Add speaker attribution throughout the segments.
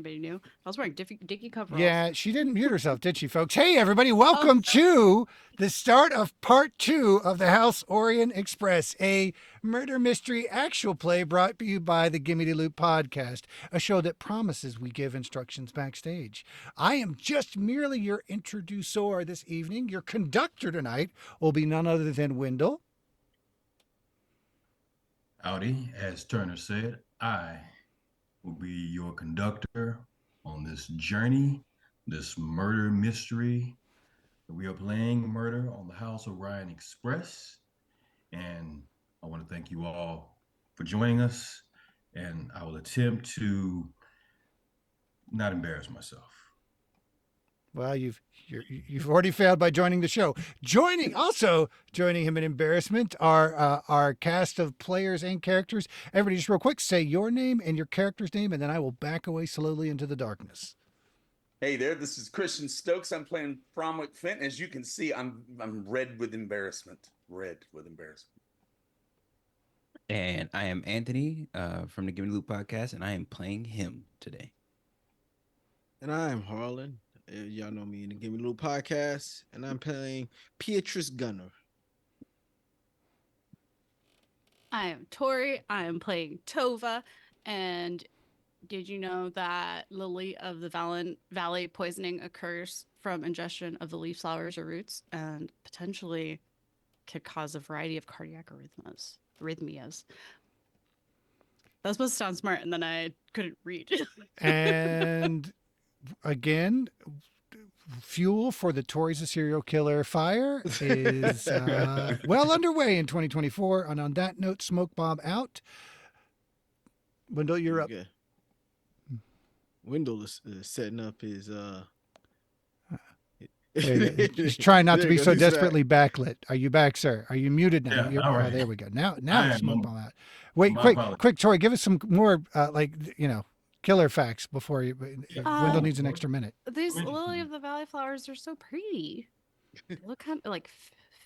Speaker 1: anybody knew. I was wearing dicky coveralls.
Speaker 2: Yeah, she didn't mute herself, did she, folks? Hey, everybody, welcome to the start of part 2 of the House Orien Express, a murder mystery actual play brought to you by the Gimme Da Loot Podcast, a show that promises we give instructions backstage. I am just merely your introducer this evening. Your conductor tonight will be none other than Wyndll.
Speaker 3: Howdy, as Turner said, I will be your conductor on this journey, this murder mystery. We are playing Murder on the House Orien Express, and I want to thank you all for joining us, and I will attempt to not embarrass myself.
Speaker 2: Well, you've already failed by joining the show. Joining him in embarrassment are our cast of players and characters. Everybody, just real quick, say your name and your character's name, and then I will back away slowly into the darkness.
Speaker 4: Hey there, this is Christian Stokes. I'm playing Fromwick Fenton. As you can see, I'm red with embarrassment. Red with embarrassment.
Speaker 5: And I am Anthony from the Gimme Da Loot Podcast, and I am playing him today.
Speaker 6: And I am Harland. Y'all know me in the Gimme Da Loot Podcast, and I'm playing Beatrice Gunner.
Speaker 1: I am Tori. I am playing Tova. And did you know that Lily of the Valley poisoning occurs from ingestion of the leaf flowers or roots, and potentially could cause a variety of cardiac arrhythmias? That was supposed to sound smart, and then I couldn't read.
Speaker 2: And again, fuel for the Tories a Serial Killer fire is well underway in 2024. And on that note, smoke bomb out. Wyndll, you're up.
Speaker 6: Okay. Wyndll is setting up his
Speaker 2: He's trying not to be so desperately backlit. Are you back, sir? Are you muted now?
Speaker 3: Yeah, all right.
Speaker 2: There we go. Now smoke bomb out. Wait,
Speaker 3: My
Speaker 2: quick, Tori, give us some more killer facts before you. Wyndll needs an extra minute.
Speaker 1: These lily of the valley flowers are so pretty. They look kind of like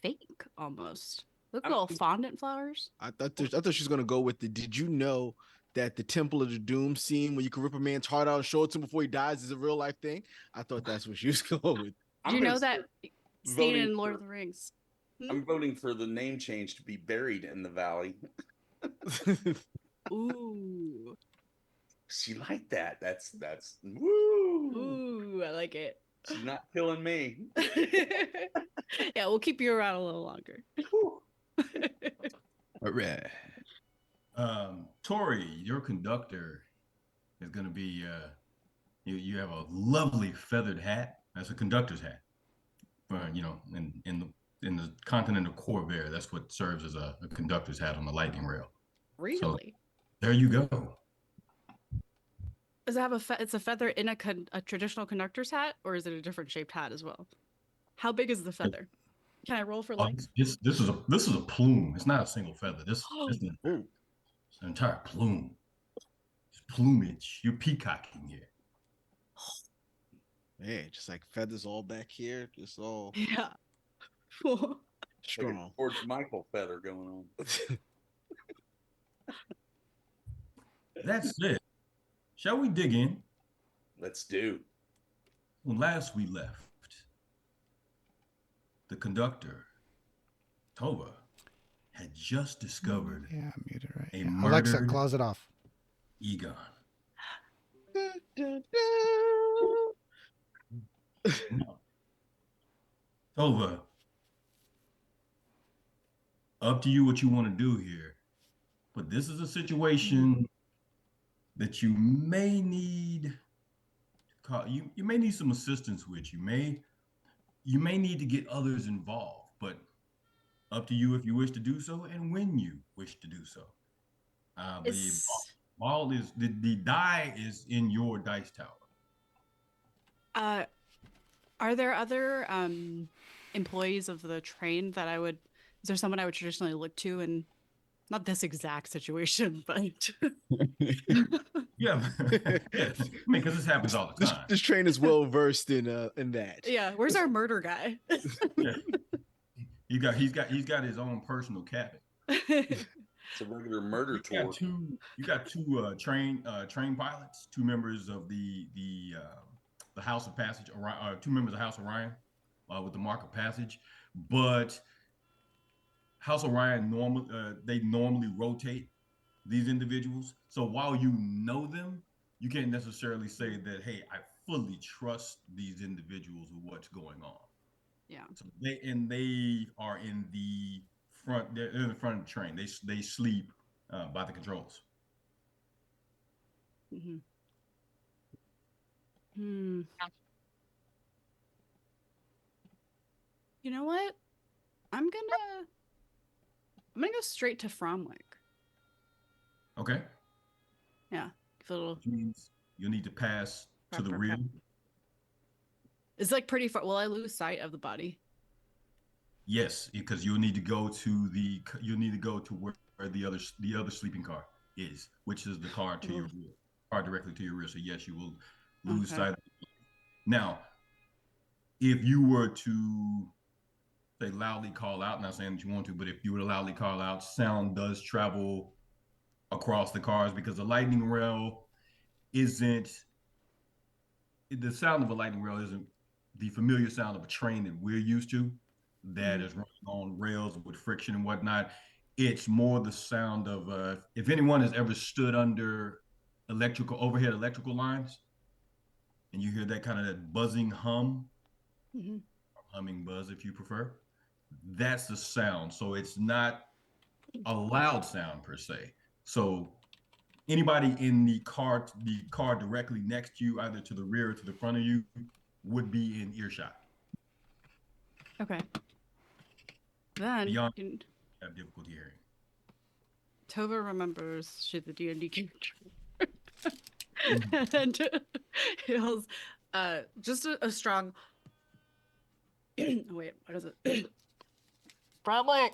Speaker 1: fake almost. Look little fondant flowers.
Speaker 6: I thought she was gonna go with the. Did you know that the Temple of the Doom scene where you can rip a man's heart out and show it to him before he dies is a real life thing? I thought that's what she was going with.
Speaker 1: Do you know that scene in Lord of the Rings?
Speaker 4: I'm voting for the name change to be Buried in the Valley.
Speaker 1: Ooh.
Speaker 4: She liked that. That's woo.
Speaker 1: Ooh, I like it.
Speaker 4: She's not killing me.
Speaker 1: Yeah, we'll keep you around a little longer.
Speaker 5: All right.
Speaker 3: Tori, your conductor is going to be, you have a lovely feathered hat. That's a conductor's hat. In the continent of Corvair, that's what serves as a conductor's hat on the lightning rail.
Speaker 1: Really?
Speaker 3: So, there you go.
Speaker 1: Does it have it's a feather in a traditional conductor's hat, or is it a different shaped hat as well? How big is the feather? Can I roll for legs?
Speaker 3: This is a plume. It's not a single feather. This is an entire plume. It's plumage. You're peacocking here.
Speaker 6: Yeah, just like feathers all back here, just all
Speaker 4: Like
Speaker 6: strong.
Speaker 4: a George Michael feather going on.
Speaker 3: That's it. Shall we dig in?
Speaker 4: Let's do.
Speaker 3: When last we left, the conductor, Tova, had just discovered
Speaker 2: I'm muted, right?
Speaker 3: a
Speaker 2: Yeah.
Speaker 3: murdered
Speaker 2: Alexa, closet off.
Speaker 3: Egon. Tova, up to you what you want to do here, but this is a situation that you may need. You may need some assistance with. You may need to get others involved, but up to you if you wish to do so and when you wish to do so. The die is in your dice tower.
Speaker 1: Are there other employees of the train that is there someone I would traditionally look to in not this exact situation, but
Speaker 3: Yeah, yes. I mean, because this happens all the time.
Speaker 6: This train is well versed in that.
Speaker 1: yeah, where's our murder guy?
Speaker 3: Yeah. He's got his own personal cabin.
Speaker 4: It's a regular murder
Speaker 3: You
Speaker 4: tour.
Speaker 3: got two train pilots, two members of the House of Passage, two members of House Orion with the Mark of Passage, but House Orion normally rotate these individuals. So while you know them, you can't necessarily say that, hey, I fully trust these individuals with what's going on.
Speaker 1: Yeah.
Speaker 3: So they are in the front. They're in the front of the train. They sleep by the controls.
Speaker 1: Mm-hmm. Hmm. You know what? I'm gonna go straight to Fromwick.
Speaker 3: Okay.
Speaker 1: Yeah. Give a little.
Speaker 3: Which means you'll need to pass to the
Speaker 1: Prep.
Speaker 3: rear.
Speaker 1: It's like pretty far. Will I lose sight of the body?
Speaker 3: Yes, because you'll need to go to where the other sleeping car is, which is the car to your rear, car directly to your rear. So yes, you will lose sight of it. Now, if you were to say loudly call out, not saying that you want to, but if you were to loudly call out, sound does travel across the cars because the lightning rail isn't the sound of a lightning rail isn't the familiar sound of a train that we're used to that is running on rails with friction and whatnot. It's more the sound of if anyone has ever stood under overhead electrical lines and you hear that kind of that buzzing hum, humming buzz if you prefer, that's the sound. So it's not a loud sound per se. So anybody in the car directly next to you, either to the rear or to the front of you, would be in earshot.
Speaker 1: Okay. Then
Speaker 3: Beyond have difficulty hearing.
Speaker 1: Tova remembers she's the D&D character. And he'll just a strong wait, what is it? Bromwick.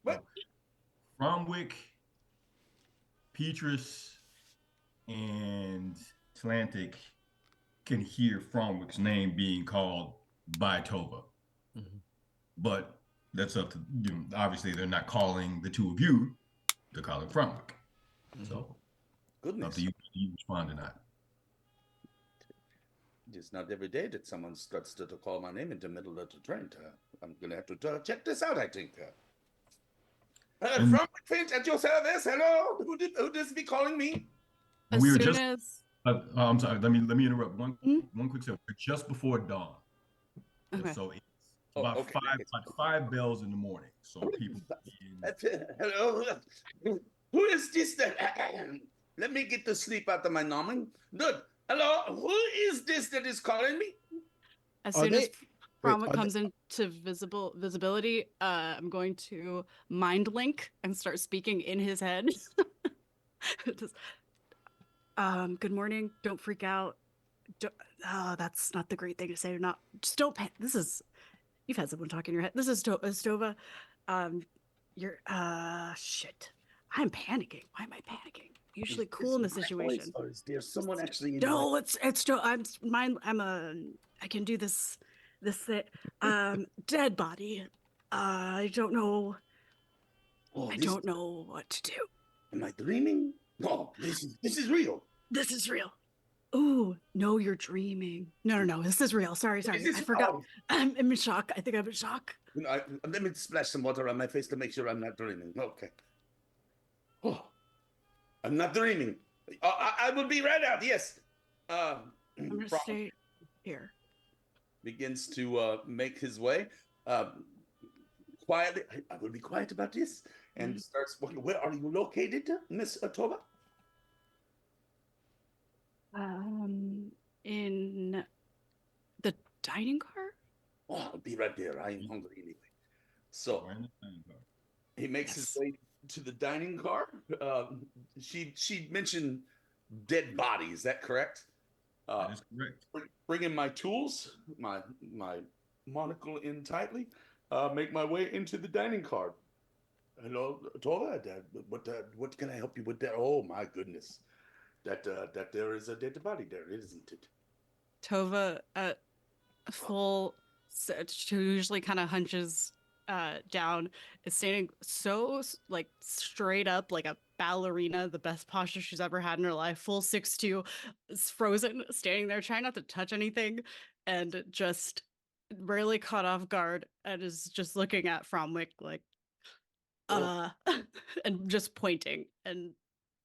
Speaker 4: What?
Speaker 3: Fromwick, Petrus, and Atlantic can hear Fromwick's name being called by Tova. But that's up to you. Obviously, they're not calling the two of you. They're calling Fromwick. So,
Speaker 4: Goodness.
Speaker 3: up to you if you respond or not.
Speaker 4: It's not every day that someone starts to call my name in the middle of the train. I'm going to have to check this out, I think. From Finch at your service. Hello. Who does be calling me?
Speaker 1: As
Speaker 3: We were
Speaker 1: soon
Speaker 3: just.
Speaker 1: as
Speaker 3: I'm sorry. Let me interrupt. One quick second. We're just before dawn.
Speaker 1: okay.
Speaker 3: So it's about five bells in the morning. So people.
Speaker 4: Hello. Who is this? Let me get the sleep out of my nomen. Good. Hello. Who is this that is calling me?
Speaker 1: As soon as Bromwick comes into visibility, I'm going to mind link and start speaking in his head. Just, good morning. Don't freak out. That's not the great thing to say. Just don't. You've had someone talk in your head. This is Stova. You're shit. I'm panicking. Why am I panicking? Usually cool in the situation.
Speaker 4: Or is there someone actually?
Speaker 1: No, it's I can do this dead body. I don't know. I don't know what to do.
Speaker 4: Am I dreaming? No, this is real.
Speaker 1: This is real. Ooh, no, you're dreaming. No, this is real. Sorry, I forgot. I'm in shock. I think I'm in shock.
Speaker 4: Let me splash some water on my face to make sure I'm not dreaming. Okay. Oh, I'm not dreaming. I will be right out. Yes.
Speaker 1: I'm gonna stay here.
Speaker 4: Begins to make his way quietly. I will be quiet about this, and starts walking. Where are you located, Miss Tova?
Speaker 1: In the dining car.
Speaker 4: Oh, I'll be right there. I am hungry anyway. So he makes his way to the dining car. She mentioned dead body. Is that correct?
Speaker 3: That is correct.
Speaker 4: Bring in my tools, my monocle in tightly. Make my way into the dining car. Hello, Tova. What can I help you with that? Oh my goodness, that there is a dead body there, isn't it?
Speaker 1: Tova at full who usually kind of hunches down, is standing like straight up like a ballerina, the best posture she's ever had in her life, full 6'2", is frozen, standing there trying not to touch anything, and just really caught off guard, and is just looking at Fromwick like and just pointing. And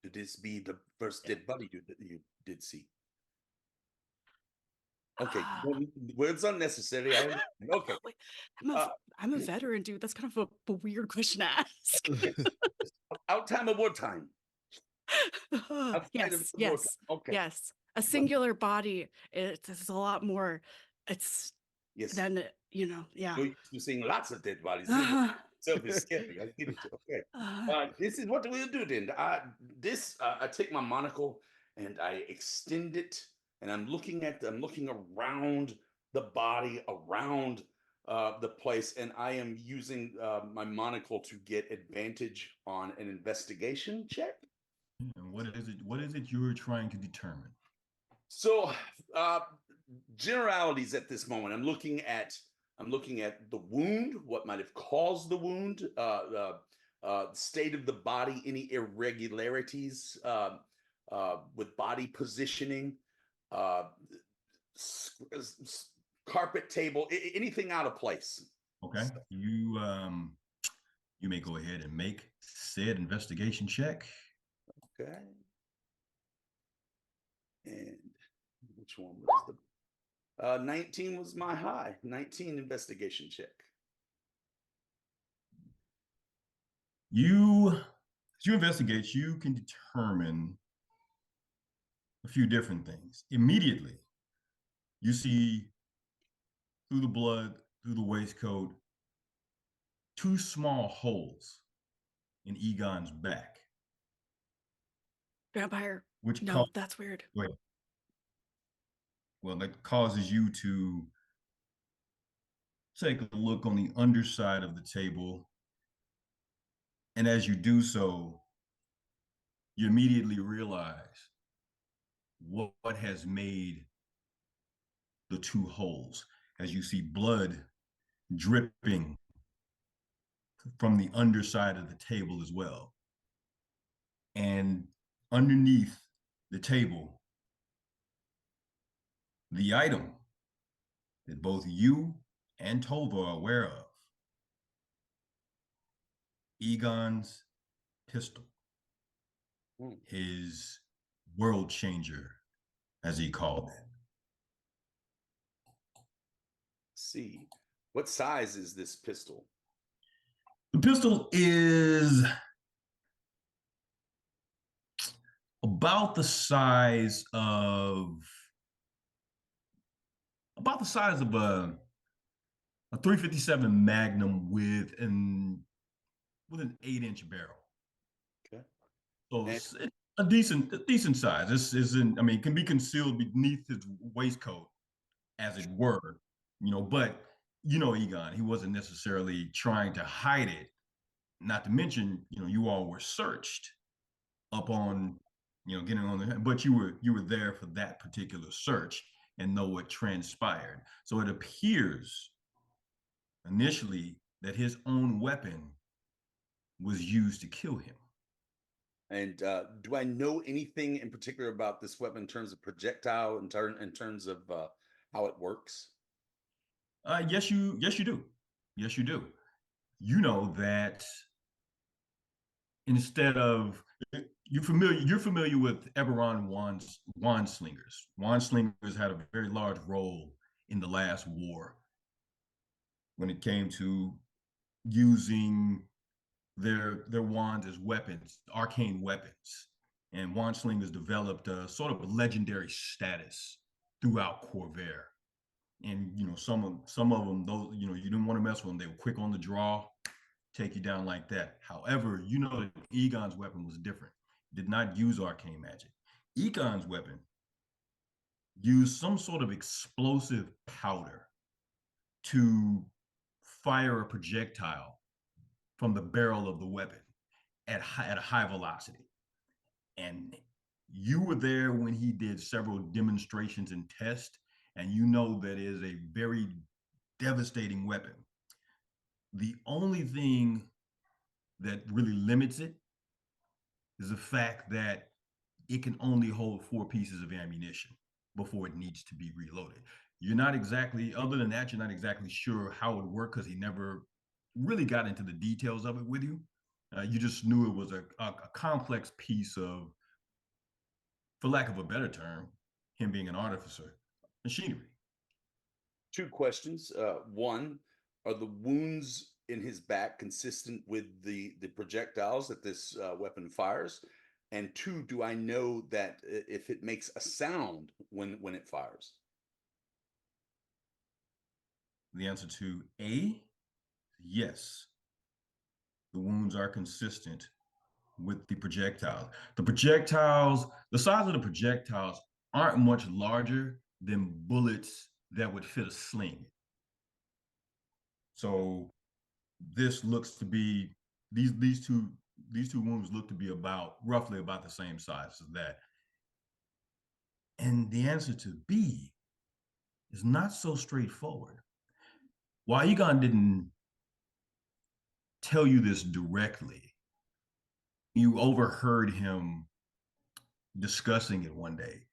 Speaker 4: could this be the first dead body you did see? Okay, words unnecessary. Okay.
Speaker 1: Wait, I'm a veteran, dude. That's kind of a weird question to ask.
Speaker 4: Out time or wartime?
Speaker 1: Yes.
Speaker 4: Okay.
Speaker 1: Yes. A singular body. It's a lot more. It's then yeah.
Speaker 4: You're seeing lots of dead bodies. So it's scary. I get it. Okay. This is what we'll do then. I take my monocle and I extend it, and I'm looking around the body, around the place, and I am using my monocle to get advantage on an investigation check.
Speaker 3: And what is it you're trying to determine?
Speaker 4: So generalities at this moment. I'm looking at the wound, what might have caused the wound, state of the body, any irregularities with body positioning, carpet, table, anything out of place.
Speaker 3: Okay. You may go ahead and make said investigation check.
Speaker 4: Okay. And which one was the 19 was my high. 19 investigation check.
Speaker 3: As you investigate, you can determine a few different things. Immediately, you see through the blood, through the waistcoat, 2 small holes in Egon's back.
Speaker 1: Vampire.
Speaker 3: Which
Speaker 1: no, that's weird.
Speaker 3: Well, that causes you to take a look on the underside of the table. And as you do so, you immediately realize what has made the 2 holes, as you see blood dripping from the underside of the table as well. And underneath the table, the item that both you and Tova are aware of, Egon's pistol, his world changer, as he called it.
Speaker 4: See, what size is this pistol?
Speaker 3: The pistol is about the size of a 357 Magnum with an 8-inch barrel.
Speaker 4: Okay.
Speaker 3: So it's a decent size. This isn't, it can be concealed beneath his waistcoat, as it were, but Egon, he wasn't necessarily trying to hide it. Not to mention, you all were searched up on, getting on the, but you were there for that particular search and know what transpired. So it appears initially that his own weapon was used to kill him.
Speaker 4: And do I know anything in particular about this weapon in terms of projectile, in terms of how it works?
Speaker 3: Yes, you do. Yes, you do. You know that instead of you're familiar with Eberron wand slingers. Wand slingers had a very large role in the last war when it came to using their wands as weapons, arcane weapons. And wand slingers developed a sort of a legendary status throughout Corvair. And some of them, those you didn't want to mess with them. They were quick on the draw, take you down like that. However, that Egon's weapon was different. It did not use arcane magic. Egon's weapon used some sort of explosive powder to fire a projectile from the barrel of the weapon at a high velocity. And you were there when he did several demonstrations and tests, and that is a very devastating weapon. The only thing that really limits it is the fact that it can only hold 4 pieces of ammunition before it needs to be reloaded. You're not exactly, other than that, you're not exactly sure how it worked because he never really got into the details of it with you. You just knew it was a complex piece of, for lack of a better term, him being an artificer, machinery.
Speaker 4: 2 questions. One, are the wounds in his back consistent with the projectiles that this weapon fires? And 2, do I know that if it makes a sound when it fires?
Speaker 3: The answer to A, yes. The wounds are consistent with the projectiles. The size of the projectiles aren't much larger than bullets that would fit a sling. So this looks to be, these two wounds look to be roughly about the same size as that. And the answer to B is not so straightforward. While Egon didn't tell you this directly, you overheard him discussing it one day.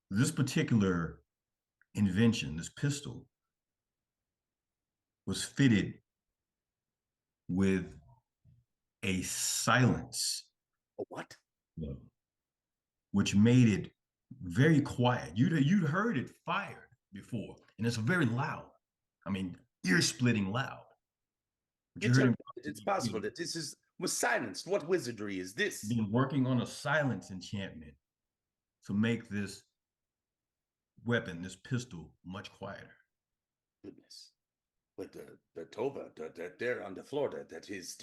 Speaker 3: This particular invention, this pistol, was fitted with a silence.
Speaker 4: A what?
Speaker 3: Which made it very quiet. You'd heard it fired before, and it's very loud. I mean, ear-splitting loud.
Speaker 4: It's possible that this was silenced. What wizardry is this?
Speaker 3: Been working on a silence enchantment to make this weapon, this pistol, much quieter.
Speaker 4: Goodness. But the Tova, there on the floor, that is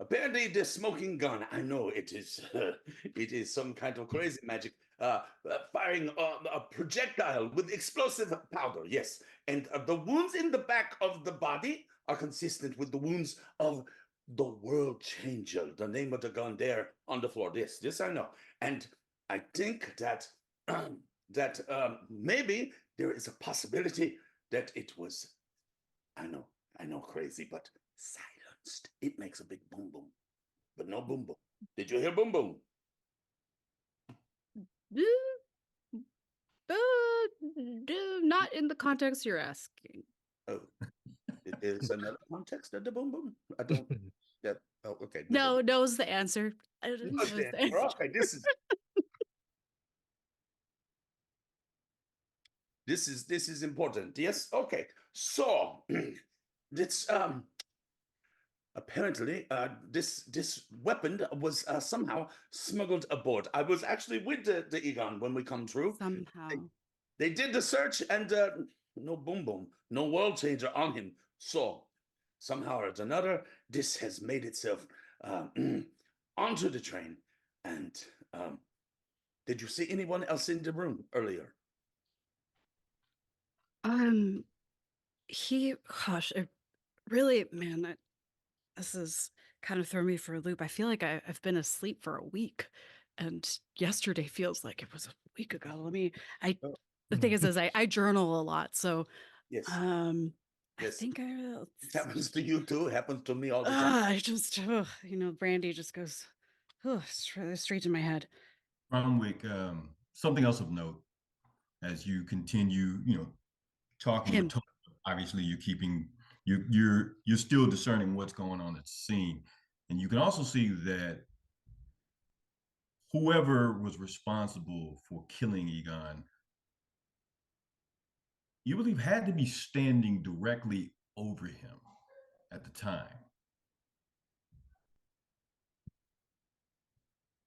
Speaker 4: apparently the smoking gun. I know it is it is some kind of crazy magic. Firing a projectile with explosive powder, yes. And the wounds in the back of the body are consistent with the wounds of the World Changer, the name of the gun there on the floor. This I know. And I think that maybe there is a possibility that it was, I know, crazy, but silenced. It makes a big boom boom, but no boom boom. Did you hear boom boom?
Speaker 1: Not in the context you're asking.
Speaker 4: Oh, is another context of the boom boom? I don't. Yeah. Oh, okay.
Speaker 1: No is the answer.
Speaker 4: Okay, this is important. Yes. Okay. So it's apparently this weapon was somehow smuggled aboard. I was actually with the Egon when we come through.
Speaker 1: Somehow.
Speaker 4: They did the search and no boom boom, no World Changer on him. So somehow or another, this has made itself onto the train. And did you see anyone else in the room earlier?
Speaker 1: It really, man, this is kind of throwing me for a loop. I feel like I've been asleep for a week, and yesterday feels like it was a week ago. The thing is I journal a lot, so
Speaker 4: Yes.
Speaker 1: I think
Speaker 4: it happens to you too. It happens to me all the time.
Speaker 1: I just, brandy just goes straight to my head.
Speaker 3: Bromwick, something else of note as you continue, talking with Tony, obviously you're still discerning what's going on at the scene. And you can also see that whoever was responsible for killing Egon, you believe had to be standing directly over him at the time.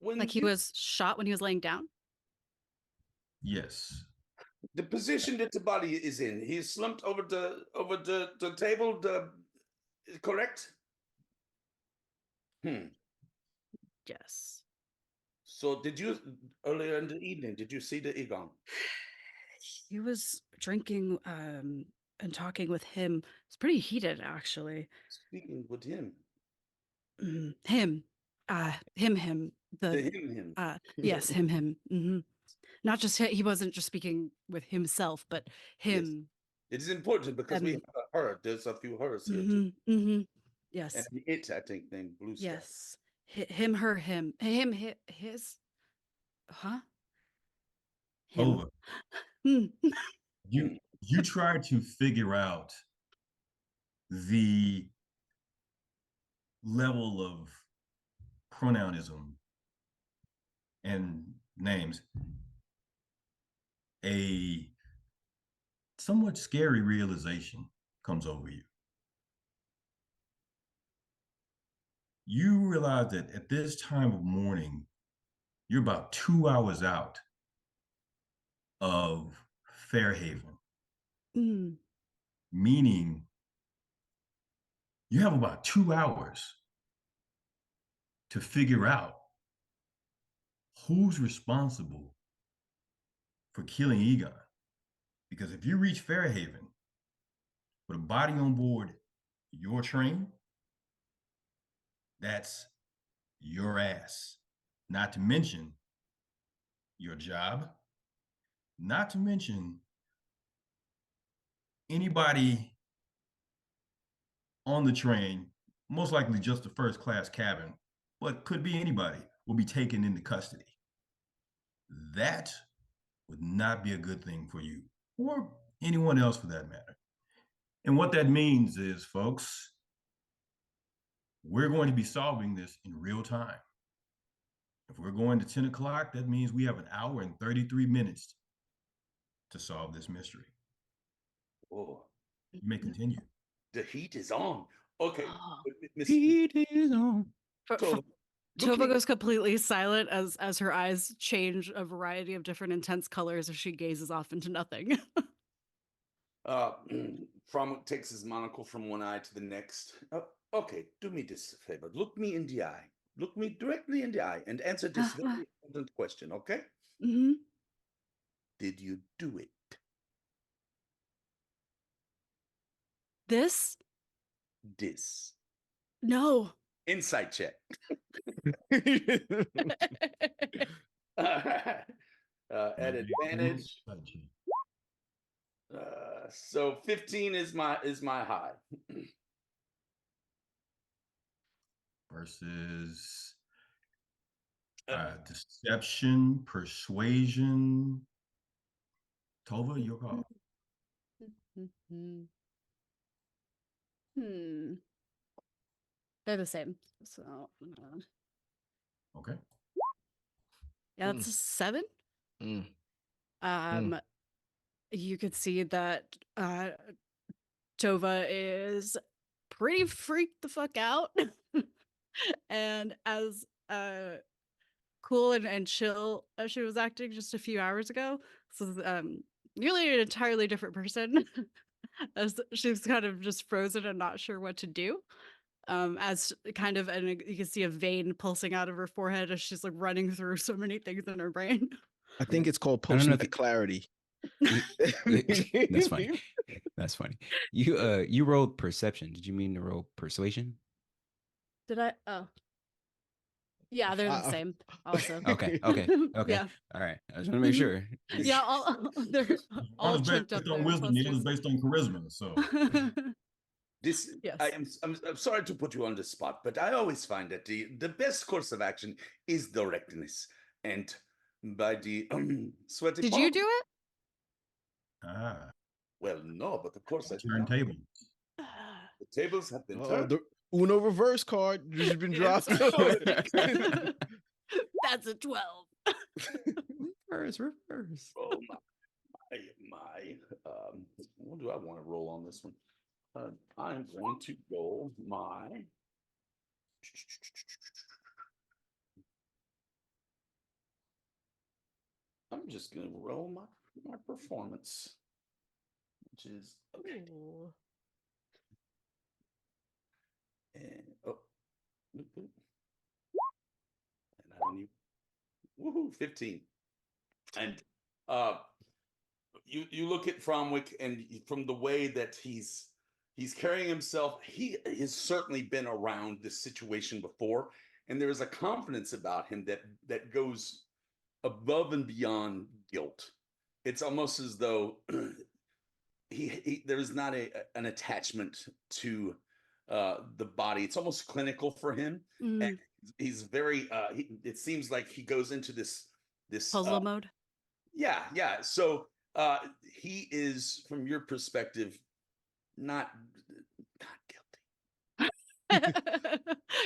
Speaker 1: Like he was shot when he was laying down?
Speaker 3: Yes.
Speaker 4: The position that the body is in, he's slumped over the table. Correct?
Speaker 1: Yes.
Speaker 4: So did you, earlier in the evening, did you see the Egon?
Speaker 1: He was drinking and talking with him. It's pretty heated, actually.
Speaker 4: Speaking with him.
Speaker 1: Him. Him.
Speaker 4: Him.
Speaker 1: Yes, him. Mm-hmm. Not just he wasn't just speaking with himself, but him.
Speaker 4: It is important because we have a her. There's a few hers here too.
Speaker 1: Yes.
Speaker 4: And it, I think, named Blue Sky.
Speaker 1: Yes. Him, her, him, his. Huh? Him.
Speaker 3: Over. You try to figure out the level of pronounism and names. A somewhat scary realization comes over you. You realize that at this time of morning, you're about 2 hours out of Fairhaven, meaning you have about 2 hours to figure out who's responsible for killing Egon. Because if you reach Fairhaven with a body on board your train, that's your ass. Not to mention your job, not to mention anybody on the train, most likely just the first class cabin, but could be anybody, will be taken into custody. That would not be a good thing for you or anyone else for that matter. And what that means is, folks, we're going to be solving this in real time. If we're going to 10 o'clock, that means we have 1 hour and 33 minutes to solve this mystery.
Speaker 4: Oh,
Speaker 3: You may continue.
Speaker 4: the heat is on. Okay.
Speaker 5: Heat is on.
Speaker 1: Tova goes completely silent as her eyes change a variety of different intense colors as she gazes off into nothing.
Speaker 4: From takes his monocle from one eye to the next. Okay, do me this favor. Look me in the eye. Look me directly in the eye and answer this very important question, okay? Did you do it?
Speaker 1: This? No.
Speaker 4: Insight check. At advantage. So 15 is my high.
Speaker 3: Versus deception, persuasion. Tova, your call.
Speaker 1: They're the same. So
Speaker 3: Okay.
Speaker 1: yeah, that's a 7. You could see that Tova is pretty freaked the fuck out. And as cool and chill as she was acting just a few hours ago, so nearly an entirely different person. As she's kind of just frozen and not sure what to do. As kind of, and you can see a vein pulsing out of her forehead as she's like running through so many things in her brain.
Speaker 6: I think it's called
Speaker 5: I don't know
Speaker 6: post clarity.
Speaker 5: That's funny. That's funny. You rolled perception. Did you mean to roll persuasion?
Speaker 1: Did I? Oh. Yeah, they're the same. Also.
Speaker 5: Okay.
Speaker 1: Yeah.
Speaker 5: All right. I just want to make sure.
Speaker 1: Yeah, they're all
Speaker 3: One is
Speaker 1: tripped up
Speaker 3: based on
Speaker 1: there.
Speaker 3: wisdom, the other is based on charisma. So
Speaker 4: This
Speaker 1: Yes.
Speaker 4: I'm sorry to put you on the spot, but I always find that the best course of action is directness. And by the sweaty
Speaker 1: Did
Speaker 4: palm,
Speaker 1: you do it?
Speaker 4: well, no, but of course I
Speaker 3: turn
Speaker 4: did.
Speaker 3: table.
Speaker 4: The tables have been turned.
Speaker 6: The Uno reverse card has been dropped.
Speaker 1: That's a 12.
Speaker 5: Reverse.
Speaker 4: Oh my. What do I want to roll on this one? I'm going to roll my. I'm just going to roll my performance, which is okay.
Speaker 1: Ooh.
Speaker 4: And and I don't even. Woohoo! 15. And you look at Fromwick, and from the way that he's carrying himself, he has certainly been around this situation before, and there is a confidence about him that goes above and beyond guilt. It's almost as though there is not an attachment to the body. It's almost clinical for him, and he's very. It seems like he goes into this
Speaker 1: puzzle mode.
Speaker 4: Yeah. So he is, from your perspective, not guilty.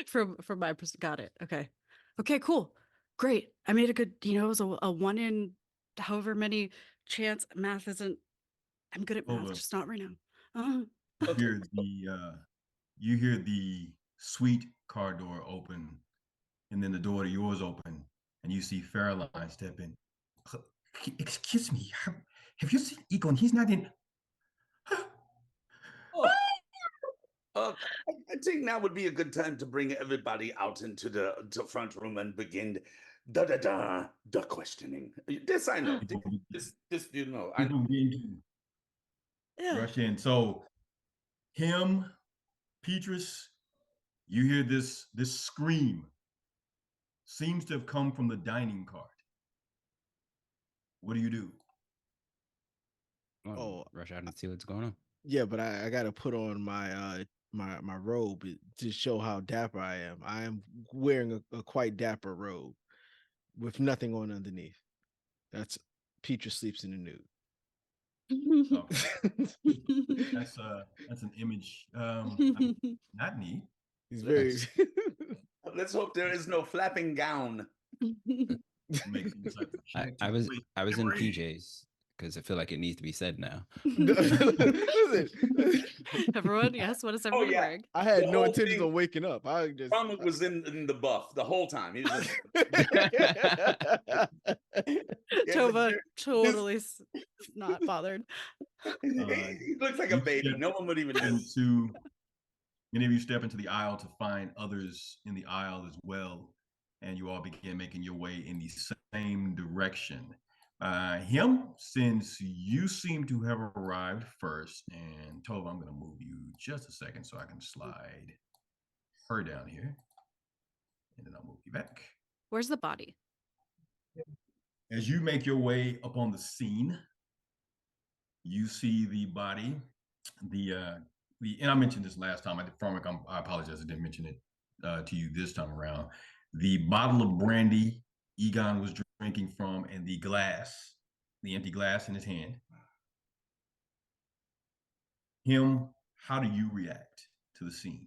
Speaker 1: from my perspective. Got it. Okay, cool, great. I made a good, it was a 1 in however many chance. Math isn't, I'm good at math, just not right now.
Speaker 3: You hear the suite car door open, and then the door to yours open, and you see Fairline step in. Excuse me, have you seen Egon? He's not in.
Speaker 4: I think now would be a good time to bring everybody out into the front room and begin the questioning. This I know. This you know. I know.
Speaker 3: Rush in. So him, Petrus, you hear this scream. Seems to have come from the dining cart. What do you do?
Speaker 5: Rush out and see what's going on.
Speaker 6: Yeah, but I gotta put on my my robe to show how dapper I am. I am wearing a quite dapper robe with nothing on underneath. That's Petrus sleeps in the nude.
Speaker 3: That's an image. Not neat.
Speaker 6: He's very.
Speaker 4: Let's hope there is no flapping gown.
Speaker 5: I was in PJs because I feel like it needs to be said now.
Speaker 1: Everyone, yes. What is everyone wearing?
Speaker 6: I had no intention of waking up. I just
Speaker 4: was in the buff the whole time. He was
Speaker 1: Tova totally not bothered.
Speaker 4: He looks like a baby. No one would even know.
Speaker 3: Many of you step into the aisle to find others in the aisle as well, and you all begin making your way in the same direction. Him, since you seem to have arrived first, and Tova, I'm going to move you just a second so I can slide her down here, and then I'll move you back.
Speaker 1: Where's the body?
Speaker 3: As you make your way up on the scene, you see the body, and I mentioned this last time. I apologize, I didn't mention it to you this time around. The bottle of brandy Egon was drinking from, and the empty glass in his hand. Him, how do you react to the scene?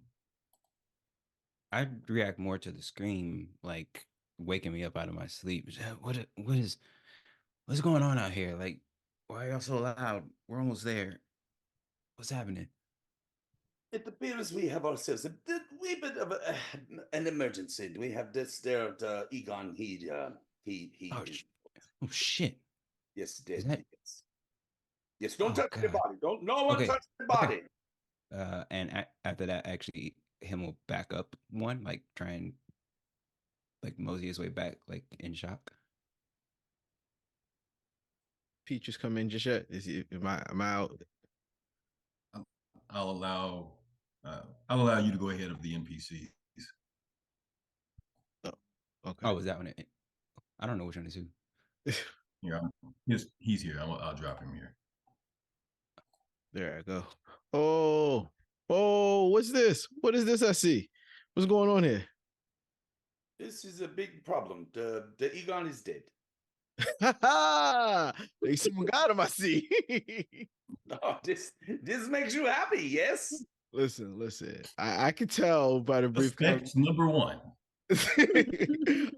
Speaker 5: I'd react more to the scream, like waking me up out of my sleep. What's going on out here? Like, why are y'all so loud? We're almost there. What's happening?
Speaker 4: It appears we have ourselves a wee bit of an emergency. We have this there, Egon. He.
Speaker 5: Oh shit!
Speaker 4: Yes, it did.
Speaker 5: Is that...
Speaker 4: Yes, don't touch the body. Don't. No one touch the body.
Speaker 5: And after that, actually, him will back up one, like try and like mosey his way back, like in shock.
Speaker 6: Peaches come in just yet? Am I out?
Speaker 3: I'll allow you to go ahead of the NPCs.
Speaker 6: Oh, okay.
Speaker 5: Oh, is that one? I don't know which one is who.
Speaker 3: Yeah, he's here. I'll drop him here.
Speaker 6: There I go. Oh, what's this? What is this I see? What's going on here?
Speaker 4: This is a big problem. The Egon is dead.
Speaker 6: They someone got him, I see.
Speaker 4: Oh, this makes you happy, yes?
Speaker 6: Listen. I can tell by the brief
Speaker 3: number one.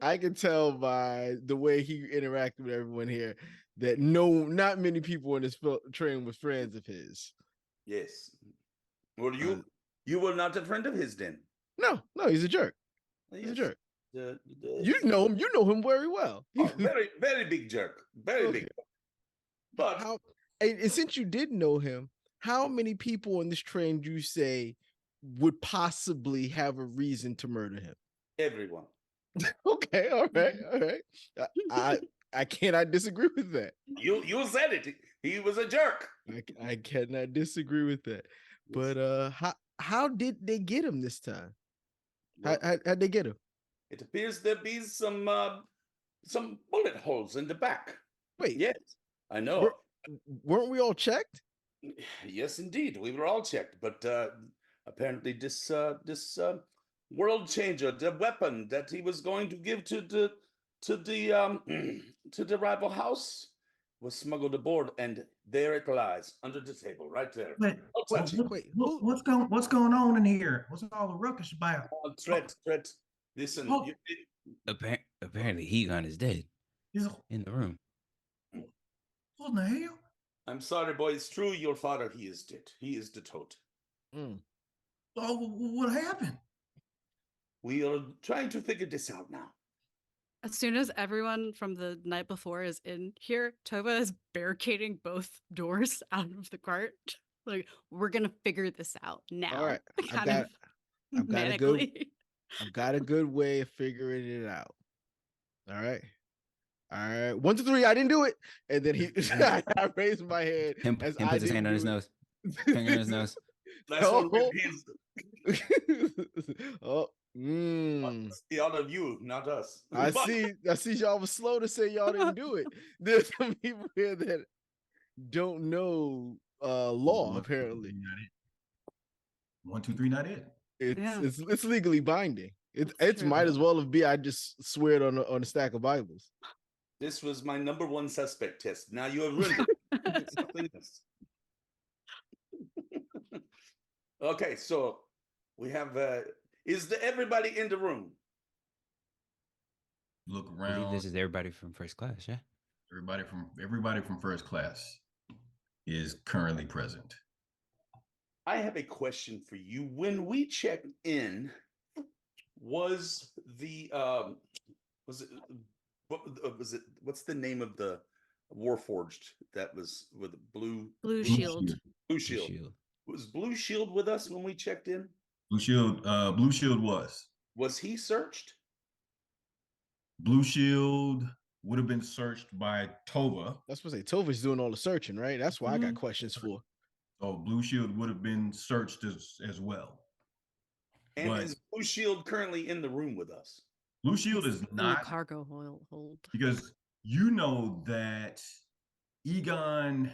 Speaker 6: I can tell by the way he interacted with everyone here that not many people in this train were friends of his.
Speaker 4: Yes. Well, you were not a friend of his then?
Speaker 6: No, he's a jerk. He's a jerk. You know him very well.
Speaker 4: Oh, very, very big jerk. Very big. But
Speaker 6: and since you did know him, how many people on this train do you say would possibly have a reason to murder him?
Speaker 4: Everyone.
Speaker 6: Okay, all right. I cannot disagree with that.
Speaker 4: You said it. He was a jerk.
Speaker 6: I cannot disagree with that. But how did they get him this time? How'd they get him?
Speaker 4: It appears there be some bullet holes in the back.
Speaker 6: Wait,
Speaker 4: yes, I know.
Speaker 6: Weren't we all checked?
Speaker 4: Yes, indeed. We were all checked, but apparently this world changer, the weapon that he was going to give to the to the rival house, was smuggled aboard, and there it lies under the table, right there.
Speaker 3: Wait,
Speaker 4: Don't
Speaker 3: what,
Speaker 4: touch it.
Speaker 3: what,
Speaker 6: Wait,
Speaker 3: what,
Speaker 6: who?
Speaker 3: what's going on in here? What's all the ruckus about?
Speaker 4: Threat. Listen,
Speaker 3: Oh.
Speaker 5: Apparently, Hegon is dead
Speaker 3: Is
Speaker 5: in the room.
Speaker 3: what in the hell?
Speaker 4: I'm sorry, boy. It's true. Your father, he is dead. He is the toad.
Speaker 6: Mm.
Speaker 3: Oh, what happened?
Speaker 4: We are trying to figure this out now.
Speaker 1: As soon as everyone from the night before is in here, Tova is barricading both doors out of the cart. Like, we're gonna figure this out now.
Speaker 6: All right,
Speaker 1: Kind of
Speaker 6: I've got a
Speaker 1: manically.
Speaker 6: I've got a good way of figuring it out. All right. 1, 2, 3. I didn't do it. And then I raised my hand
Speaker 5: Him
Speaker 6: as
Speaker 5: puts his hand on his nose, finger on his nose.
Speaker 4: Last one
Speaker 6: Oh.
Speaker 4: repeats.
Speaker 6: Oh,
Speaker 4: It's the honor of you, not us.
Speaker 6: I see y'all was slow to say y'all didn't do it. There's some people here that don't know law, apparently.
Speaker 3: 1, 2, 3, not it.
Speaker 6: It's legally binding. It's
Speaker 1: true.
Speaker 6: might as well be I just swear it on a stack of Bibles.
Speaker 4: This was my number one suspect test. Now you have ruined it. It's something else. Okay, so we have is everybody in the room?
Speaker 3: Look
Speaker 5: I believe
Speaker 3: around.
Speaker 5: this is everybody from first class, yeah?
Speaker 3: Everybody from first class is currently present.
Speaker 4: I have a question for you. When we checked in, was the was it what's the name of the Warforged that was with the blue
Speaker 1: Shield.
Speaker 4: Blue Shield. Was Blue Shield with us when we checked in?
Speaker 3: Blue Shield was.
Speaker 4: Was he searched?
Speaker 3: Blue Shield would have been searched by Tova.
Speaker 6: That's what I say. Tova's doing all the searching, right? That's why I got questions for.
Speaker 3: So Blue Shield would have been searched as well.
Speaker 4: And
Speaker 3: But
Speaker 4: is Blue Shield currently in the room with us?
Speaker 3: Blue Shield is
Speaker 1: In
Speaker 3: not
Speaker 1: the cargo hold.
Speaker 3: because you know that Egon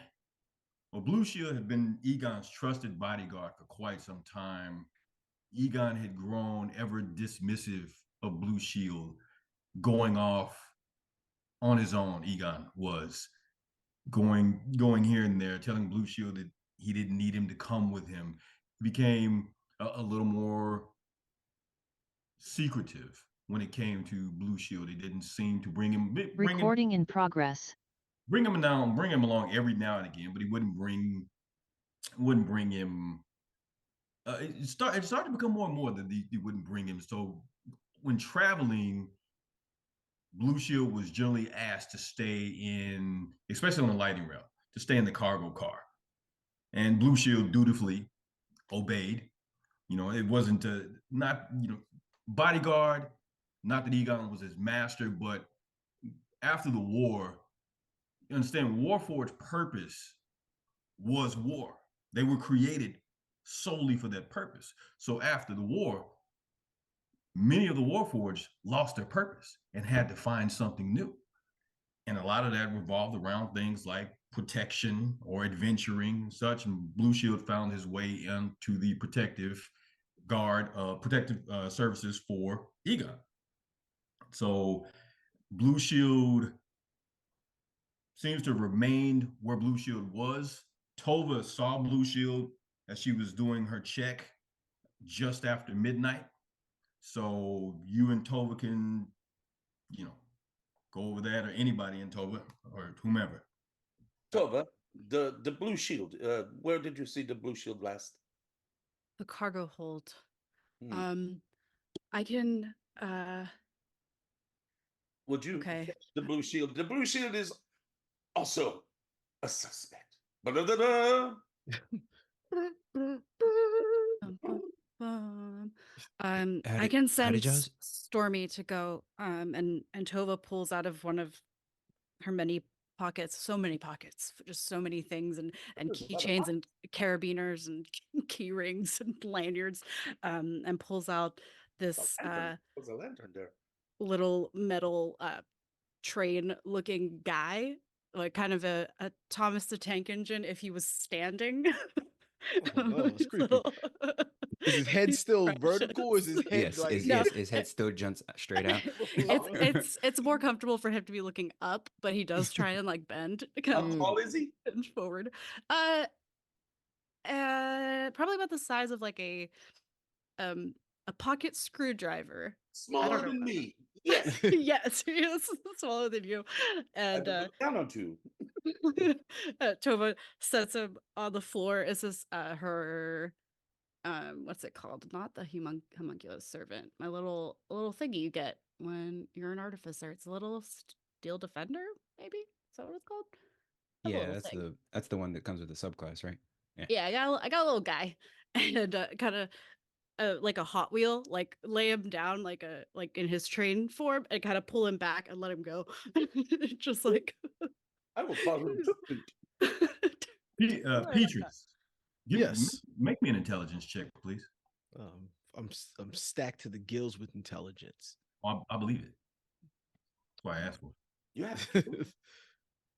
Speaker 3: or Blue Shield had been Egon's trusted bodyguard for quite some time. Egon had grown ever dismissive of Blue Shield, going off on his own. Egon was going here and there, telling Blue Shield that he didn't need him to come with him. He became a little more secretive when it came to Blue Shield. He didn't seem to bring him
Speaker 7: in progress.
Speaker 3: Bring him along every now and again, but he wouldn't bring him. It started to become more and more that he wouldn't bring him. So when traveling, Blue Shield was generally asked to stay in, especially on the lighting rail, to stay in the cargo car. And Blue Shield dutifully obeyed. You know, it wasn't bodyguard, not that Egon was his master, but after the war, you understand, Warforged purpose was war. They were created solely for that purpose. So after the war, many of the Warforged lost their purpose and had to find something new. And a lot of that revolved around things like protection or adventuring and such. And Blue Shield found his way into the protective services for Egon. So Blue Shield seems to have remained where Blue Shield was. Tova saw Blue Shield as she was doing her check just after midnight. So you and Tova can, go over that, or anybody in Tova or whomever.
Speaker 4: Tova, the Blue Shield. Where did you see the Blue Shield last?
Speaker 1: The cargo hold. I can
Speaker 4: Would you
Speaker 1: okay.
Speaker 4: fetch the Blue Shield? The Blue Shield is also a suspect.
Speaker 1: I can send Stormy to go and Tova pulls out of one of her many pockets, so many pockets, just so many things, and keychains and carabiners and key rings and lanyards, and pulls out this
Speaker 4: There's a lantern there.
Speaker 1: little metal train looking guy like kind of a Thomas the Tank Engine if he was standing.
Speaker 6: Oh, no, it's
Speaker 1: His
Speaker 6: creepy. Is his head
Speaker 1: he's
Speaker 6: still vertical? Or is his
Speaker 1: precious.
Speaker 6: head
Speaker 5: Yes,
Speaker 6: like
Speaker 1: No.
Speaker 5: his head still jumps straight out.
Speaker 1: It's more comfortable for him to be looking up, but he does try and like bend
Speaker 4: How
Speaker 1: kind of
Speaker 4: tall is he?
Speaker 1: hinge forward. Uh, probably about the size of like a pocket screwdriver.
Speaker 4: Smaller
Speaker 1: know.
Speaker 4: than me. Yes.
Speaker 1: Yes, he is smaller than you. And
Speaker 4: I put down on two.
Speaker 1: Tova sets him on the floor. Is this her what's it called? Not the homunculus servant. My little thingy you get when you're an artificer. It's a little steel defender, maybe? Is that what it's called? A
Speaker 5: Yeah,
Speaker 1: little thing.
Speaker 5: that's the one that comes with the subclass, right?
Speaker 1: Yeah, I got a little guy. And kind of like a Hot Wheel, like lay him down like in his train form and kind of pull him back and let him go. Just like
Speaker 4: I will call him Toot.
Speaker 3: Peaches,
Speaker 6: Yes.
Speaker 3: make me an intelligence check, please.
Speaker 6: I'm stacked to the gills with intelligence.
Speaker 3: I believe it. That's why I asked for it.
Speaker 4: You have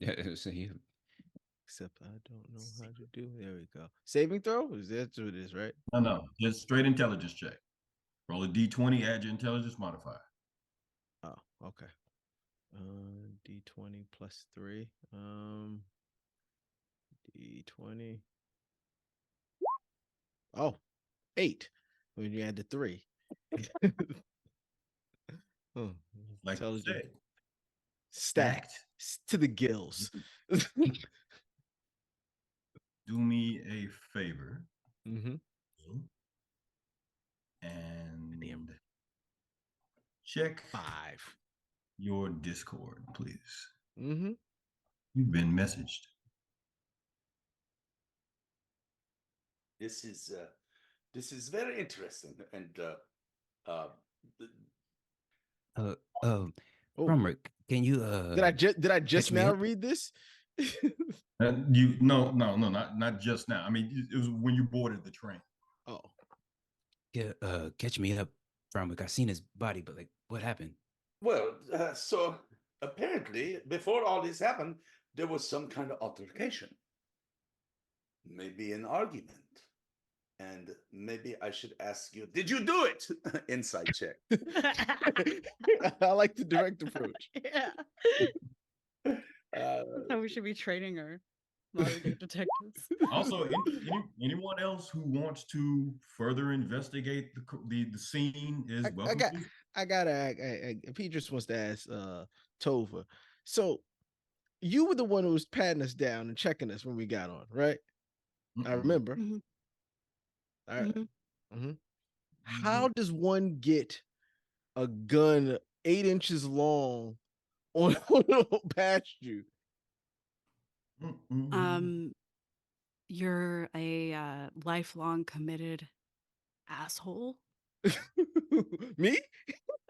Speaker 5: Yeah, so he
Speaker 6: Except I don't know how to do. There we go. Saving throw? Is that what it is, right?
Speaker 3: No, just straight intelligence check. Roll a d20, add your intelligence modifier.
Speaker 6: Oh, okay. D20 plus 3. D20. Oh, 8. When you add the 3. Oh,
Speaker 3: Like you
Speaker 6: intelligent.
Speaker 3: said,
Speaker 6: Stacked to the gills.
Speaker 3: do me a favor
Speaker 6: Mm-hmm.
Speaker 3: and check
Speaker 6: 5.
Speaker 3: your Discord, please.
Speaker 6: Mm-hmm.
Speaker 3: You've been messaged.
Speaker 4: This is very interesting, and
Speaker 6: Oh,
Speaker 5: Romerick, can you
Speaker 6: did I just
Speaker 5: catch me
Speaker 6: now
Speaker 5: up?
Speaker 6: read this?
Speaker 3: Not just now. I mean, it was when you boarded the train.
Speaker 6: Oh,
Speaker 5: Yeah, catch me up, Romerick. I seen his body, but like, what happened?
Speaker 4: well, so apparently before all this happened, there was some kind of altercation, maybe an argument, and maybe I should ask you: did you do it? Insight check.
Speaker 6: I like the direct approach.
Speaker 1: Yeah. That's how we should be training our modern day detectives.
Speaker 3: Also, anyone else who wants to further investigate the scene is welcome.
Speaker 6: I gotta. Petrus wants to ask Tova. So, you were the one who was patting us down and checking us when we got on, right? I remember.
Speaker 1: Mhm.
Speaker 6: All right.
Speaker 1: Mhm.
Speaker 6: Mm-hmm. How does one get a gun 8 inches long on past you?
Speaker 1: You're a lifelong committed asshole.
Speaker 6: Me?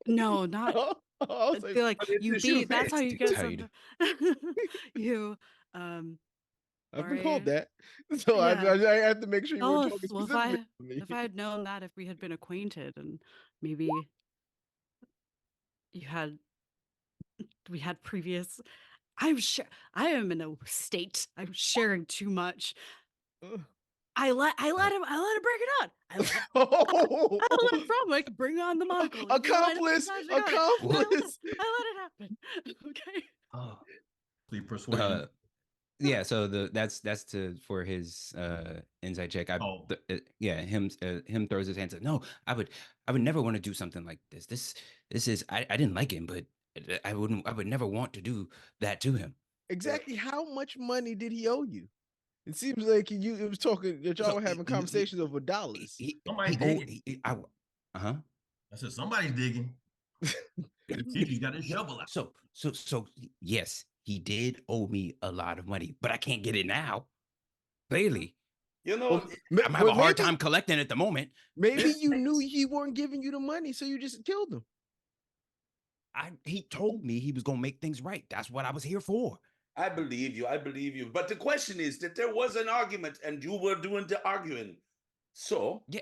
Speaker 1: No, not
Speaker 6: Oh, I was
Speaker 1: I feel like
Speaker 4: but it's
Speaker 1: you
Speaker 4: a shoe
Speaker 1: beat. That's how
Speaker 4: fence.
Speaker 1: you get
Speaker 5: Tight.
Speaker 1: some. You
Speaker 6: I've been
Speaker 1: Orien.
Speaker 6: called that, so
Speaker 1: Yeah.
Speaker 6: I have to make sure you
Speaker 1: Oh,
Speaker 6: were talking
Speaker 1: well,
Speaker 6: specifically to me.
Speaker 1: if I had known that, if we had been acquainted, and maybe we had previous. I'm sure I am in a state. I'm sharing too much. I let him bring it on. I let from like bring on the monocle.
Speaker 6: Accomplice.
Speaker 1: I let it happen. Okay.
Speaker 5: Oh,
Speaker 3: Persuasion.
Speaker 5: yeah. So that's for his insight check. Him throws his hands up. No, I would never want to do something like this. This is I didn't like him, but I would never want to do that to him.
Speaker 6: Exactly. How much money did he owe you? It seems like it was talking that y'all were having conversations over dollars.
Speaker 3: Somebody's digging. I said somebody's digging. He's got his shovel out.
Speaker 5: So yes, he did owe me a lot of money, but I can't get it now. Clearly,
Speaker 4: You know,
Speaker 5: I'm having a hard time collecting at the moment.
Speaker 6: Maybe you knew he weren't giving you the money, so you just killed him.
Speaker 5: He told me he was gonna make things right. That's what I was here for.
Speaker 4: I believe you. But the question is that there was an argument and you were doing the arguing. So,
Speaker 5: Yeah.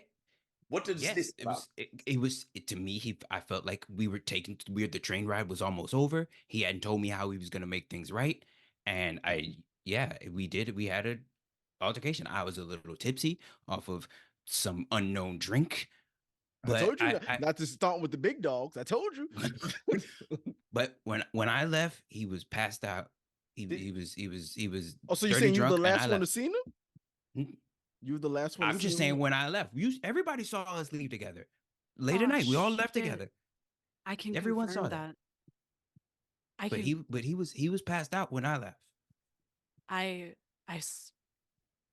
Speaker 4: what is
Speaker 5: Yes,
Speaker 4: this about?
Speaker 5: it was to me. I felt like the train ride was almost over. He hadn't told me how he was gonna make things right, And we had an altercation. I was a little tipsy off of some unknown drink. But
Speaker 6: I told you not to start with the big dogs. I told you.
Speaker 5: But when I left, he was passed out. He was
Speaker 6: Oh, so you're
Speaker 5: dirty
Speaker 6: saying you
Speaker 5: drunk,
Speaker 6: the
Speaker 5: and
Speaker 6: last
Speaker 5: I
Speaker 6: one to
Speaker 5: left.
Speaker 6: see him?
Speaker 5: Hmm?
Speaker 6: You were the last one.
Speaker 5: I'm just saying when I left, everybody saw us leave together. Late at
Speaker 1: Oh,
Speaker 5: night, we all left
Speaker 1: shit.
Speaker 5: together.
Speaker 1: I can
Speaker 5: Everyone
Speaker 1: confirm
Speaker 5: saw
Speaker 1: that.
Speaker 5: But he was passed out when I left.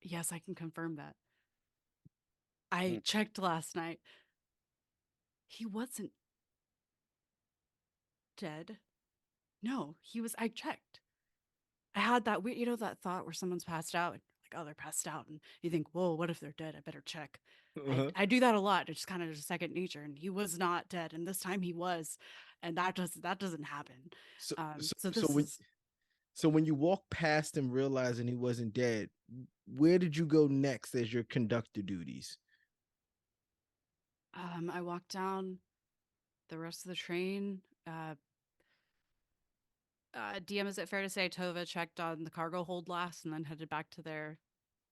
Speaker 1: Yes, I can confirm that. I checked last night. He wasn't dead. No, I checked. I had that weird, that thought where someone's passed out, and like, oh, they're passed out, and you think, whoa, what if they're dead? I better check. I do that a lot. It's kind of just second nature, and he was not dead, and this time he was, and that doesn't happen.
Speaker 6: So when you walk past him, realizing he wasn't dead, where did you go next as your conductor duties?
Speaker 1: I walked down the rest of the train. DM, is it fair to say Tova checked on the cargo hold last and then headed back to their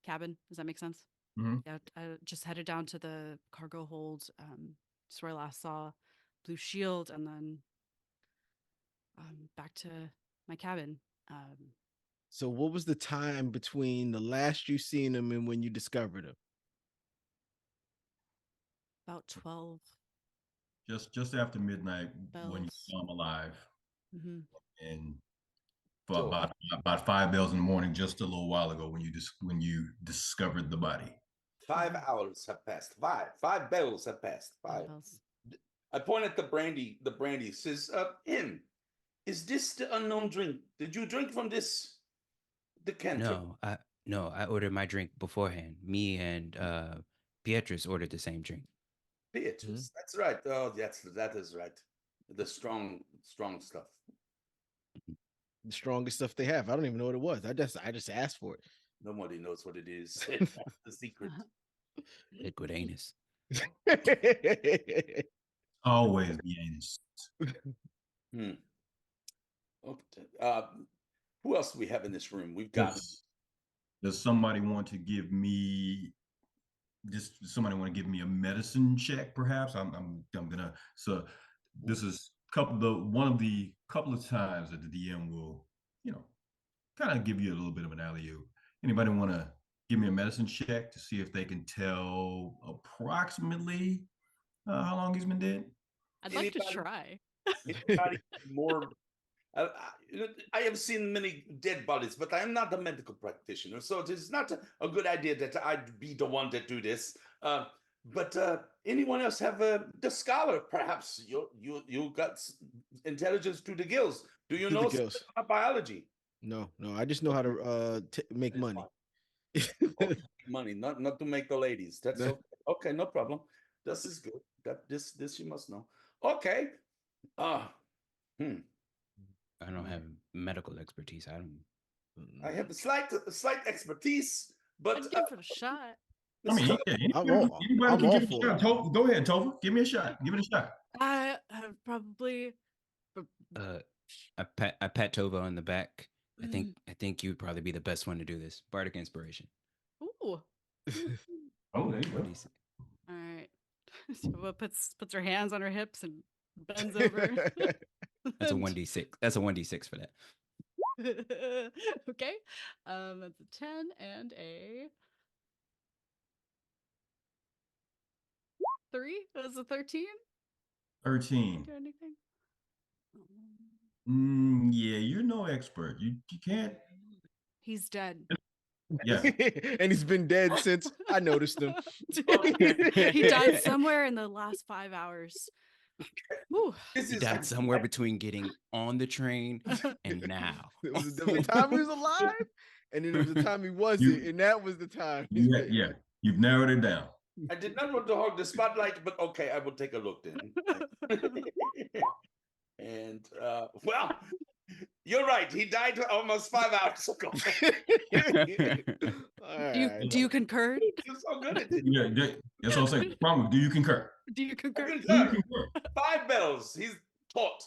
Speaker 1: cabin? Does that make sense?
Speaker 3: Mhm.
Speaker 1: Yeah, I just headed down to the cargo hold. Just where I last saw Blue Shield, and then back to my cabin.
Speaker 6: So what was the time between the last you seen him and when you discovered him?
Speaker 1: About 12.
Speaker 3: Just after midnight when you
Speaker 1: Bells.
Speaker 3: saw him alive,
Speaker 1: Mm-hmm.
Speaker 3: and for about 5 bells in the morning, just a little while ago, when you discovered the body.
Speaker 4: 5 hours have passed. Five bells have passed. Five.
Speaker 1: Bells.
Speaker 4: I point at the brandy. The brandy says, is this the unknown drink? Did you drink from this decanter?"
Speaker 5: No, I ordered my drink beforehand. Me and Beatrice ordered the same drink.
Speaker 4: Beatrice, that's right. Oh, that is right. The strong stuff.
Speaker 6: The strongest stuff they have. I don't even know what it was. I just asked for it.
Speaker 4: Nobody knows what it is. That's the secret.
Speaker 5: Liquid anus.
Speaker 3: Always the anus.
Speaker 4: Okay. Who else do we have in this room? We've got.
Speaker 3: Does somebody want to give me? Somebody want to give me a medicine check? Perhaps I'm gonna. So this is one of the couple of times that the DM will, kind of give you a little bit of an alley-oop. Anybody want to give me a medicine check to see if they can tell approximately how long he's been dead?
Speaker 1: I'd like to try.
Speaker 4: Anybody more? I have seen many dead bodies, but I am not a medical practitioner, so it is not a good idea that I'd be the one that do this. But anyone else have the scholar? Perhaps you got intelligence to the gills. Do you know about biology?
Speaker 6: No. I just know how to make money.
Speaker 4: Money, not to make the ladies. That's okay. No problem. This is good. This you must know. Okay.
Speaker 5: I don't have medical expertise.
Speaker 4: I have a slight expertise, but
Speaker 1: I'd give it a shot.
Speaker 3: I mean, anybody can give it a shot. Go ahead, Tova. Give me a shot. Give it a shot.
Speaker 1: I probably.
Speaker 5: I pat Tova on the back. I think you'd probably be the best one to do this. Bardic inspiration.
Speaker 1: Ooh.
Speaker 3: Oh, there you go.
Speaker 1: All right. Tova puts her hands on her hips and bends over.
Speaker 5: That's a 1d6. That's a 1d6 for that.
Speaker 1: Okay. That's a 10 and a 3. That's a 13.
Speaker 3: 13.
Speaker 1: Do anything?
Speaker 3: Yeah, you're no expert. You can't.
Speaker 1: He's dead.
Speaker 3: Yeah.
Speaker 6: And he's been dead since I noticed him.
Speaker 1: He died somewhere in the last 5 hours. Woo.
Speaker 5: He died somewhere between getting on the train and now.
Speaker 6: There was the time he was alive, and then there was the time he wasn't, and that was the time.
Speaker 3: Yeah. You've narrowed it down.
Speaker 4: I did not want to hog the spotlight, but okay, I will take a look then. And well, you're right. He died almost 5 hours ago.
Speaker 1: Do you concur?
Speaker 4: You're so good at it.
Speaker 3: Yeah, that's what I'm saying. Problem, do you concur?
Speaker 1: Do you concur?
Speaker 4: 5 bells. He's taught.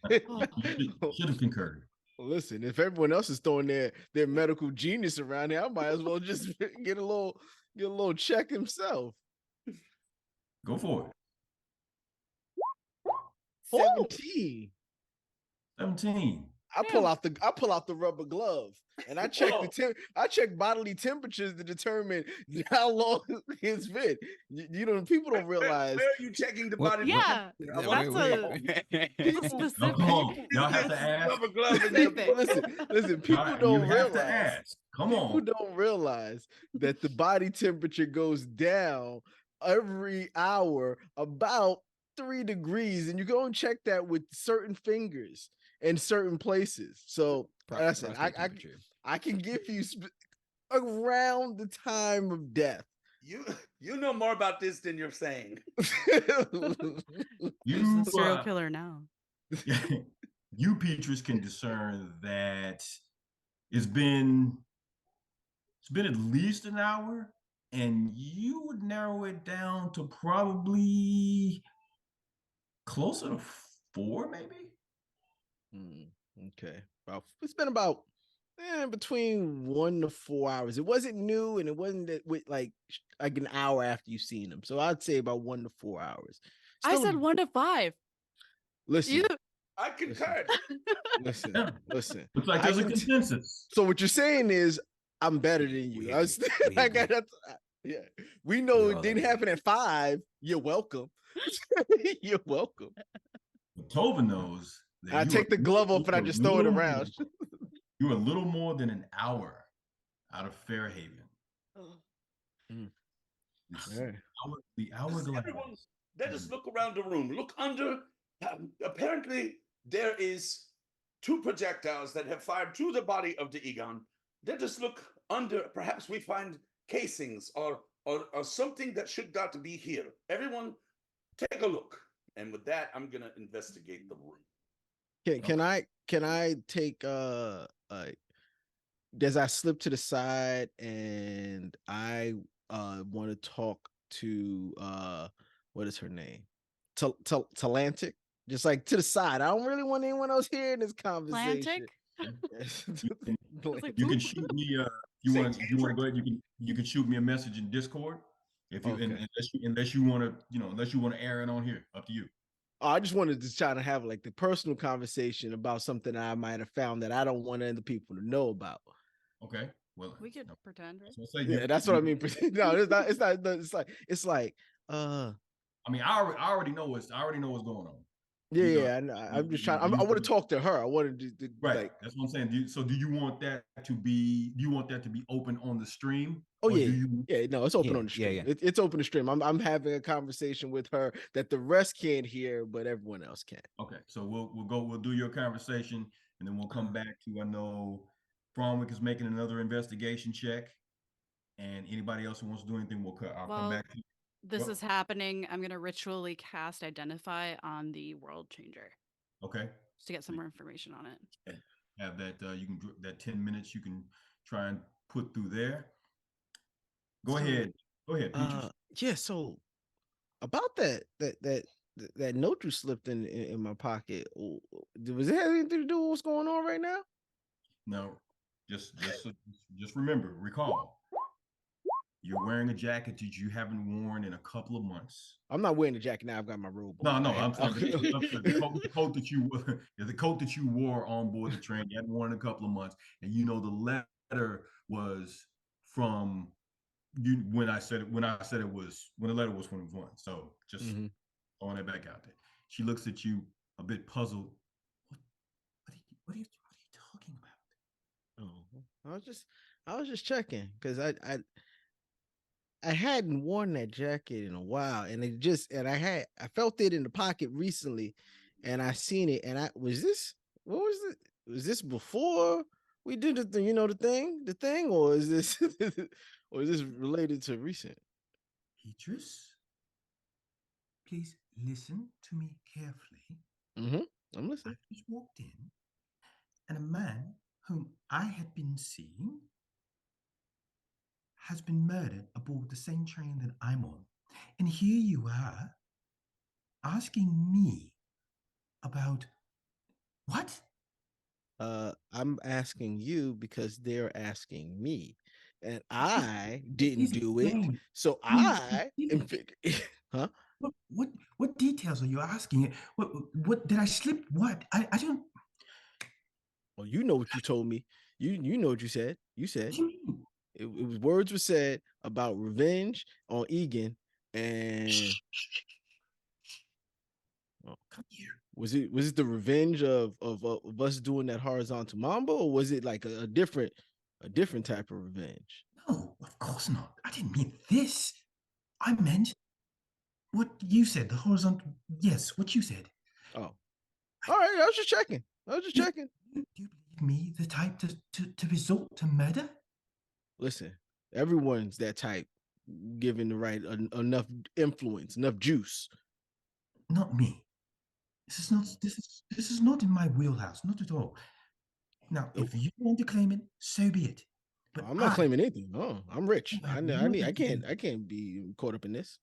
Speaker 3: You should have concurred.
Speaker 6: Well, listen, if everyone else is throwing their medical genius around here, I might as well just get a little check himself.
Speaker 3: Go for it.
Speaker 6: 17.
Speaker 3: 17.
Speaker 6: I pull out the rubber glove and I check I check bodily temperatures to determine how long it's been. People don't realize.
Speaker 4: Where are you checking the body?
Speaker 1: Yeah, that's
Speaker 3: No,
Speaker 1: specific.
Speaker 3: come on. Y'all have to ask.
Speaker 4: Rubber glove in
Speaker 6: Listen. People don't
Speaker 3: you
Speaker 6: realize.
Speaker 3: have to ask. Come
Speaker 6: People
Speaker 3: on.
Speaker 6: don't realize that the body temperature goes down every hour about 3 degrees, and you go and check that with certain fingers in certain places. So listen, I can give you around the time of death.
Speaker 4: You know more about this than you're saying.
Speaker 1: Who's the serial killer now?
Speaker 3: You, Petrus, can discern that it's been at least an hour, and you would narrow it down to probably closer to 4, maybe.
Speaker 6: Okay, it's been about between 1 to 4 hours. It wasn't new, and it wasn't that with like an hour after you've seen them. So I'd say about 1 to 4 hours.
Speaker 1: I said 1 to 5.
Speaker 6: Listen,
Speaker 4: I concur.
Speaker 6: Listen.
Speaker 3: Looks like there's a consensus.
Speaker 6: So what you're saying is I'm better than you. Yeah, we know it didn't happen at 5. You're welcome. You're welcome.
Speaker 3: Tova knows.
Speaker 6: I take the glove off and I just throw it around.
Speaker 3: You're a little more than an hour out of Fairhaven. The hourglass.
Speaker 4: Everyone, let us look around the room. Look under. Apparently, there is 2 projectiles that have fired through the body of the Egon. Let us look under. Perhaps we find casings or something that should not to be here. Everyone, take a look. And with that, I'm gonna investigate the room.
Speaker 6: Can I take does I slip to the side and I want to talk to what is her name? Talantic? Just like to the side. I don't really want anyone else hearing this conversation.
Speaker 3: You can shoot me you want to go ahead, you can shoot me a message in Discord if you unless you want to air it on here. Up to you.
Speaker 6: I just wanted to try to have like the personal conversation about something I might have found that I don't want other people to know about.
Speaker 3: Okay. Well,
Speaker 1: we could pretend, right?
Speaker 6: That's what I mean. No, it's not. It's like. I
Speaker 3: mean, I already know what's going on.
Speaker 6: Yeah, I'm just trying. I want to talk to her. I wanted to
Speaker 3: right.
Speaker 6: Like,
Speaker 3: that's what I'm saying. So, do you want that to be? Do you want that to be open on the stream?
Speaker 6: Oh yeah, no, it's open on the stream. Yeah. It's open to stream. I'm having a conversation with her that the rest can't hear, but everyone else can.
Speaker 3: Okay, so we'll do your conversation, and then we'll come back to. I know Fromwick is making another investigation check, and anybody else who wants to do anything, I'll come back to you.
Speaker 1: This is happening. I'm going to ritually cast Identify on the World Changer.
Speaker 3: Okay.
Speaker 1: Just to get some more information on it.
Speaker 3: Have that, you can, that 10 minutes you can try and put through there. Go ahead.
Speaker 6: Yeah, so about that note you slipped in my pocket, was it have anything to do with what's going on right now?
Speaker 3: No, just recall. You're wearing a jacket that you haven't worn in a couple of months.
Speaker 6: I'm not wearing a jacket now. I've got my robe on.
Speaker 3: No, I'm talking the coat that you wore on board the train. You hadn't worn in a couple of months, and the letter was from you when the letter was from one. So just throwing it back out there. She looks at you a bit puzzled. What are you talking about?
Speaker 6: Oh, I was just checking because I hadn't worn that jacket in a while, and I felt it in the pocket recently, and I seen it, and was this before we did the thing, or is this related to recent?
Speaker 3: Petrus, please listen to me carefully.
Speaker 6: I'm listening.
Speaker 3: I just walked in, and a man whom I had been seeing has been murdered aboard the same train that I'm on. And here you are asking me about what?
Speaker 6: I'm asking you because they're asking me, and I didn't do it, so I am. Huh?
Speaker 3: What details are you asking? What did I slip? What I don't.
Speaker 6: Well, you know what you told me. You know what you said. You
Speaker 3: What
Speaker 6: said
Speaker 3: do you mean?
Speaker 6: it was words were said about revenge on Egan, and oh,
Speaker 3: Come here.
Speaker 6: was it the revenge of us doing that horizontal mambo, or was it like a different type of revenge?
Speaker 3: No, of course not. I didn't mean this. I meant what you said. The horizontal. Yes, what you said.
Speaker 6: Oh, all right. I was just checking. I was just checking.
Speaker 3: Do you believe me? The type to resort to murder?
Speaker 6: Listen, everyone's that type, given the right enough influence, enough juice.
Speaker 3: Not me. This is not in my wheelhouse. Not at all. Now,
Speaker 6: Nope.
Speaker 3: if you want to claim it, so be it. But
Speaker 6: I'm not claiming anything. Oh, I'm rich.
Speaker 3: I have
Speaker 6: I
Speaker 3: no
Speaker 6: need. I
Speaker 3: idea.
Speaker 6: can't be caught up in this.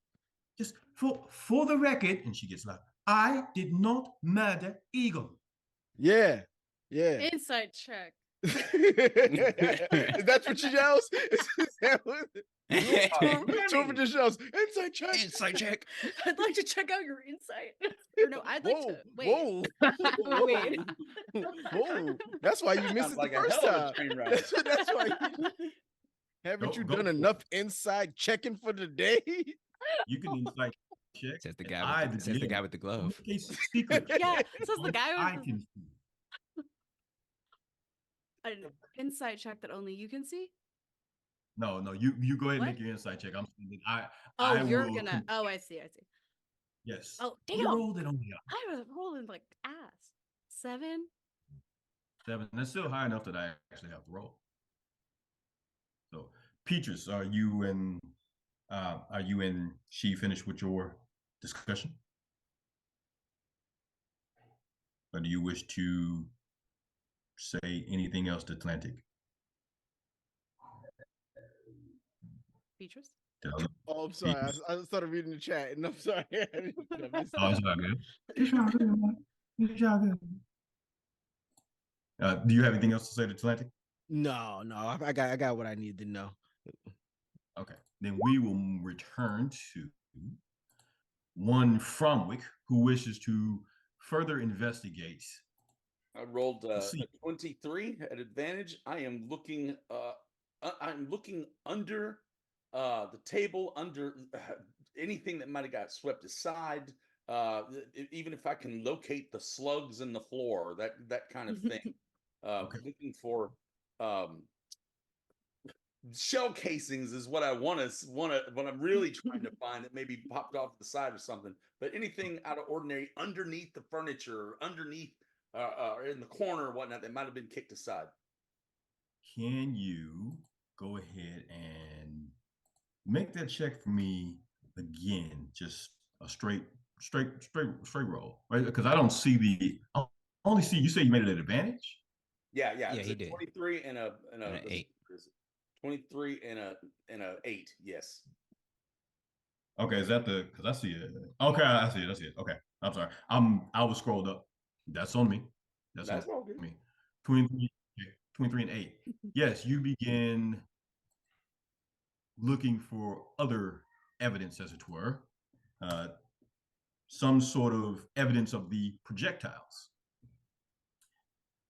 Speaker 3: Just for the record, and she gets loud. I did not murder Eagle.
Speaker 6: Yeah, yeah.
Speaker 1: Inside check.
Speaker 6: That's what she yells. Tova just yells, "Inside check!
Speaker 5: Inside check.
Speaker 1: I'd like to check out your insight. Or no, I'd like to wait.
Speaker 6: Whoa,
Speaker 1: Wait.
Speaker 6: whoa! That's why you missed
Speaker 4: Sounds
Speaker 6: it
Speaker 4: like
Speaker 6: the
Speaker 4: a
Speaker 6: first
Speaker 4: hell of a
Speaker 6: time.
Speaker 4: train ride.
Speaker 6: That's why. Haven't you
Speaker 3: Go
Speaker 6: done
Speaker 3: for it.
Speaker 6: enough inside checking for the day?
Speaker 3: You can insight check.
Speaker 5: Says the
Speaker 3: and
Speaker 5: guy. With the guy with the
Speaker 3: in
Speaker 5: glove.
Speaker 3: this case, secret.
Speaker 1: Yeah, says the guy
Speaker 3: I
Speaker 1: with
Speaker 3: can see.
Speaker 1: an insight check that only you can see.
Speaker 3: No, you go ahead and
Speaker 1: What?
Speaker 3: make your insight check. I'm saying that
Speaker 1: Oh,
Speaker 3: I
Speaker 1: you're
Speaker 3: will
Speaker 1: gonna. Oh, I see.
Speaker 3: yes.
Speaker 1: Oh,
Speaker 3: You
Speaker 1: damn!
Speaker 3: rolled it on the
Speaker 1: I was rolling like ass. 7.
Speaker 3: 7. That's still high enough that I actually have to roll. So, Petrus, are you in? She finished with your discussion, or do you wish to say anything else to Atlantic?
Speaker 1: Beatrice.
Speaker 6: Oh, I'm sorry. I started reading the chat, and I'm sorry. I missed
Speaker 3: Oh, it's
Speaker 6: that.
Speaker 3: all good. It's all good. It's all good. Do you have anything else to say to Atlantic?
Speaker 6: No, I got what I need to know.
Speaker 3: Okay, then we will return to one Fromwick who wishes to further investigate.
Speaker 4: I rolled a
Speaker 3: see.
Speaker 4: 23 at advantage. I'm looking under the table, under anything that might have got swept aside. Even if I can locate the slugs in the floor, that kind of thing.
Speaker 3: Okay.
Speaker 4: Looking for shell casings is what I want to what I'm really trying to find that maybe popped off the side or something. But anything out of ordinary underneath the furniture, underneath in the corner or whatnot that might have been kicked aside.
Speaker 3: Can you go ahead and make that check for me again? Just a straight roll, right? Because I don't see I only see you say you made it at advantage.
Speaker 4: Yeah,
Speaker 5: Yeah,
Speaker 4: it's
Speaker 5: he
Speaker 4: a
Speaker 5: did.
Speaker 4: 23 and a
Speaker 5: And an 8.
Speaker 4: 23 and a 8. Yes.
Speaker 3: Okay, is that the? Because I see it. Okay, I see it. Okay, I'm sorry. I was scrolled up. That's on me. That's
Speaker 4: That's
Speaker 3: on
Speaker 4: all good.
Speaker 3: me. 23, 23 and 8. Yes, you begin looking for other evidence, as it were, some sort of evidence of the projectiles.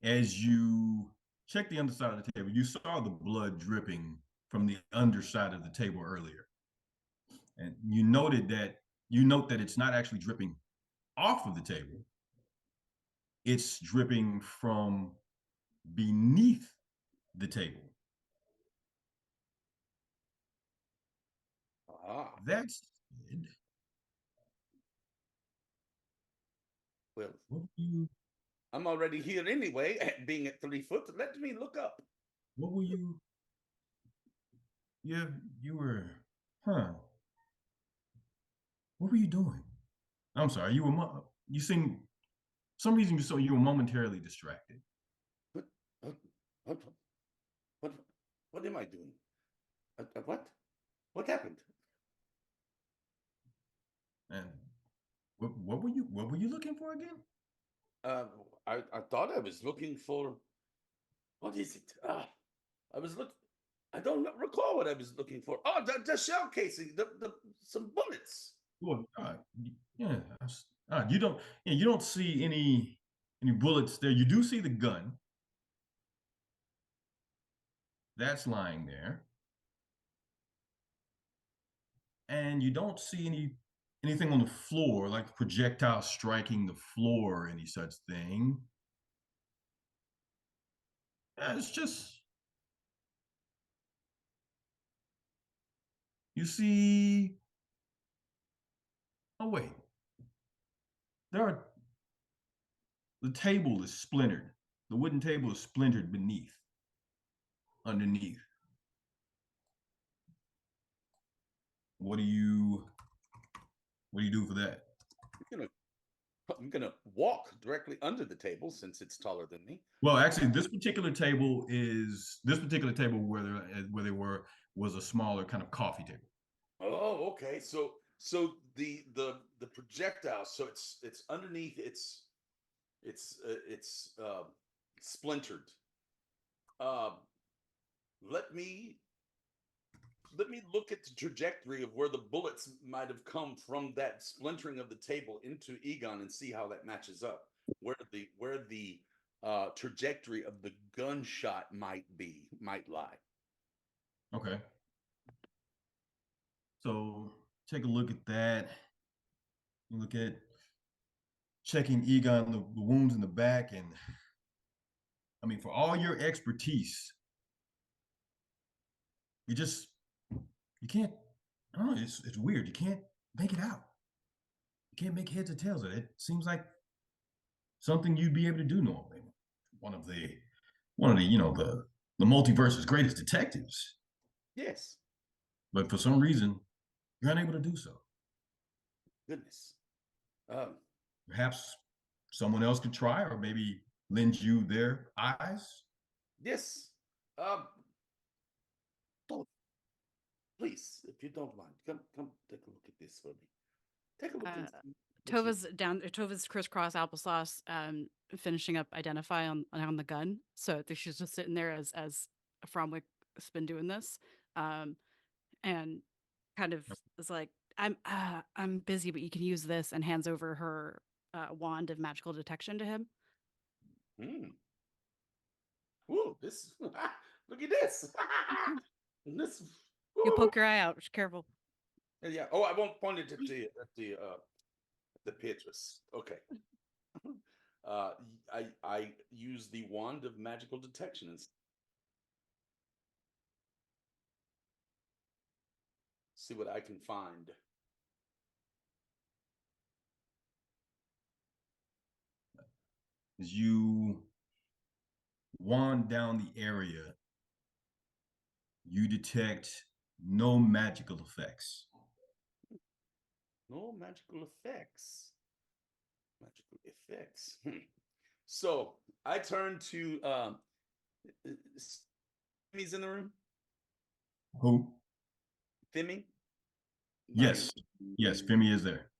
Speaker 3: As you check the underside of the table, you saw the blood dripping from the underside of the table earlier. And you note that it's not actually dripping off of the table. It's dripping from beneath the table. That's good.
Speaker 4: Well,
Speaker 3: What were you?
Speaker 4: I'm already here anyway, being at 3 foot. Let me look up.
Speaker 3: What were you? Yeah, you were. Huh? What were you doing? I'm sorry. You seem. Some reason you were momentarily distracted.
Speaker 4: What? What? What am I doing? What? What happened?
Speaker 3: And what were you looking for again?
Speaker 4: I thought I was looking for What is it? I was looking. I don't recall what I was looking for. Oh, the shell casing, some bullets.
Speaker 3: Well, yeah. You don't see any bullets there. You do see the gun. That's lying there. And you don't see anything on the floor, like projectile striking the floor or any such thing. It's just you see. Oh wait, the table is splintered. The wooden table is splintered underneath. What do you do for that?
Speaker 4: I'm gonna walk directly under the table since it's taller than me.
Speaker 3: Well, actually, this particular table where they were was a smaller kind of coffee table.
Speaker 4: Oh, okay. So the projectile. So it's underneath. It's splintered. Let me look at the trajectory of where the bullets might have come from that splintering of the table into Egon and see how that matches up. Where the trajectory of the gunshot might lie.
Speaker 3: Okay. So take a look at that. You look at checking Egon, the wounds in the back, and I mean, for all your expertise, you can't. I don't know. It's weird. You can't make it out. You can't make heads or tails of it. It seems like something you'd be able to do normally. One of the the multiverse's greatest detectives.
Speaker 4: Yes.
Speaker 3: But for some reason, you're unable to do so.
Speaker 4: Goodness.
Speaker 3: Perhaps someone else could try, or maybe lend you their eyes.
Speaker 4: Yes. Please, if you don't mind, come take a look at this for me. Take a look at
Speaker 1: Tova's crisscross applesauce, finishing up identify on the gun. So I think she's just sitting there as Fromwick's been doing this, and kind of is like, I'm busy, but you can use this, and hands over her wand of magical detection to him.
Speaker 4: Ooh, this look at this. This.
Speaker 1: You'll poke your eye out. Just careful.
Speaker 4: Yeah. Oh, I won't point it at the Beatrice. Okay. I use the wand of magical detection and see what I can find.
Speaker 3: As you wand down the area, you detect no magical effects.
Speaker 4: No magical effects. Magical effects. So I turn to Thimmy's in the room.
Speaker 3: Who?
Speaker 4: Thimmy?
Speaker 3: Yes. Yes, Femi is there.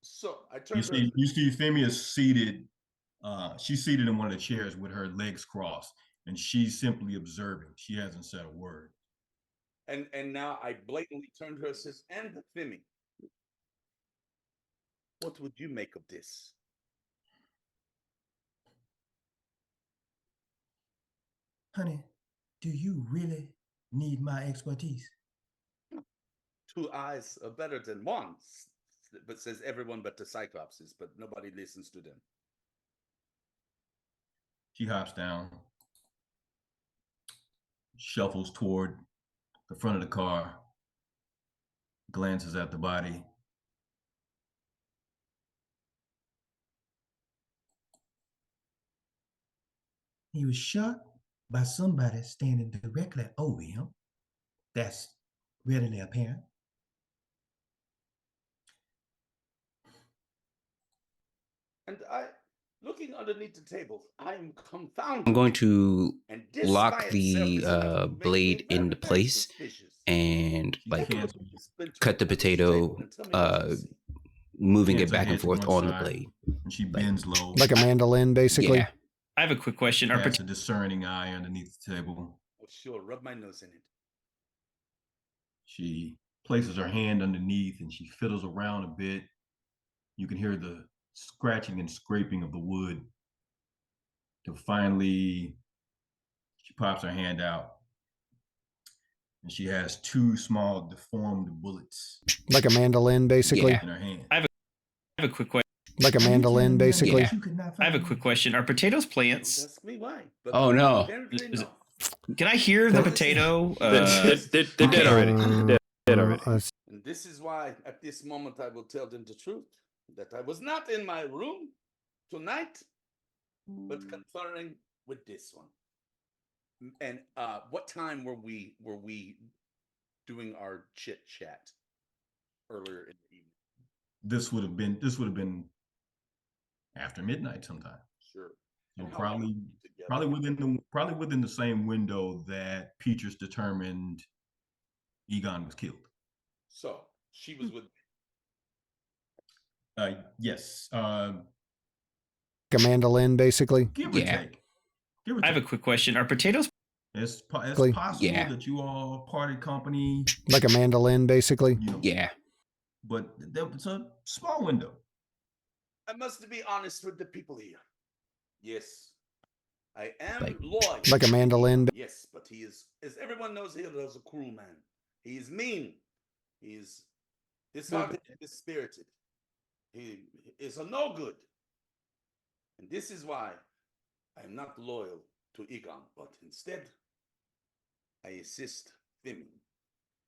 Speaker 4: So I turn
Speaker 3: you see Femi is seated. She's seated in one of the chairs with her legs crossed, and she's simply observing. She hasn't said a word.
Speaker 4: And now I blatantly turn to her and says, and Femi, what would you make of this?
Speaker 3: Honey, do you really need my expertise?
Speaker 4: 2 eyes are better than one, but says everyone but the Cyclopses, but nobody listens to them.
Speaker 3: She hops down, shuffles toward the front of the car, glances at the body. He was shot by somebody standing directly over him. That's readily apparent.
Speaker 4: And looking underneath the table, I am confounded.
Speaker 5: I'm going to lock the blade into place and cut the potato, moving it back and forth on the blade.
Speaker 3: And she bends low.
Speaker 2: Like a mandolin, basically.
Speaker 5: Yeah.
Speaker 8: I have a quick question.
Speaker 3: Casts a discerning eye underneath the table.
Speaker 4: Oh, sure. Rub my nose in it.
Speaker 3: She places her hand underneath and she fiddles around a bit. You can hear the scratching and scraping of the wood. Till finally, she pops her hand out. And she has two small deformed bullets.
Speaker 2: Like a mandolin, basically.
Speaker 3: In her hand.
Speaker 8: I have a quick question.
Speaker 2: Like a mandolin, basically.
Speaker 8: I have a quick question. Are potatoes plants?
Speaker 4: Don't ask me why. But
Speaker 5: Oh, no.
Speaker 4: apparently
Speaker 8: Is
Speaker 4: no.
Speaker 8: Can I hear the potato?
Speaker 9: They're dead already. They're dead already.
Speaker 4: And this is why, at this moment, I will tell them the truth that I was not in my room tonight, but conferring with this one. And what time were we doing our chit chat earlier in the evening?
Speaker 3: This would have been after midnight sometime.
Speaker 4: Sure.
Speaker 3: So
Speaker 4: And how long
Speaker 3: probably
Speaker 4: were we together?
Speaker 3: within the same window that Petrus determined Egon was killed.
Speaker 4: So she was with me.
Speaker 3: Yes.
Speaker 2: Like a mandolin, basically.
Speaker 3: Give or take.
Speaker 8: I have a quick question. Are potatoes?
Speaker 3: It's possible
Speaker 5: Yeah.
Speaker 3: that you all parted company.
Speaker 2: Like a mandolin, basically.
Speaker 3: You know,
Speaker 5: Yeah.
Speaker 3: but there was a small window.
Speaker 4: I must be honest with the people here. Yes, I am
Speaker 5: Like-
Speaker 4: loyal.
Speaker 2: Like a mandolin.
Speaker 4: Yes, but he is, as everyone knows here, is a cruel man. He is mean. He is disheartened and dispirited. He is a no good. And this is why I am not loyal to Egon, but instead I assist Thimi.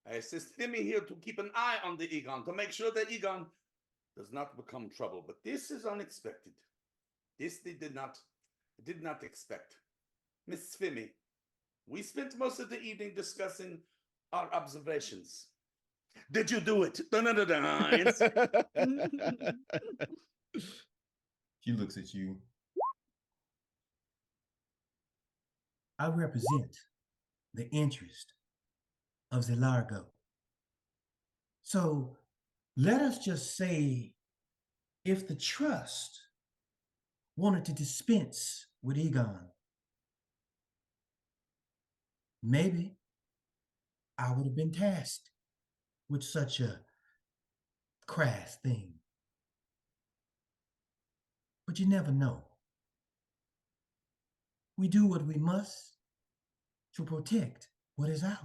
Speaker 4: I assist Thimi here to keep an eye on the Egon, to make sure that Egon does not become trouble. But this is unexpected. This they did not expect. Miss Thimi, we spent most of the evening discussing our observations. Did you do it? Dun-dun-dun-dun.
Speaker 3: She looks at you. I represent the interest of the Largo. So let us just say if the trust wanted to dispense with Egon, maybe I would have been tasked with such a crass thing. But you never know. We do what we must to protect what is ours.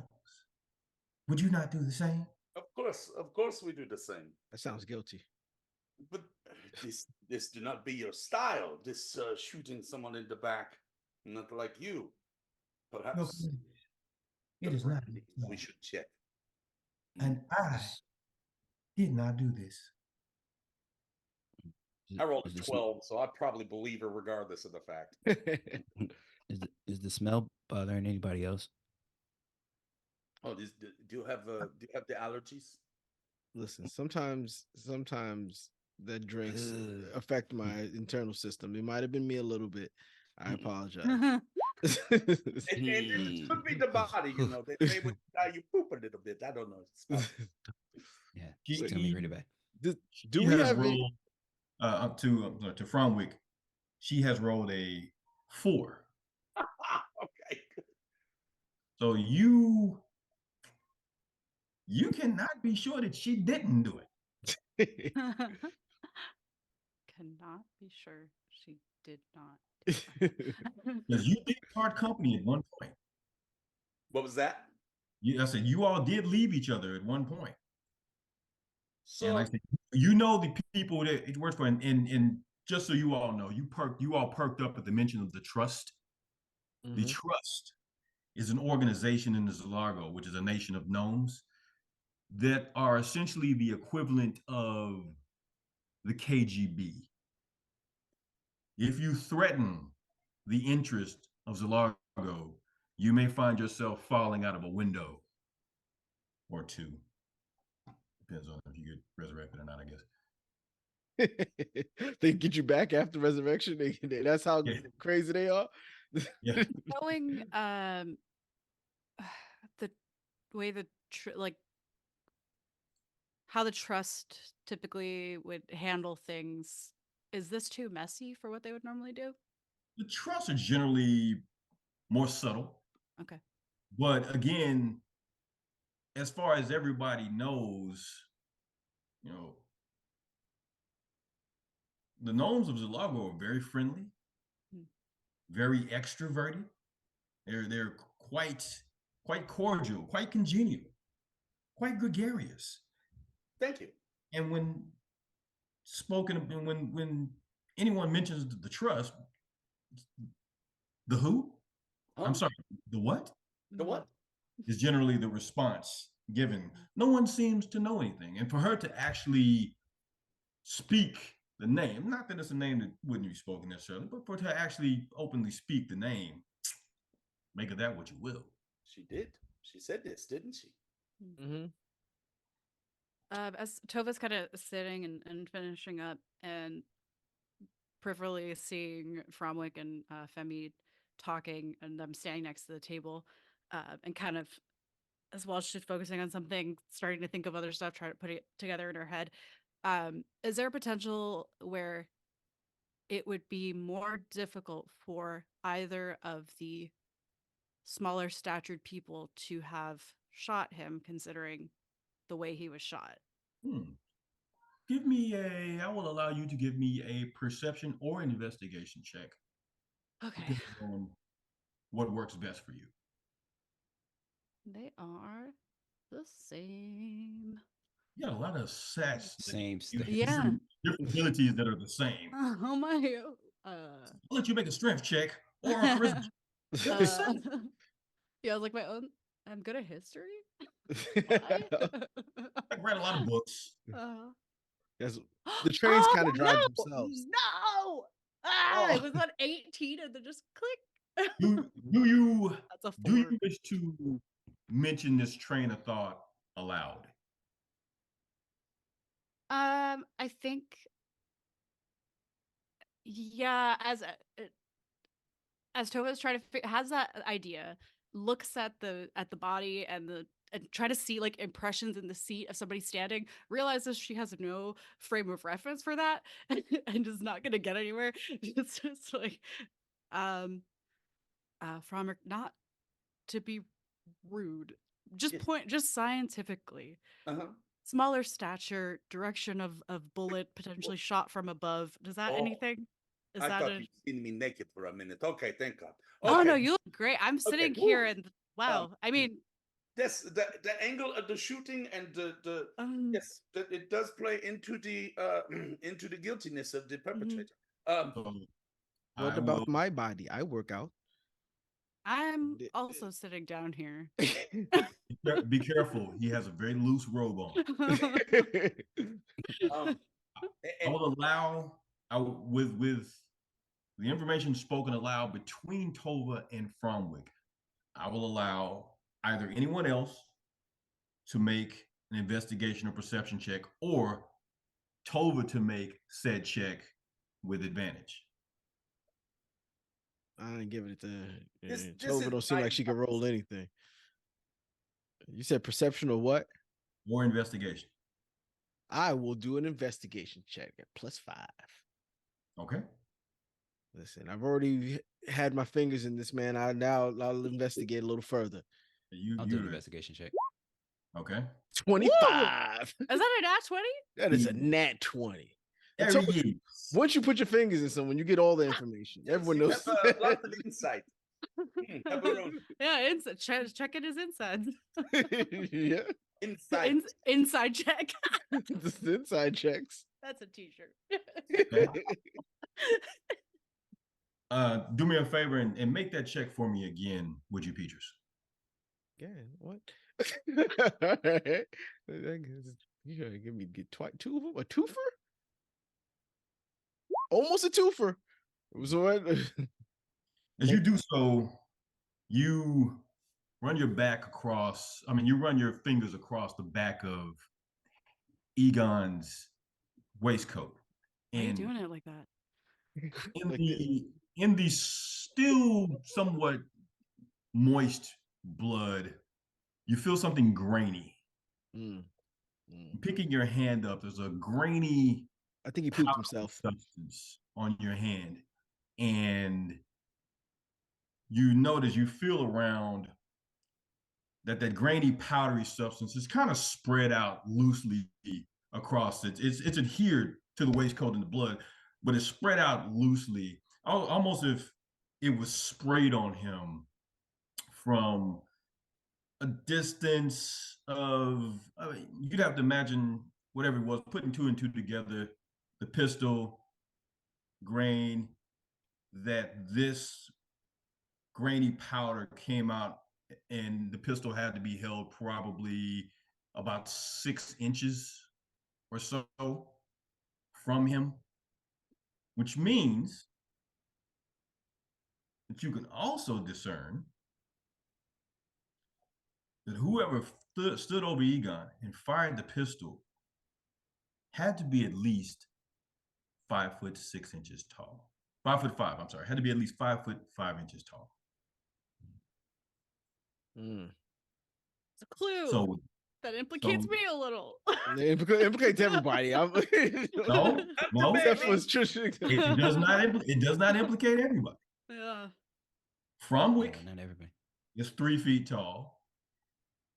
Speaker 3: Would you not do the same?
Speaker 4: Of course we do the same.
Speaker 6: That sounds guilty.
Speaker 4: But this do not be your style. This shooting someone in the back, not like you.
Speaker 3: No,
Speaker 4: Perhaps
Speaker 3: it is not.
Speaker 4: we should check.
Speaker 3: And I did not do this.
Speaker 4: I rolled a 12, so I probably believe her regardless of the fact.
Speaker 5: Is the smell bothering anybody else?
Speaker 4: Oh, do you have the allergies?
Speaker 6: Listen, sometimes the drinks affect my internal system. It might have been me a little bit. I apologize.
Speaker 4: And it could be the body, you know. They say when you poop a little bit. I don't know.
Speaker 5: Yeah,
Speaker 3: She-
Speaker 5: it's gonna be really bad.
Speaker 6: Do
Speaker 3: She
Speaker 6: we
Speaker 3: has
Speaker 6: have
Speaker 3: rolled up to Fromwick? She has rolled a 4.
Speaker 4: Okay.
Speaker 3: So you cannot be sure that she didn't do it.
Speaker 1: Cannot be sure she did not.
Speaker 3: Because you did part company at one point.
Speaker 4: What was that?
Speaker 3: I said you all did leave each other at one point.
Speaker 4: So
Speaker 3: And like I said, you know the people that it works for, and just so you all know, you all perked up at the mention of the trust. The trust is an organization in the Zalargo, which is a nation of gnomes that are essentially the equivalent of the KGB. If you threaten the interest of Zalargo, you may find yourself falling out of a window or two. Depends on if you get resurrected or not, I guess.
Speaker 6: They get you back after resurrection. That's how crazy they are.
Speaker 3: Yeah.
Speaker 1: Knowing the way how the trust typically would handle things, is this too messy for what they would normally do?
Speaker 3: The trusts are generally more subtle.
Speaker 1: Okay.
Speaker 3: But again, as far as everybody knows, you know, the gnomes of Zalago are very friendly, very extroverted. They're quite cordial, quite congenial, quite gregarious.
Speaker 4: Thank you.
Speaker 3: And when when anyone mentions the trust, the who? I'm sorry, the what?
Speaker 4: The what?
Speaker 3: Is generally the response given. No one seems to know anything. And for her to actually speak the name, not that it's a name that wouldn't be spoken necessarily, but for her to actually openly speak the name, make of that what you will.
Speaker 4: She did. She said this, didn't she?
Speaker 6: Mm-hmm.
Speaker 1: As Tova's kind of sitting and finishing up and peripherally seeing Fromwick and Femi talking and them standing next to the table, and kind of, as well as she's focusing on something, starting to think of other stuff, trying to put it together in her head. Is there a potential where it would be more difficult for either of the smaller statured people to have shot him, considering the way he was shot?
Speaker 3: I will allow you to give me a perception or an investigation check.
Speaker 1: Okay.
Speaker 3: Depending on what works best for you.
Speaker 1: They are the same.
Speaker 3: You got a lot of sass.
Speaker 5: Same stuff.
Speaker 1: Yeah.
Speaker 3: Different abilities that are the same.
Speaker 1: Oh my.
Speaker 3: I'll let you make a strength check or a charisma check.
Speaker 1: Yeah, I was like, I'm good at history.
Speaker 3: I read a lot of books.
Speaker 6: Yes, the trains kind of drive themselves.
Speaker 1: No! It was on 18 and then just click.
Speaker 3: Do you
Speaker 1: That's a
Speaker 3: do you wish to mention this train of thought aloud?
Speaker 1: I think, yeah, as Tova's trying to has that idea, looks at the body and try to see like impressions in the seat of somebody standing, realizes she has no frame of reference for that and is not going to get anywhere. It's just like, from not to be rude, just just scientifically. Smaller stature, direction of bullet, potentially shot from above. Does that anything? Is
Speaker 4: I
Speaker 1: that
Speaker 4: thought you'd seen me naked for a minute. Okay, thank God.
Speaker 1: Oh no,
Speaker 4: Okay.
Speaker 1: you look great. I'm sitting here and wow. I mean,
Speaker 4: that's the angle of the shooting and the yes, it does play into the guiltiness of the perpetrator.
Speaker 6: What about my body? I work out.
Speaker 1: I'm also sitting down here.
Speaker 3: Be careful. He has a very loose robe on. I will allow, with the information spoken aloud between Tova and Fromwick, I will allow either anyone else to make an investigation or perception check, or Tova to make said check with advantage.
Speaker 6: I ain't giving it to Tova. Don't seem like she can roll anything. You said perception or what?
Speaker 3: Or investigation.
Speaker 6: I will do an investigation check at +5.
Speaker 3: Okay.
Speaker 6: Listen, I've already had my fingers in this, man. I'll investigate a little further.
Speaker 5: I'll do an investigation check.
Speaker 3: Okay.
Speaker 6: 25.
Speaker 1: Is that a nat 20?
Speaker 6: That is a nat 20.
Speaker 3: There he is.
Speaker 6: Once you put your fingers in someone, you get all the information. Everyone knows.
Speaker 4: Lots of insight.
Speaker 1: Yeah, checking his insides.
Speaker 6: Yeah.
Speaker 1: Inside check.
Speaker 6: Just inside checks.
Speaker 1: That's a t-shirt.
Speaker 3: Do me a favor and make that check for me again, would you, Peaches?
Speaker 6: Yeah, what? All right. You gotta give me a twofer? Almost a twofer. It was what?
Speaker 3: As you do so, you run your fingers across the back of Egon's waistcoat.
Speaker 1: Why are you doing it like that?
Speaker 3: In the still somewhat moist blood, you feel something grainy. Picking your hand up, there's a grainy,
Speaker 6: I think he pooped himself,
Speaker 3: substance on your hand, and you notice, you feel around that grainy powdery substance is kind of spread out loosely across it. It's adhered to the waistcoat and the blood, but it's spread out loosely, almost if it was sprayed on him from a distance of, I mean, you'd have to imagine whatever it was, putting two and two together, the pistol, grain, that this grainy powder came out, and the pistol had to be held probably about 6 inches or so from him, which means that you can also discern that whoever stood over Egon and fired the pistol had to be at least 5'6" tall. 5'5", I'm sorry, had to be at least 5'5" tall.
Speaker 1: It's a clue.
Speaker 3: So
Speaker 1: that implicates me a little.
Speaker 6: It implicates everybody.
Speaker 3: No,
Speaker 6: Except for Trisha.
Speaker 3: it does not implicate everybody.
Speaker 1: Yeah.
Speaker 3: Fromwick
Speaker 5: not everybody
Speaker 3: is 3 feet tall,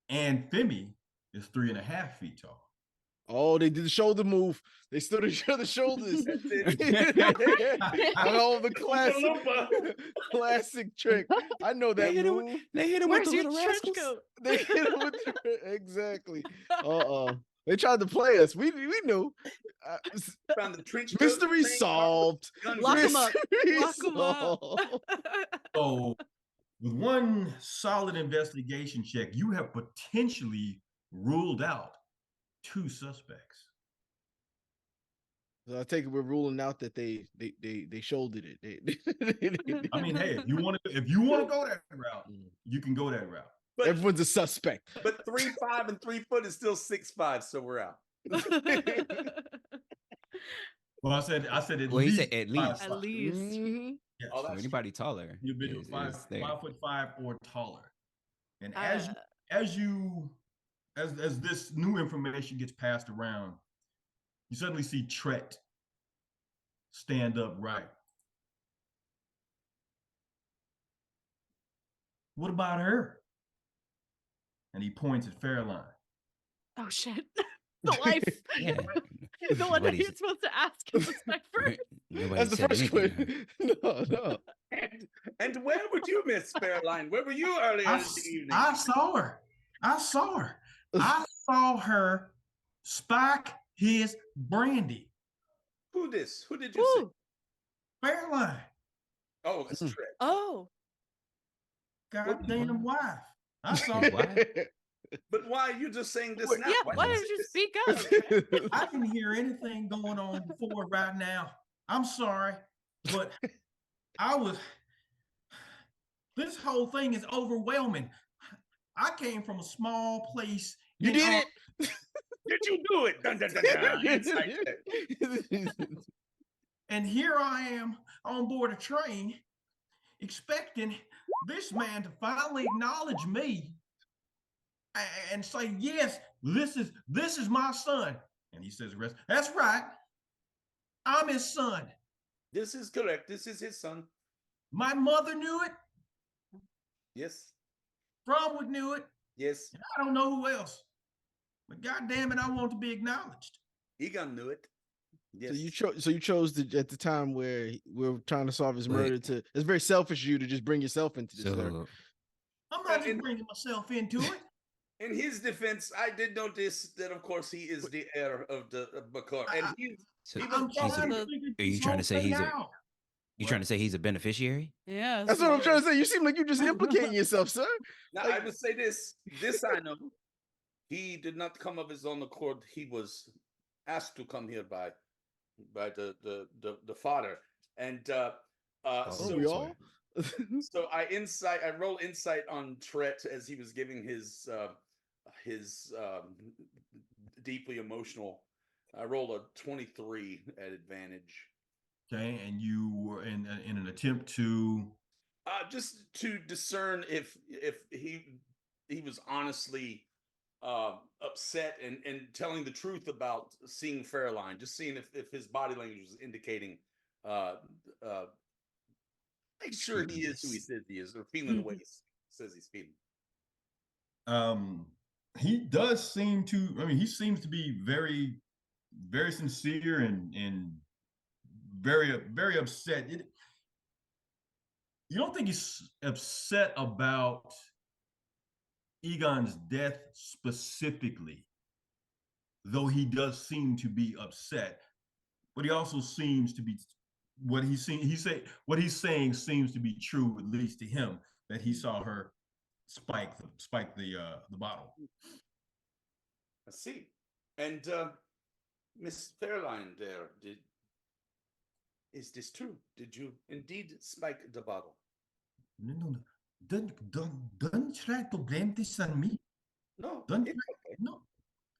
Speaker 3: and Femi is 3.5 feet tall.
Speaker 6: Oh, they did the shoulder move. They stood each other's shoulders. Oh, the classic trick. I know that move.
Speaker 5: They hit him with the little rascals.
Speaker 6: They hit him with exactly. They tried to play us. We knew.
Speaker 4: Found the trench coat,
Speaker 6: Mystery solved.
Speaker 1: Lock him up. Lock him
Speaker 6: solved.
Speaker 1: up.
Speaker 3: So, with one solid investigation check, you have potentially ruled out 2 suspects.
Speaker 6: So I take it we're ruling out that they shouldered it.
Speaker 3: I mean, hey, if you want to go that route, you can go that route.
Speaker 4: But
Speaker 6: everyone's a suspect.
Speaker 4: But 3'5" and 3 foot is still 6'5", so we're out.
Speaker 3: Well, I said at
Speaker 5: well,
Speaker 3: least.
Speaker 5: He said at least.
Speaker 1: At least.
Speaker 6: Mm-hmm.
Speaker 3: Yes.
Speaker 5: So anybody taller.
Speaker 3: You've been
Speaker 5: is
Speaker 3: 5'5" or taller. And as this new information gets passed around, you suddenly see Tret stand up right. What about her? And he points at Fairline.
Speaker 1: Oh shit. The life.
Speaker 5: Yeah.
Speaker 1: The one that you're supposed to ask and respect first.
Speaker 6: That's the first question. No.
Speaker 4: And where would you, Miss Fairline? Where were you earlier in the evening?
Speaker 3: I saw her. I saw her spike his brandy.
Speaker 4: Who did you see?
Speaker 3: Fairline.
Speaker 4: Oh, it's Tret.
Speaker 1: Oh.
Speaker 3: Goddamn wife. I saw
Speaker 4: But why are you just saying this now?
Speaker 1: Yeah, why didn't you speak up?
Speaker 3: I can hear anything going on before right now. I'm sorry, but this whole thing is overwhelming. I came from a small place.
Speaker 6: You did it.
Speaker 4: Did you do it? Dun, dun, dun, dun.
Speaker 3: And here I am on board a train, expecting this man to finally acknowledge me and say, yes, this is my son. And he says, that's right. I'm his son.
Speaker 4: This is correct. This is his son.
Speaker 3: My mother knew it.
Speaker 4: Yes.
Speaker 3: Fromwick knew it.
Speaker 4: Yes.
Speaker 3: And I don't know who else. But God damn it, I want to be acknowledged.
Speaker 4: Egon knew it. Yes.
Speaker 6: So you chose at the time where we're trying to solve his murder to. It's very selfish of you to just bring yourself into this.
Speaker 3: I'm not just bringing myself into it.
Speaker 4: In his defense, I did notice that, of course, he is the heir of the Bakar, and
Speaker 5: Are you
Speaker 3: trying to say
Speaker 5: he's a beneficiary?
Speaker 1: Yeah,
Speaker 6: that's what I'm trying to say. You seem like you're just implicating yourself, sir.
Speaker 4: Now, I would say this I know. He did not come of his own accord. He was asked to come here by the father, and so I roll insight on Tret as he was giving his deeply emotional. I rolled a 23 at advantage.
Speaker 3: Okay, and you were in an attempt to
Speaker 4: just to discern if he was honestly upset and telling the truth about seeing Fairline, just seeing if his body language was indicating Make sure he is who he says he is, or feeling the way he says he's feeling.
Speaker 3: He does seem to. I mean, he seems to be very, very sincere and very, very upset. You don't think he's upset about Egon's death specifically, though he does seem to be upset. But he also seems to be what he's saying seems to be true, at least to him, that he saw her spike the bottle.
Speaker 4: I see. And Miss Fairline there, is this true? Did you indeed spike the bottle?
Speaker 3: No. Don't try to blame this on me.
Speaker 4: No.
Speaker 3: Don't
Speaker 4: it's okay.
Speaker 3: no.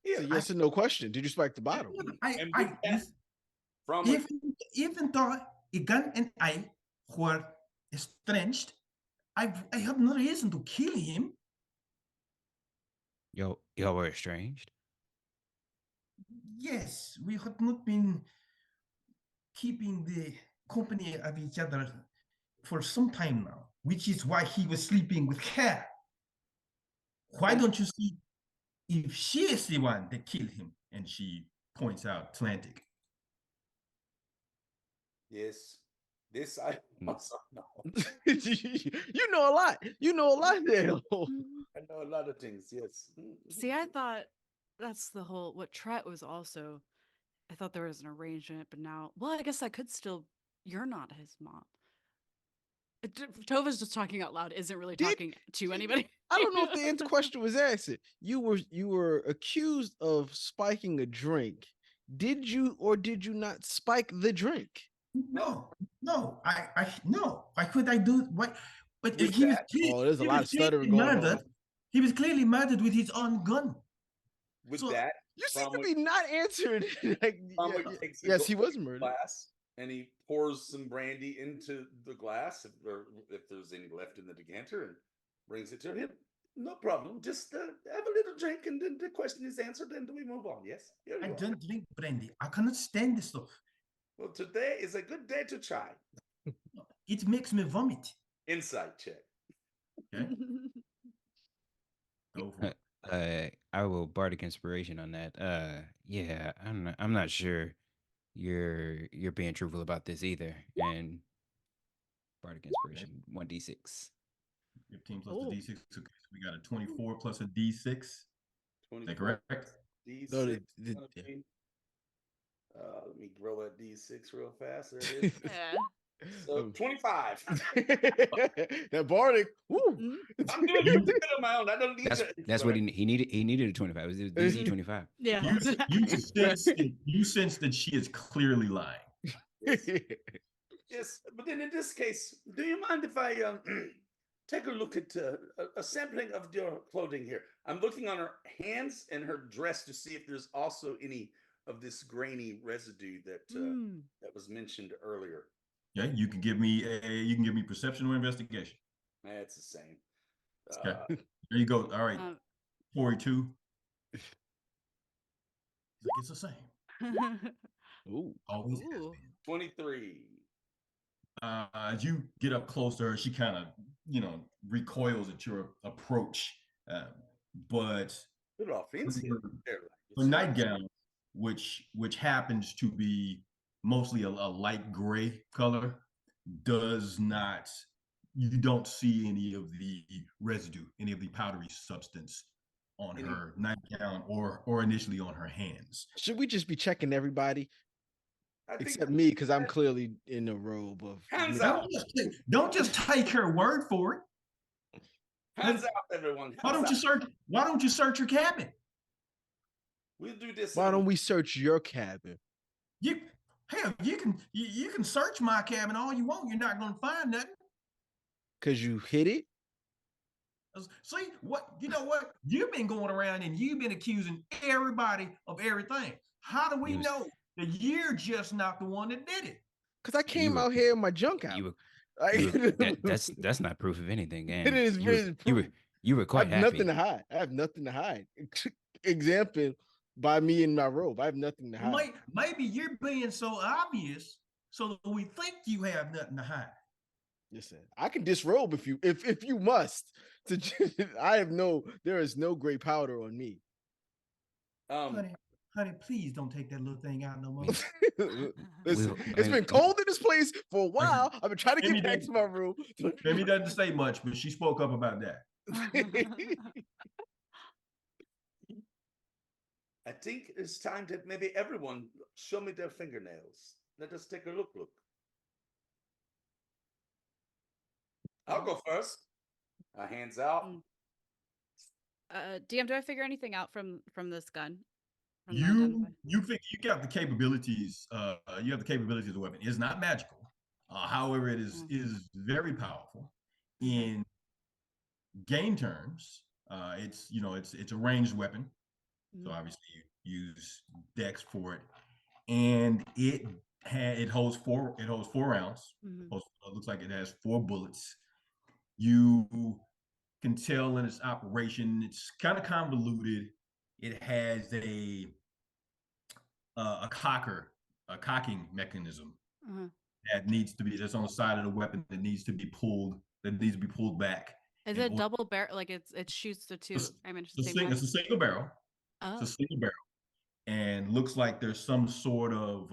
Speaker 6: It's a yes or no question. Did you spike the bottle?
Speaker 3: Even though Egan and I were estranged, I have no reason to kill him.
Speaker 5: Y'all were estranged?
Speaker 3: Yes, we had not been keeping the company of each other for some time now, which is why he was sleeping with her. Why don't you see if she is the one that killed him? And she points out Atlantic.
Speaker 4: Yes. This I also know.
Speaker 6: You know a lot. You know a lot there.
Speaker 4: I know a lot of things, yes.
Speaker 1: See, I thought that's the whole what Tret was also. I thought there was an arrangement, but now, well, I guess I could still. You're not his mom. Tova's just talking out loud, isn't really talking to anybody.
Speaker 6: I don't know if the question was answered. You were accused of spiking a drink. Did you or did you not spike the drink?
Speaker 3: No. Why could I do what? But
Speaker 6: There's a lot of stuttering going on.
Speaker 3: He was clearly murdered with his own gun.
Speaker 4: With that,
Speaker 6: you seem to be not answering. Yes, he was murdered.
Speaker 4: Glass, and he pours some brandy into the glass, if there's any left in the decanter, and brings it to him. No problem. Just have a little drink, and then the question is answered, and we move on. Yes.
Speaker 3: I don't drink brandy. I cannot stand this stuff.
Speaker 4: Well, today is a good day to try.
Speaker 3: It makes me vomit.
Speaker 4: Insight check.
Speaker 3: Okay. Go for it.
Speaker 5: I will bardic inspiration on that. Yeah, I'm not sure you're being truthful about this either. And bardic inspiration 1d6.
Speaker 3: 15 plus the d6. Okay, so we got a 24 plus a d6. Is that correct?
Speaker 4: D6.
Speaker 6: No,
Speaker 4: let me roll that D6 real fast. There it is.
Speaker 1: Yeah.
Speaker 4: So 25.
Speaker 6: That bardic. Woo.
Speaker 4: I'm doing a good amount. I don't need
Speaker 5: that's what he needed. He needed a 25. It was DC 25.
Speaker 1: Yeah.
Speaker 3: You sense that she is clearly lying.
Speaker 4: Yes, but then in this case, do you mind if I take a look at a sampling of your clothing here? I'm looking on her hands and her dress to see if there's also any of this grainy residue that that was mentioned earlier.
Speaker 3: Yeah, you can give me perception or investigation.
Speaker 4: That's the same.
Speaker 3: Okay. There you go. All right. 42. It's the same.
Speaker 6: Ooh.
Speaker 3: Always has been.
Speaker 4: 23.
Speaker 3: As you get up close to her, she kind of, recoils at your approach. But her nightgown, which happens to be mostly a light gray color, you don't see any of the residue, any of the powdery substance on her nightgown or initially on her hands.
Speaker 6: Should we just be checking everybody? Except me, because I'm clearly in a robe of
Speaker 4: hands out.
Speaker 3: Don't just take her word for it.
Speaker 4: Hands out, everyone.
Speaker 3: Why don't you search your cabin?
Speaker 4: We'll do this.
Speaker 6: Why don't we search your cabin?
Speaker 3: You can search my cabin all you want. You're not gonna find nothing.
Speaker 6: Cause you hit it.
Speaker 3: See what you've been going around and you've been accusing everybody of everything. How do we know that you're just not the one that did it?
Speaker 6: Because I came out here in my junk out.
Speaker 5: That's not proof of anything. And
Speaker 6: it is.
Speaker 5: You were quite
Speaker 6: I have
Speaker 5: happy.
Speaker 6: nothing to hide. I have nothing to hide. Example by me in my robe. I have nothing to hide.
Speaker 3: Maybe you're being so obvious so that we think you have nothing to hide.
Speaker 6: Listen, I can disrobe if you must. There is no gray powder on me.
Speaker 3: Honey, please don't take that little thing out no more.
Speaker 6: Listen, it's been cold in this place for a while. I've been trying to get back to my room.
Speaker 3: Maybe doesn't say much, but she spoke up about that.
Speaker 4: I think it's time that maybe everyone show me their fingernails. Let us take a look. I'll go first. Hands out.
Speaker 1: DM, do I figure anything out from this gun?
Speaker 3: You got the capabilities. You have the capabilities of the weapon. It's not magical. However, it is very powerful. In game terms, it's a ranged weapon. So obviously you use Dex for it, and it holds 4 rounds. It looks like it has 4 bullets. You can tell in its operation, it's kind of convoluted. It has a cocking mechanism that's on the side of the weapon that needs to be pulled back.
Speaker 1: Is it double barrel? Like it shoots the two?
Speaker 3: It's a single barrel.
Speaker 1: Oh.
Speaker 3: It's a single barrel, and looks like there's some sort of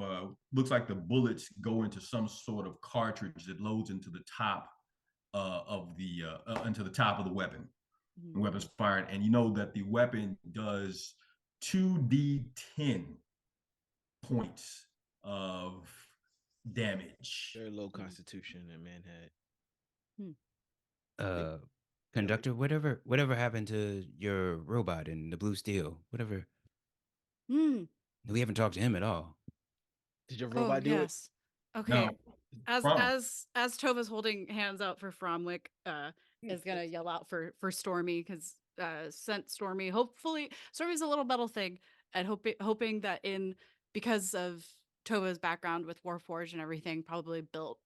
Speaker 3: looks like the bullets go into some sort of cartridge that loads into the top into the top of the weapon. The weapon's fired, and you know that the weapon does 2d10 points of damage.
Speaker 6: Very low constitution that man had.
Speaker 5: Conductor, whatever happened to your robot in the blue steel? Whatever. We haven't talked to him at all.
Speaker 6: Did your robot do it?
Speaker 1: Okay.
Speaker 3: No.
Speaker 1: As Tova's holding hands out for Fromwick, is gonna yell out for Stormy, because sent Stormy. Hopefully, Stormy's a little metal thing, and hoping that because of Tova's background with Warforged and everything, probably built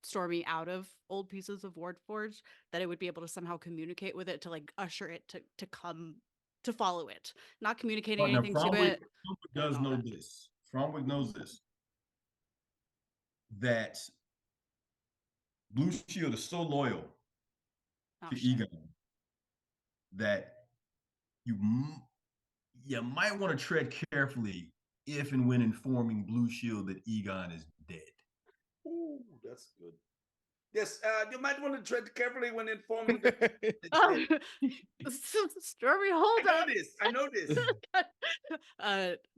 Speaker 1: Stormy out of old pieces of Warforged, that it would be able to somehow communicate with it to like usher it to come to follow it. Not communicating anything to it.
Speaker 3: Fromwick does know this. Fromwick knows this. That Blue Shield is so loyal to Egon that you might want to tread carefully if and when informing Blue Shield that Egon is dead.
Speaker 4: Ooh, that's good. Yes, you might want to tread carefully when informing.
Speaker 1: Stormy, hold on.
Speaker 4: I know this.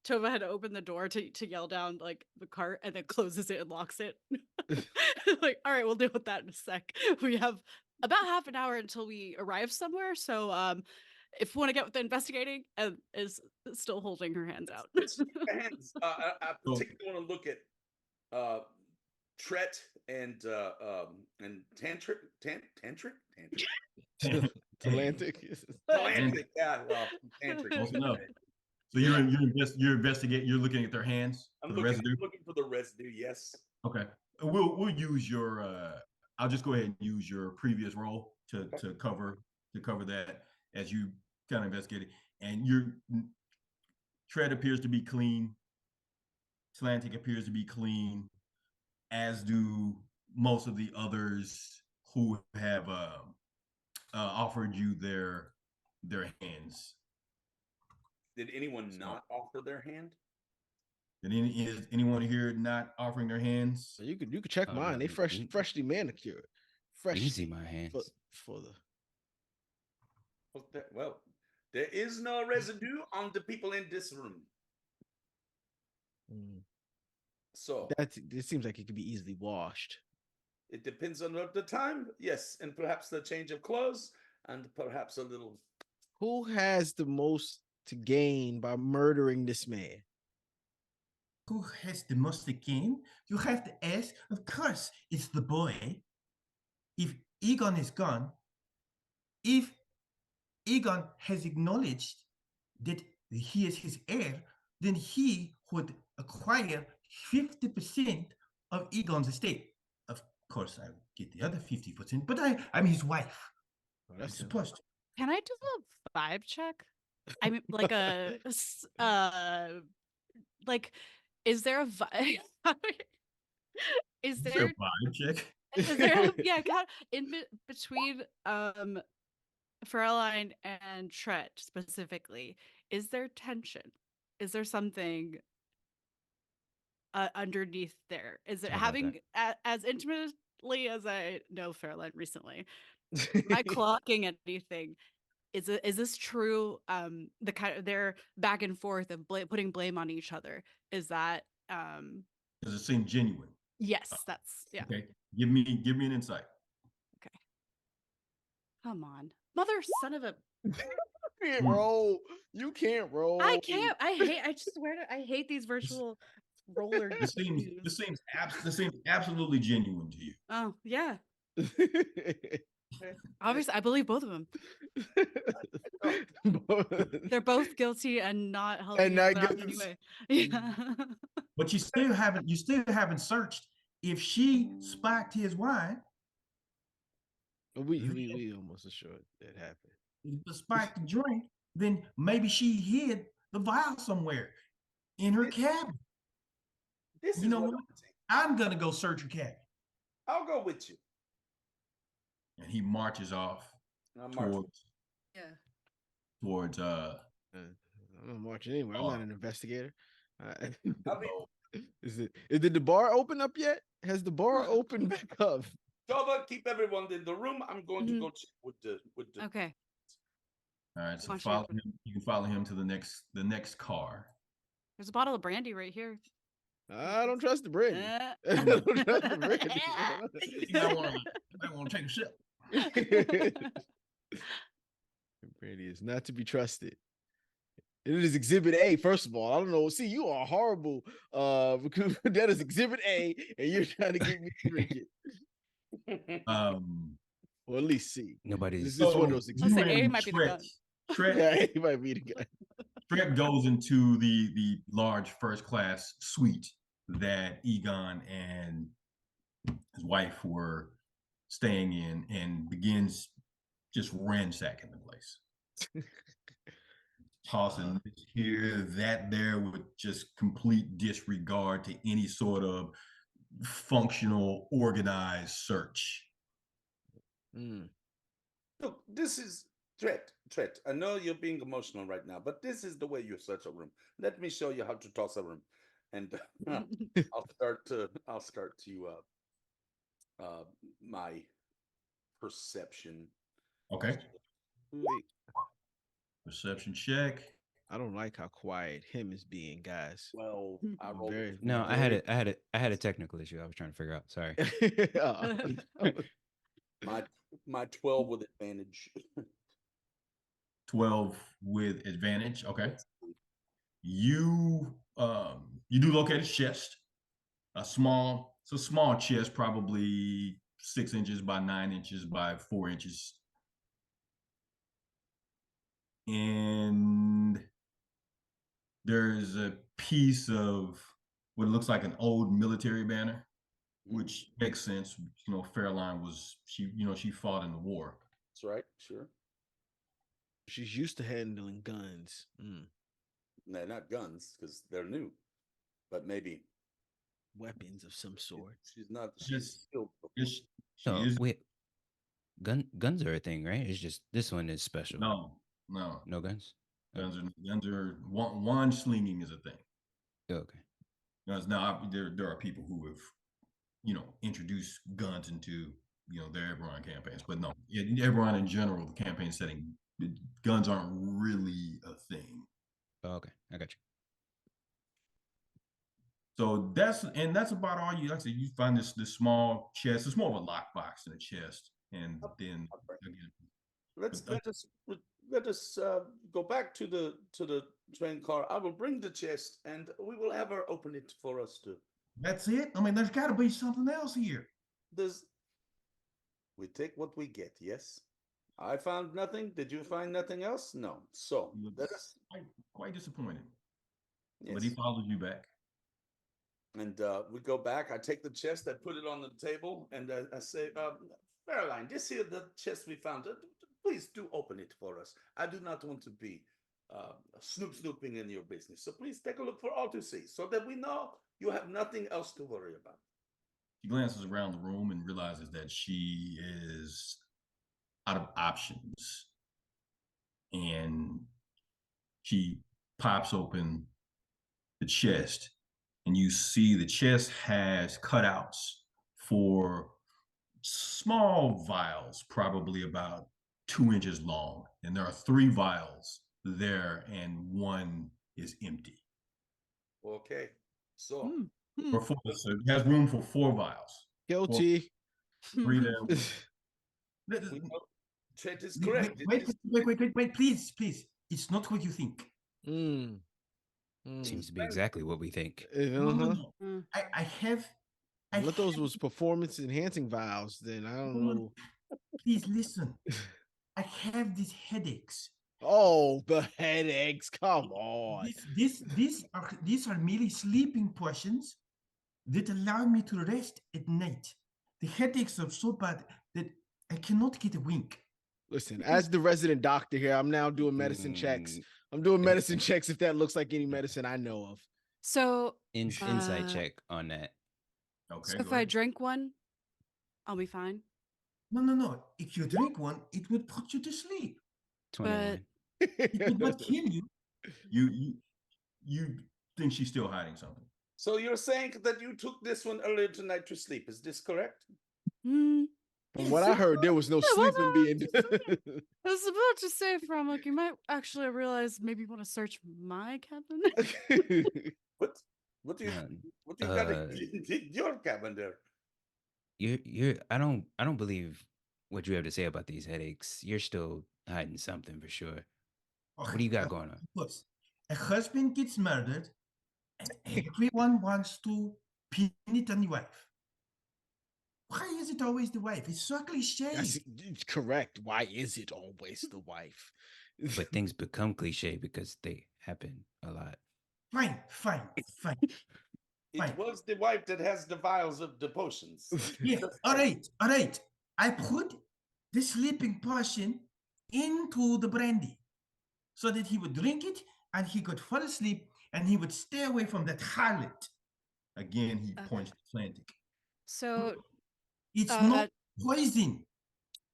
Speaker 1: Tova had to open the door to yell down like the cart, and then closes it and locks it. Like, all right, we'll deal with that in a sec. We have about half an hour until we arrive somewhere, so if we want to get with the investigating, and is still holding her hands out.
Speaker 4: Hands. I particularly want to look at Tret and Tantric.
Speaker 6: Atlantic.
Speaker 4: Yeah, well, Tantric.
Speaker 3: Close enough. So you're investigating. You're looking at their hands.
Speaker 4: I'm looking for the residue. Yes.
Speaker 3: Okay. We'll use your. I'll just go ahead and use your previous role to cover that as you kind of investigate it. And your Tread appears to be clean. Atlantic appears to be clean, as do most of the others who have offered you their hands.
Speaker 4: Did anyone not offer their hand?
Speaker 3: Is anyone here not offering their hands?
Speaker 6: So you could check mine. They freshly manicured.
Speaker 5: Easy, my hands.
Speaker 6: For the.
Speaker 4: Well, there is no residue on the people in this room. So
Speaker 6: it seems like it could be easily washed.
Speaker 4: It depends on the time, yes, and perhaps the change of clothes, and perhaps a little.
Speaker 6: Who has the most to gain by murdering this man?
Speaker 3: Who has the most to gain? You have to ask. Of course, it's the boy. If Egon is gone, if Egon has acknowledged that he is his heir, then he would acquire 50% of Egon's estate. Of course, I get the other 50%, but I'm his wife. I'm supposed to.
Speaker 1: Can I do a vibe check? I mean, like like, is there a vibe? Is there
Speaker 3: a vibe check?
Speaker 1: Is there, yeah, kind of between Fräulein and Tret specifically, is there tension? Is there something underneath there? Is it
Speaker 5: How about
Speaker 1: having as intimately as I know Fräulein recently? Am I clocking anything? Is this true? The kind of their back and forth of putting blame on each other. Is that
Speaker 3: Does it seem genuine?
Speaker 1: yes, that's yeah.
Speaker 3: Okay. Give me an insight.
Speaker 1: Okay. Come on. Mother son of a
Speaker 6: You can't roll. You can't roll.
Speaker 1: I can't. I just swear to I hate these virtual roller
Speaker 3: This seems absolutely genuine to you.
Speaker 1: Oh, yeah. Obviously, I believe both of them. They're both guilty and not helping
Speaker 6: And not
Speaker 1: each other out in any way. Yeah.
Speaker 3: But you still haven't searched if she spiked his wine.
Speaker 6: We almost assured that happened.
Speaker 3: Spiked the drink, then maybe she hid the vial somewhere in her cabin.
Speaker 4: This
Speaker 3: You know what? I'm gonna go search her cabin.
Speaker 4: I'll go with you.
Speaker 3: And he marches off towards
Speaker 6: I'm not marching anywhere. I'm not an investigator. Did the bar open up yet? Has the bar opened back up?
Speaker 4: Tova, keep everyone in the room. I'm going to go check with the
Speaker 1: Okay.
Speaker 3: All right, so follow him. You can follow him to the next car.
Speaker 1: There's a bottle of brandy right here.
Speaker 6: I don't trust the brandy. I don't trust the brandy.
Speaker 3: I want to take a sip.
Speaker 6: Brandy is not to be trusted. It is Exhibit A, first of all. I don't know. See, you are horrible. Because that is Exhibit A, and you're trying to get me to drink it. Or at least C.
Speaker 5: Nobody's.
Speaker 6: This is one of those exhibits.
Speaker 1: A might be the gun.
Speaker 6: Yeah, he might be the guy.
Speaker 3: Trek goes into the large first class suite that Egon and his wife were staying in and begins just ransacking the place. Tossing this here, that there, with just complete disregard to any sort of functional, organized search.
Speaker 4: Look, this is Tret. I know you're being emotional right now, but this is the way you search a room. Let me show you how to toss a room, and I'll start to my perception.
Speaker 3: Okay. Perception check.
Speaker 6: I don't like how quiet him is being, guys.
Speaker 4: Well, I rolled.
Speaker 5: No, I had a technical issue. I was trying to figure out. Sorry.
Speaker 4: My 12 with advantage.
Speaker 3: 12 with advantage. Okay. You do locate his chest. It's a small chest, probably 6 inches by 9 inches by 4 inches. And there's a piece of what looks like an old military banner, which makes sense. You know, Fräulein she fought in the war.
Speaker 4: That's right. Sure.
Speaker 6: She's used to handling guns.
Speaker 4: They're not guns because they're new, but maybe
Speaker 6: weapons of some sort.
Speaker 4: She's not.
Speaker 5: Wait, guns are a thing, right? It's just this one is special.
Speaker 3: No guns. Guns are wand slinging is a thing.
Speaker 5: Okay.
Speaker 3: Because now there are people who have introduced guns into their Eberron campaigns, but no, Eberron in general, the campaign setting, guns aren't really a thing.
Speaker 5: Oh, okay, I got you.
Speaker 3: So that's about all you. Like I said, you find this small chest. It's more of a lockbox than a chest, and then again,
Speaker 4: let us go back to the train car. I will bring the chest, and we will have her open it for us to.
Speaker 3: That's it. I mean, there's got to be something else here.
Speaker 4: We take what we get. Yes. I found nothing. Did you find nothing else? No. So that's
Speaker 3: quite disappointed.
Speaker 4: Yes.
Speaker 3: But he follows you back.
Speaker 4: And we go back. I take the chest, I put it on the table, and I say, Fräulein, this here, the chest we found. Please do open it for us. I do not want to be snooping in your business. So please take a look for all to see, so that we know you have nothing else to worry about.
Speaker 3: She glances around the room and realizes that she is out of options. And she pops open the chest, and you see the chest has cutouts for small vials, probably about 2 inches long. And there are 3 vials there, and one is empty.
Speaker 4: Okay. So,
Speaker 3: Or 4, so it has room for 4 vials.
Speaker 6: Guilty.
Speaker 3: 3 there.
Speaker 4: we know Chet is correct.
Speaker 3: Wait, please. It's not what you think.
Speaker 5: Seems to be exactly what we think.
Speaker 3: No. I
Speaker 6: What those was performance enhancing vials, then I don't know.
Speaker 3: Please listen. I have these headaches.
Speaker 6: Oh, the headaches. Come on.
Speaker 3: These are merely sleeping potions that allow me to rest at night. The headaches are so bad that I cannot get a wink.
Speaker 6: Listen, as the resident doctor here, I'm now doing medicine checks. I'm doing medicine checks if that looks like any medicine I know of.
Speaker 1: So
Speaker 5: insight check on that.
Speaker 3: Okay.
Speaker 1: So if I drink one, I'll be fine.
Speaker 3: No. If you drink one, it would put you to sleep.
Speaker 5: 21.
Speaker 3: It would not kill you. You think she's still hiding something?
Speaker 4: So you're saying that you took this one earlier tonight to sleep. Is this correct?
Speaker 6: From what I heard, there was no sleeping being done.
Speaker 1: I was about to say, Framuk, you might actually realize maybe you want to search my cabin.
Speaker 4: What do you got in your cabin there?
Speaker 5: I don't believe what you have to say about these headaches. You're still hiding something for sure. What do you got going on?
Speaker 3: Plus, a husband gets murdered, and everyone wants to pin it on the wife. Why is it always the wife? It's so cliche.
Speaker 6: That's correct. Why is it always the wife?
Speaker 5: But things become cliche because they happen a lot.
Speaker 3: Fine.
Speaker 4: It was the wife that has the vials of the potions.
Speaker 3: Yeah, all right. I put the sleeping potion into the brandy so that he would drink it and he could fall asleep and he would stay away from that harlot. Again, he points to Atlantic.
Speaker 1: So
Speaker 3: it's not poison.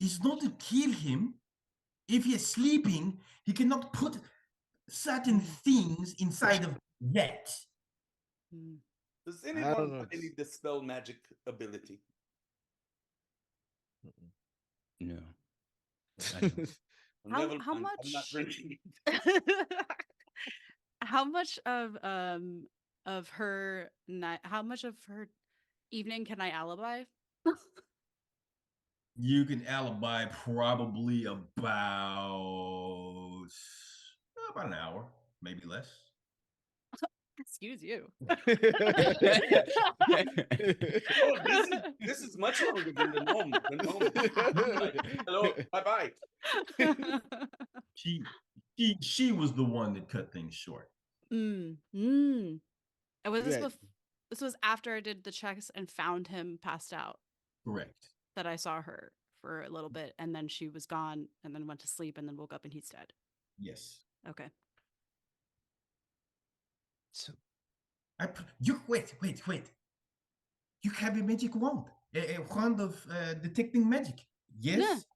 Speaker 3: It's not to kill him. If he is sleeping, he cannot put certain things inside of that.
Speaker 4: Does anyone have any dispel magic ability?
Speaker 5: No.
Speaker 1: How much?
Speaker 4: I'm not drinking.
Speaker 1: How much of her night? How much of her evening can I alibi?
Speaker 3: You can alibi probably about an hour, maybe less.
Speaker 1: Excuse you.
Speaker 4: This is much longer than the gnome. Hello, bye.
Speaker 3: She was the one that cut things short.
Speaker 1: This was after I did the checks and found him passed out.
Speaker 3: Correct.
Speaker 1: That I saw her for a little bit, and then she was gone, and then went to sleep, and then woke up and he's dead.
Speaker 3: Yes.
Speaker 1: Okay.
Speaker 5: So,
Speaker 3: you wait. You have a magic wand, a wand of detecting magic. Yes.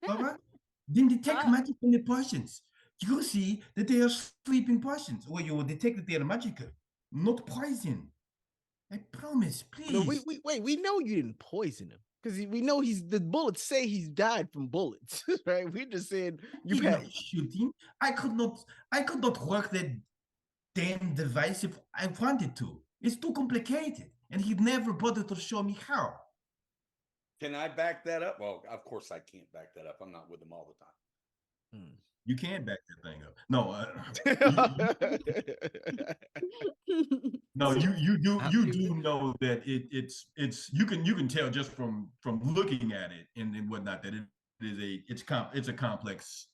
Speaker 1: Yeah.
Speaker 3: All right. Then detect magic in the potions. You will see that they are sleeping potions, or you will detect that they are magical, not poison. I promise, please.
Speaker 6: No, wait. We know you didn't poison him because we know the bullets say he's died from bullets, right? We're just saying you had
Speaker 3: shooting. I could not work that damn device if I wanted to. It's too complicated, and he'd never bothered to show me how.
Speaker 4: Can I back that up? Well, of course I can't back that up. I'm not with him all the time.
Speaker 3: You can back that thing up. No, no, you do know that it's you can tell just from looking at it and whatnot that it's a complex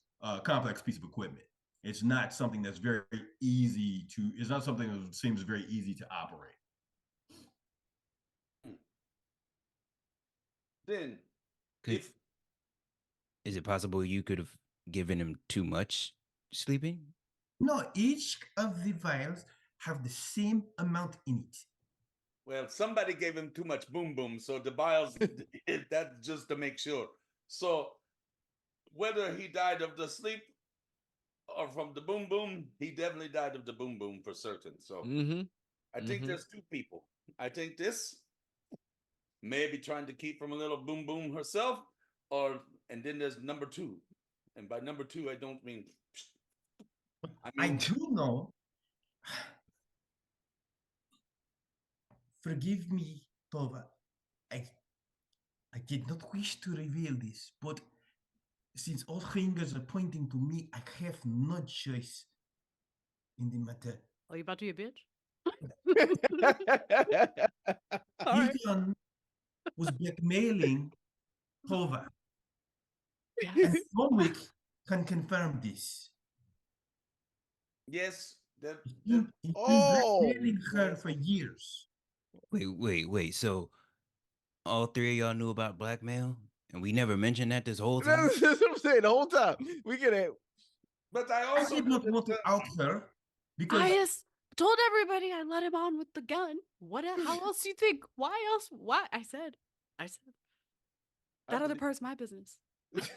Speaker 3: piece of equipment. It's not something that's very easy to. It's not something that seems very easy to operate.
Speaker 4: Then,
Speaker 5: is it possible you could have given him too much sleeping?
Speaker 3: No, each of the vials have the same amount in it.
Speaker 4: Well, somebody gave him too much boom boom, so the biles that's just to make sure. So whether he died of the sleep or from the boom boom, he definitely died of the boom boom for certain. So I think there's two people. I think this may be trying to keep from a little boom boom herself, and then there's number two. And by number two, I don't mean
Speaker 3: I do know. Forgive me, Tova. I did not wish to reveal this, but since all fingers are pointing to me, I have no choice in the matter.
Speaker 1: Are you about to be a bitch?
Speaker 3: Gideon was blackmailing Tova.
Speaker 1: Yes.
Speaker 3: And Romwick can confirm this.
Speaker 4: yes.
Speaker 3: He's been blackmailing her for years.
Speaker 5: Wait. So all three of y'all knew about blackmail, and we never mentioned that this whole time.
Speaker 6: That's what I'm saying. The whole time we get it.
Speaker 4: But I also
Speaker 3: did not want to out her because
Speaker 1: I just told everybody I let him on with the gun. How else do you think? Why else? Why? I said. That other part's my business.
Speaker 4: But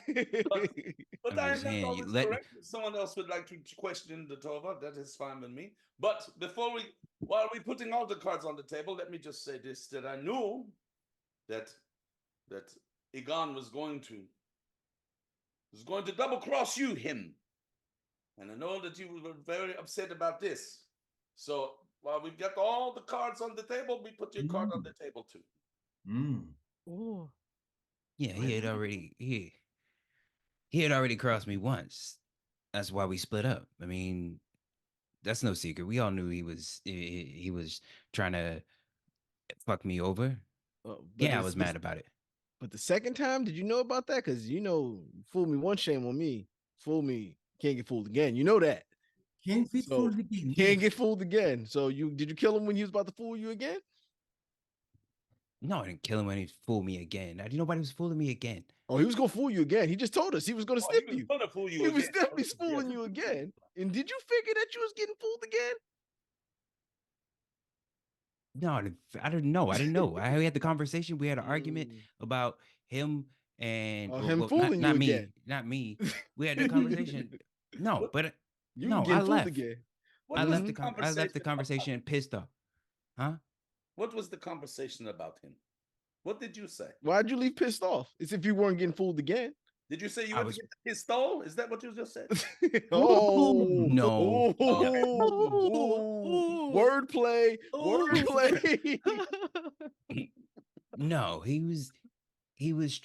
Speaker 5: I'm
Speaker 4: I
Speaker 5: just
Speaker 4: am
Speaker 5: saying,
Speaker 4: not always correct. If someone else would like to question the Tova, that is fine with me. But while we're putting all the cards on the table, let me just say this: that I knew that Egon was going to double cross him, and I know that you were very upset about this. So while we've got all the cards on the table, we put your card on the table too.
Speaker 1: Oh.
Speaker 5: Yeah, he had already crossed me once. That's why we split up. I mean, that's no secret. We all knew he was trying to fuck me over. I was mad about it.
Speaker 6: But the second time, did you know about that? Because fool me once, shame on me. Fool me, can't get fooled again. You know that.
Speaker 3: Can't get fooled again.
Speaker 6: Can't get fooled again. So did you kill him when he was about to fool you again?
Speaker 5: No, I didn't kill him when he fooled me again. Nobody was fooling me again.
Speaker 6: Oh, he was gonna fool you again. He just told us he was gonna snip you.
Speaker 4: He
Speaker 6: was definitely fooling you again. And did you figure that you was getting fooled again?
Speaker 5: No, I didn't know. I didn't know. I had the conversation. We had an argument about him and
Speaker 6: him fooling you again.
Speaker 5: Not me. We had the conversation. No, but
Speaker 6: I left. Again.
Speaker 5: I left the conversation pissed off. Huh?
Speaker 4: What was the conversation about him? What did you say?
Speaker 6: Why'd you leave pissed off? As if you weren't getting fooled again.
Speaker 4: Did you say you went to get the pistol? Is that what you just said?
Speaker 5: No.
Speaker 6: Wordplay.
Speaker 5: No, he was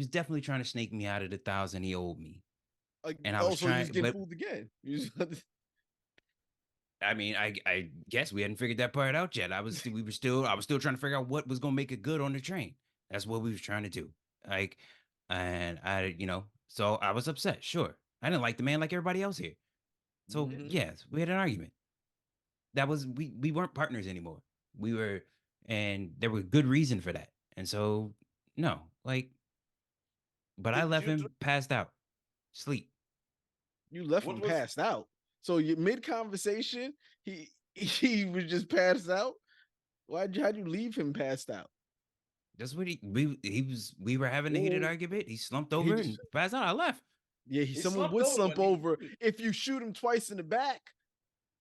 Speaker 5: definitely trying to snake me out of the 1,000 he owed me. And I was trying,
Speaker 6: getting fooled again.
Speaker 5: I mean, I guess we hadn't figured that part out yet. I was still trying to figure out what was gonna make it good on the train. That's what we was trying to do. And I, so I was upset. Sure, I didn't like the man like everybody else here. So yes, we had an argument. That was we weren't partners anymore. We were, and there was good reason for that. And so no, but I left him passed out, sleep.
Speaker 6: You left him passed out. So you mid conversation, he was just passed out. How'd you leave him passed out?
Speaker 5: That's what we were having a heated argument. He slumped over and passed out. I left.
Speaker 6: Yeah, someone would slump over if you shoot him twice in the back.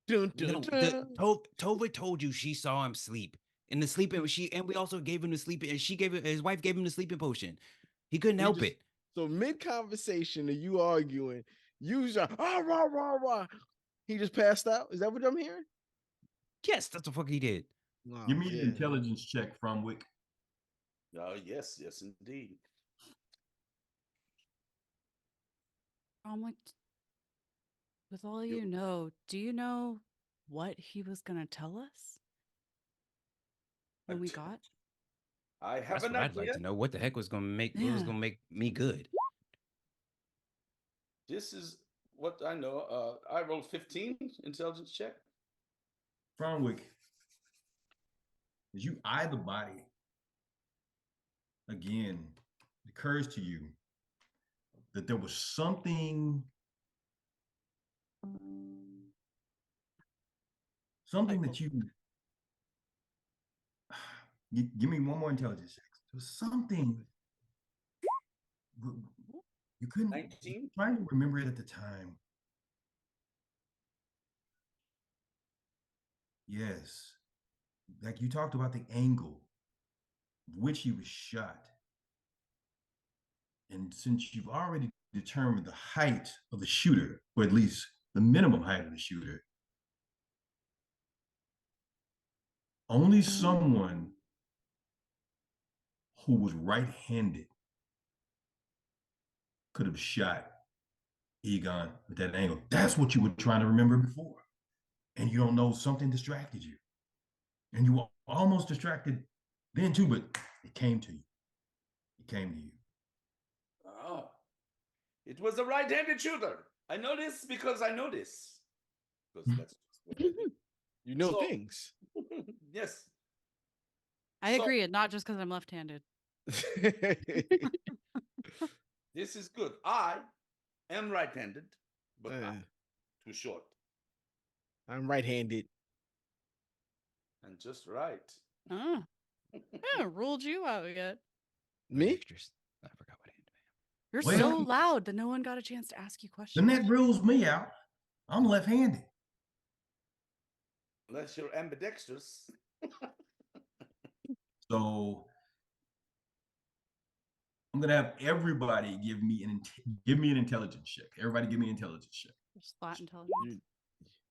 Speaker 5: Tova told you she saw him sleep in the sleeping. And we also gave him the sleeping, and his wife gave him the sleeping potion. He couldn't help it.
Speaker 6: So mid conversation, are you arguing? You just rah, rah, rah. He just passed out. Is that what I'm hearing?
Speaker 5: Yes, that's the fuck he did.
Speaker 3: Give me an intelligence check from Wick.
Speaker 4: Yes, indeed.
Speaker 1: With all you know, do you know what he was gonna tell us when we got?
Speaker 4: I have an idea.
Speaker 5: I'd like to know what the heck was gonna make me good.
Speaker 4: This is what I know. I rolled 15 intelligence check.
Speaker 3: Farnwick, as you eye the body, again, it occurs to you that there was something that you Give me one more intelligence check. There was something you couldn't.
Speaker 4: 19.
Speaker 3: Trying to remember it at the time. Yes, like you talked about the angle which he was shot. And since you've already determined the height of the shooter, or at least the minimum height of the shooter, only someone who was right-handed could have shot Egon with that angle. That's what you were trying to remember before. And you don't know, something distracted you. And you were almost distracted then too, but it came to you. It came to you.
Speaker 4: Oh, it was a right-handed shooter. I know this because I know this. Because that's just what I do.
Speaker 6: You know things.
Speaker 4: Yes.
Speaker 1: I agree, and not just because I'm left-handed.
Speaker 4: This is good. I am right-handed, but not too short.
Speaker 6: I'm right-handed.
Speaker 4: And just right.
Speaker 1: Oh. I haven't ruled you out yet.
Speaker 6: Me?
Speaker 5: I forgot what hand.
Speaker 1: You're
Speaker 3: Well,
Speaker 1: so loud that no one got a chance to ask you questions.
Speaker 3: Then that rules me out. I'm left-handed.
Speaker 4: Unless you're ambidextrous.
Speaker 3: So I'm gonna have everybody give me an intelligence check. Everybody give me an intelligence check.
Speaker 1: Just flat intelligence.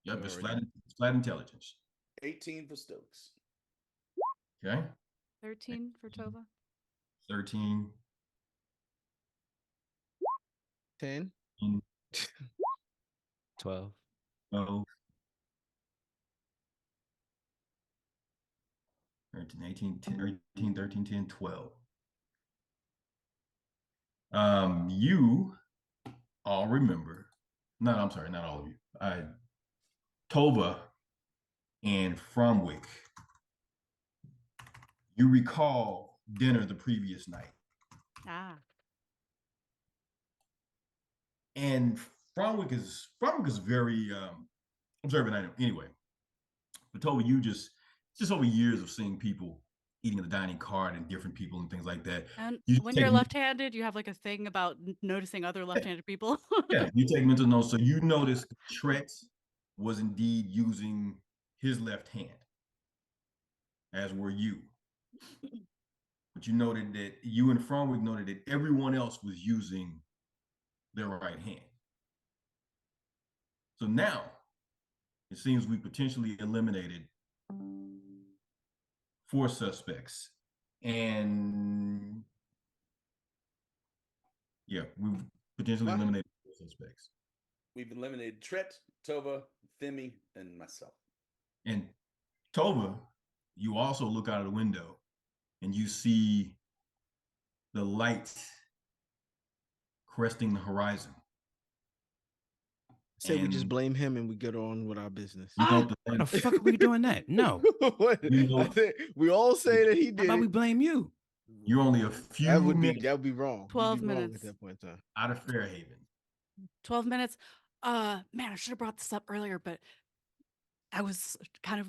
Speaker 3: Yep, it's flat intelligence.
Speaker 4: 18 for Stokes.
Speaker 3: Okay.
Speaker 1: 13 for Tova.
Speaker 3: 13.
Speaker 6: 10.
Speaker 5: 12.
Speaker 3: 12. 13, 18, 13, 13, 10, 12. You all remember, I'm sorry, not all of you. Tova and Fromwick, you recall dinner the previous night.
Speaker 1: Ah.
Speaker 3: And Fromwick is very observant. Anyway, but Tova, you just over years of seeing people eating at the dining cart and different people and things like that.
Speaker 1: And when you're left-handed, you have like a thing about noticing other left-handed people.
Speaker 3: Yeah, you take mental notes. So you noticed Tret was indeed using his left hand, as were you. But you noted that you and Fromwick noted that everyone else was using their right hand. So now it seems we potentially eliminated 4 suspects. And yeah, we've potentially eliminated 4 suspects.
Speaker 4: We've eliminated Tret, Tova, Thimi, and myself.
Speaker 3: And Tova, you also look out of the window and you see the light cresting the horizon.
Speaker 6: Say we just blame him and we get on with our business.
Speaker 5: Why the fuck are we doing that? No.
Speaker 6: We all say that he did.
Speaker 5: How about we blame you?
Speaker 3: You're only a few minutes.
Speaker 6: That would be wrong.
Speaker 1: 12 minutes
Speaker 6: at that point in time.
Speaker 3: Out of Fairhaven.
Speaker 1: 12 minutes. Man, I should have brought this up earlier, but I was kind of,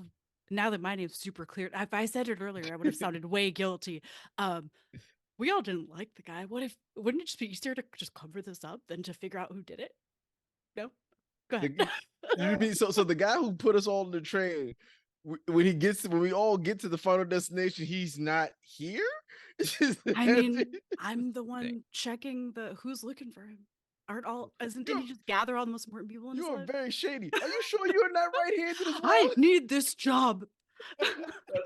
Speaker 1: now that my name's super clear, if I said it earlier, I would have sounded way guilty. We all didn't like the guy. Wouldn't it just be easier to just cover this up than to figure out who did it? No? Go ahead.
Speaker 6: You mean so the guy who put us all on the train, when we all get to the final destination, he's not here?
Speaker 1: I mean, I'm the one checking who's looking for him. Didn't he just gather all the most important people in his life?
Speaker 6: You are very shady. Are you sure you're not right-handed as well?
Speaker 1: I need this job.
Speaker 4: But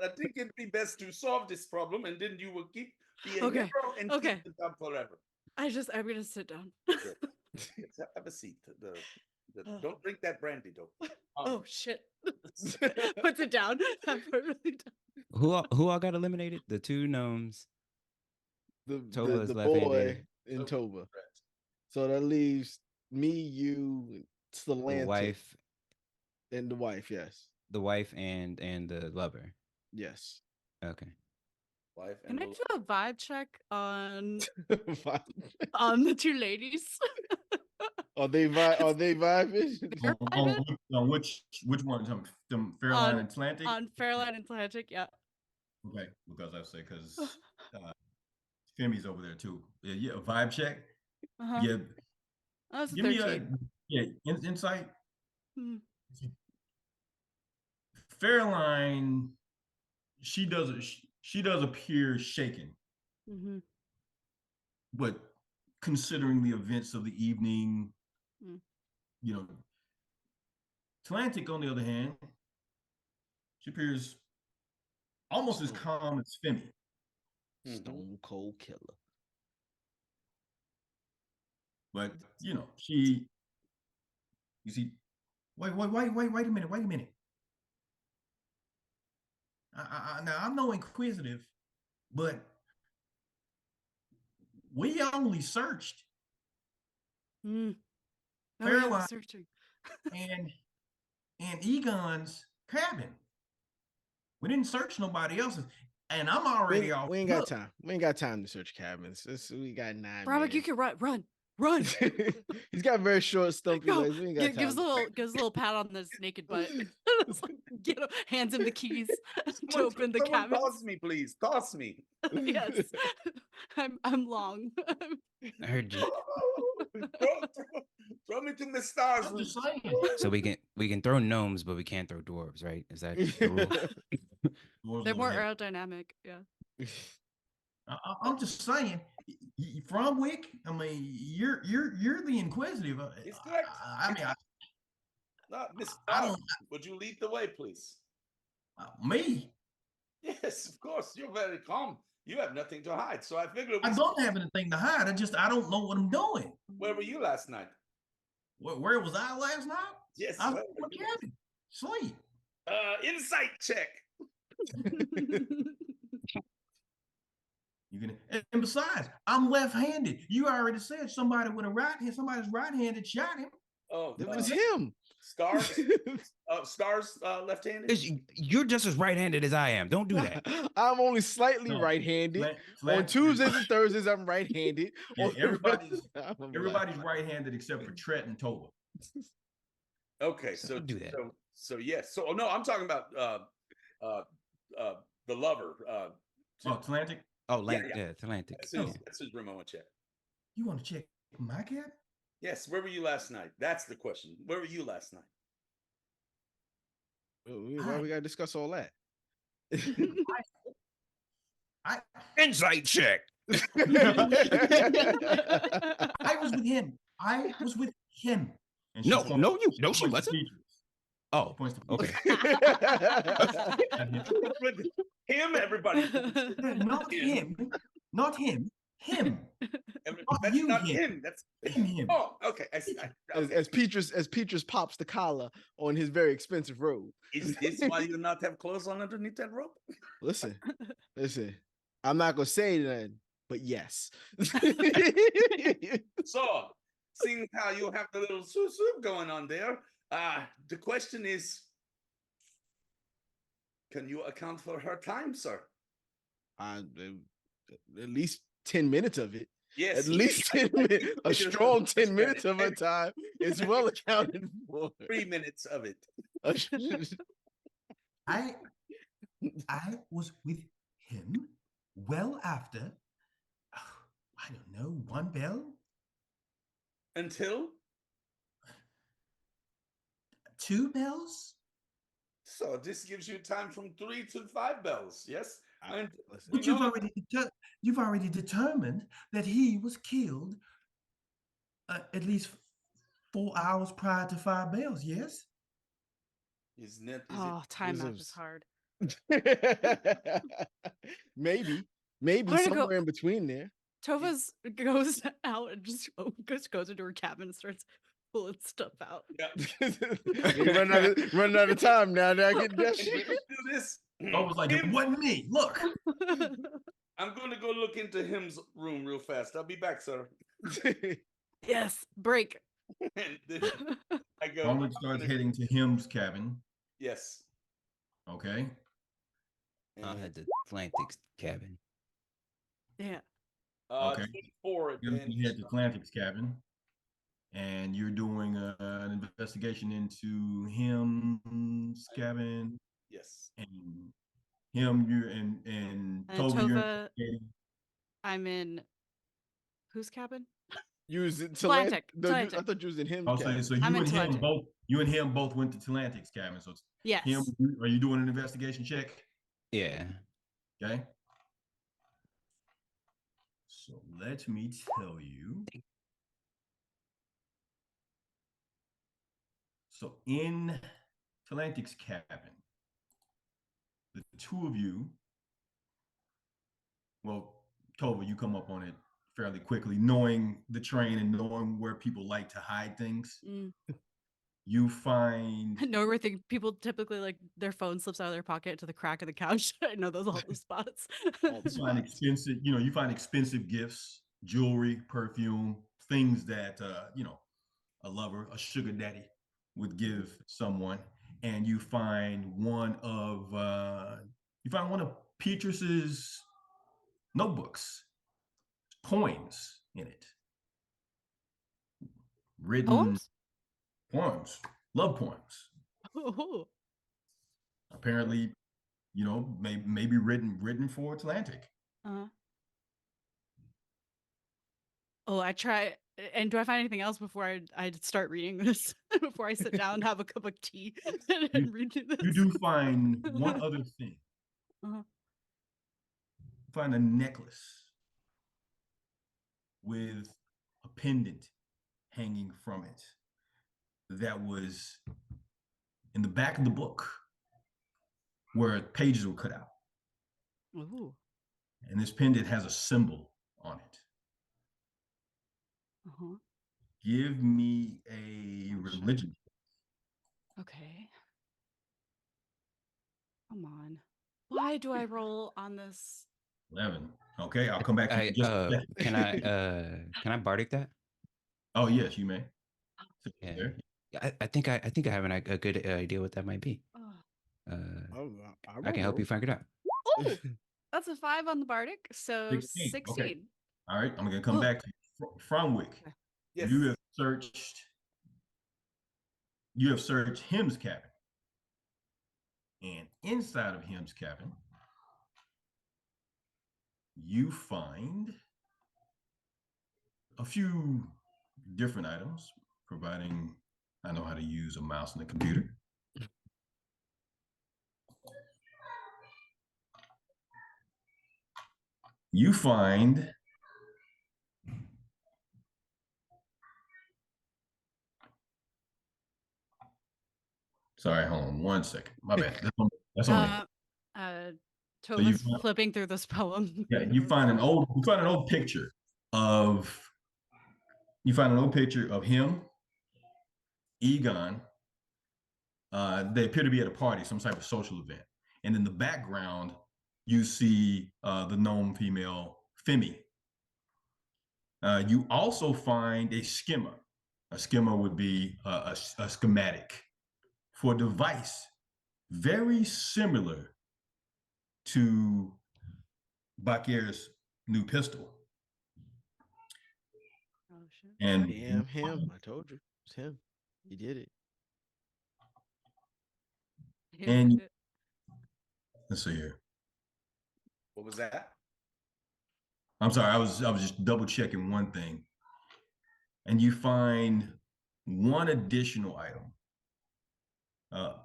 Speaker 4: I think it'd be best to solve this problem, and then you will keep being
Speaker 1: Okay.
Speaker 4: hero and keep the job forever.
Speaker 1: I'm gonna sit down.
Speaker 4: Yes, have a seat. Don't drink that brandy, though.
Speaker 1: Oh shit! Puts it down.
Speaker 5: Who all got eliminated? The 2 gnomes. Tova is
Speaker 6: the
Speaker 5: left-handed.
Speaker 6: boy and Tova. So that leaves me, you, Salantic,
Speaker 5: The wife.
Speaker 6: and the wife. Yes.
Speaker 5: The wife and the lover.
Speaker 6: Yes.
Speaker 5: Okay.
Speaker 4: Wife
Speaker 1: Can
Speaker 4: and
Speaker 1: I do a vibe check on
Speaker 6: Are
Speaker 1: the 2 ladies?
Speaker 6: they vibing?
Speaker 3: On which one? Fairline Atlantic?
Speaker 1: On Fairline Atlantic, yeah.
Speaker 3: Okay, because I say because Femi's over there too. Yeah, vibe check. Yeah,
Speaker 1: Oh, that's a
Speaker 3: give me
Speaker 1: 13.
Speaker 3: insight.
Speaker 1: Hmm.
Speaker 3: Fairline, she does appear shaken,
Speaker 1: Mm-hmm.
Speaker 3: but considering the events of the evening,
Speaker 1: Mm.
Speaker 3: you know, Atlantic on the other hand, she appears almost as calm as Femi.
Speaker 6: Stone cold killer.
Speaker 3: But you know, you see, wait a minute. Now I'm no inquisitive, but we only searched
Speaker 1: Mm. Oh, yeah,
Speaker 3: Fairline
Speaker 1: searching.
Speaker 3: and Egon's cabin. We didn't search nobody else's, and I'm already off.
Speaker 6: We ain't got time. We ain't got time to search cabins. We got 9
Speaker 1: Robert,
Speaker 6: minutes.
Speaker 1: you can run.
Speaker 6: He's got very short, stumpy
Speaker 1: Go.
Speaker 6: legs. We ain't got time.
Speaker 1: Gives a little pat on his naked butt. Hands him the keys to open the
Speaker 4: someone
Speaker 1: cabin.
Speaker 4: Toss me, please. Toss me.
Speaker 1: Yes, I'm long.
Speaker 5: I heard you.
Speaker 4: Throw me to the stars.
Speaker 3: I'm just saying.
Speaker 5: So we can throw gnomes, but we can't throw dwarves, right? Is that the rule?
Speaker 1: They're more aerodynamic. Yeah.
Speaker 3: I'm just saying. From Wick, I mean, you're the inquisitive.
Speaker 4: He's correct. Miss would you lead the way, please?
Speaker 3: Me?
Speaker 4: Yes, of course. You're very calm. You have nothing to hide. So I figured
Speaker 3: I don't have anything to hide. I don't know what I'm doing.
Speaker 4: Where were you last night?
Speaker 3: Where was I last night?
Speaker 4: Yes.
Speaker 3: I was in my cabin. Sleep.
Speaker 4: Insight check.
Speaker 3: And besides, I'm left-handed. You already said somebody with a right hand, somebody's right-handed shot him.
Speaker 4: Oh,
Speaker 6: it was him.
Speaker 4: Stars left-handed.
Speaker 5: You're just as right-handed as I am. Don't do that.
Speaker 6: I'm only slightly right-handed. On Tuesdays and Thursdays, I'm right-handed.
Speaker 3: Yeah, everybody's right-handed except for Tret and Tova.
Speaker 4: Okay, so
Speaker 5: do that.
Speaker 4: So yes. So no, I'm talking about the lover.
Speaker 3: Atlantic.
Speaker 5: Oh, Atlantic.
Speaker 4: That's his room I want to check.
Speaker 3: You want to check my cabin?
Speaker 4: Yes. Where were you last night? That's the question. Where were you last night?
Speaker 6: Why we gotta discuss all that?
Speaker 5: Insight check.
Speaker 3: I was with him. And
Speaker 5: no, she wasn't. Oh, okay.
Speaker 4: Him, everybody.
Speaker 3: Not him.
Speaker 4: That's not him. That's
Speaker 3: him.
Speaker 4: Oh, okay.
Speaker 6: As Petrus pops the collar on his very expensive robe.
Speaker 4: Is this why you not have clothes on underneath that robe?
Speaker 6: Listen. I'm not gonna say that, but yes.
Speaker 4: So, seeing how you have the little soup going on there, the question is, can you account for her time, sir?
Speaker 6: At least 10 minutes of it.
Speaker 4: Yes.
Speaker 6: At least 10 minutes. A strong 10 minutes of her time is well accounted for.
Speaker 4: 3 minutes of it.
Speaker 3: I was with him well after, I don't know, 1 bell?
Speaker 4: Until?
Speaker 3: 2 bells?
Speaker 4: So this gives you time from 3 to 5 bells, yes?
Speaker 3: But you've already determined that he was killed at least 4 hours prior to 5 bells, yes?
Speaker 1: Time map is hard.
Speaker 6: Maybe somewhere in between there.
Speaker 1: Tova's goes out and just goes into her cabin and starts pulling stuff out.
Speaker 4: Yeah.
Speaker 6: running out of time now. Now getting desperate.
Speaker 4: Do this.
Speaker 3: I was like, it wasn't me. Look.
Speaker 4: I'm going to go look into him's room real fast. I'll be back, sir.
Speaker 1: Yes, break.
Speaker 4: I go.
Speaker 3: Only starts heading to him's cabin.
Speaker 4: Yes.
Speaker 3: Okay.
Speaker 5: I had the Atlantic's cabin.
Speaker 1: Yeah.
Speaker 3: Okay.
Speaker 4: 4
Speaker 3: You head to Atlantic's cabin, and you're doing an investigation into him's cabin.
Speaker 4: Yes.
Speaker 3: And Him, you and
Speaker 1: And
Speaker 3: Tova, you're
Speaker 1: Tova,
Speaker 3: in.
Speaker 1: I'm in whose cabin?
Speaker 6: Using
Speaker 1: Atlantic.
Speaker 6: I thought you was in him.
Speaker 3: I'll say so.
Speaker 1: I'm in Atlantic.
Speaker 3: You and him both went to Atlantic's cabin. So it's
Speaker 1: Yes.
Speaker 3: him. Are you doing an investigation check?
Speaker 5: Yeah.
Speaker 3: Okay. So let me tell you. So in Atlantic's cabin, the two of you, well, Tova, you come up on it fairly quickly, knowing the train and knowing where people like to hide things. You find
Speaker 1: I know where people typically like their phone slips out of their pocket to the crack of the couch. I know those all the spots.
Speaker 3: you find expensive, you find expensive gifts, jewelry, perfume, things that a lover, a sugar daddy would give someone. And you find one of Petrus's notebooks, poems in it. Written poems, love poems.
Speaker 1: Oh.
Speaker 3: Apparently, maybe written for Atlantic.
Speaker 1: Oh, I try. And do I find anything else before I start reading this? Before I sit down and have a cup of tea and read this?
Speaker 3: You do find one other thing. You find a necklace with a pendant hanging from it that was in the back of the book where pages were cut out.
Speaker 1: Ooh.
Speaker 3: And this pendant has a symbol on it. Give me a religion.
Speaker 1: Okay. Come on. Why do I roll on this?
Speaker 3: 11. Okay, I'll come back to you in just a second.
Speaker 5: Can I bardic that?
Speaker 3: Oh yes, you may.
Speaker 5: Yeah. I think I have a good idea what that might be. I can help you figure it out.
Speaker 1: Oh, that's a 5 on the bardic, so 16.
Speaker 3: Okay. All right, I'm gonna come back to you. Fromwick.
Speaker 4: Yes.
Speaker 3: You have searched him's cabin, and inside of him's cabin, you find a few different items, providing I know how to use a mouse and a computer. You find sorry, hold on one second. My bad. That's on me.
Speaker 1: Tova's flipping through this poem.
Speaker 3: Yeah, you find an old picture of him, Egon. They appear to be at a party, some type of social event. And in the background, you see the gnome female, Femi. You also find a skimmer. A skimmer would be a schematic for a device very similar to Bakir's new pistol.
Speaker 1: Oh, shit.
Speaker 3: And
Speaker 6: damn him. I told you. It's him. He did it.
Speaker 3: And let's see here.
Speaker 4: What was that?
Speaker 3: I'm sorry, I was just double checking one thing. And you find one additional item,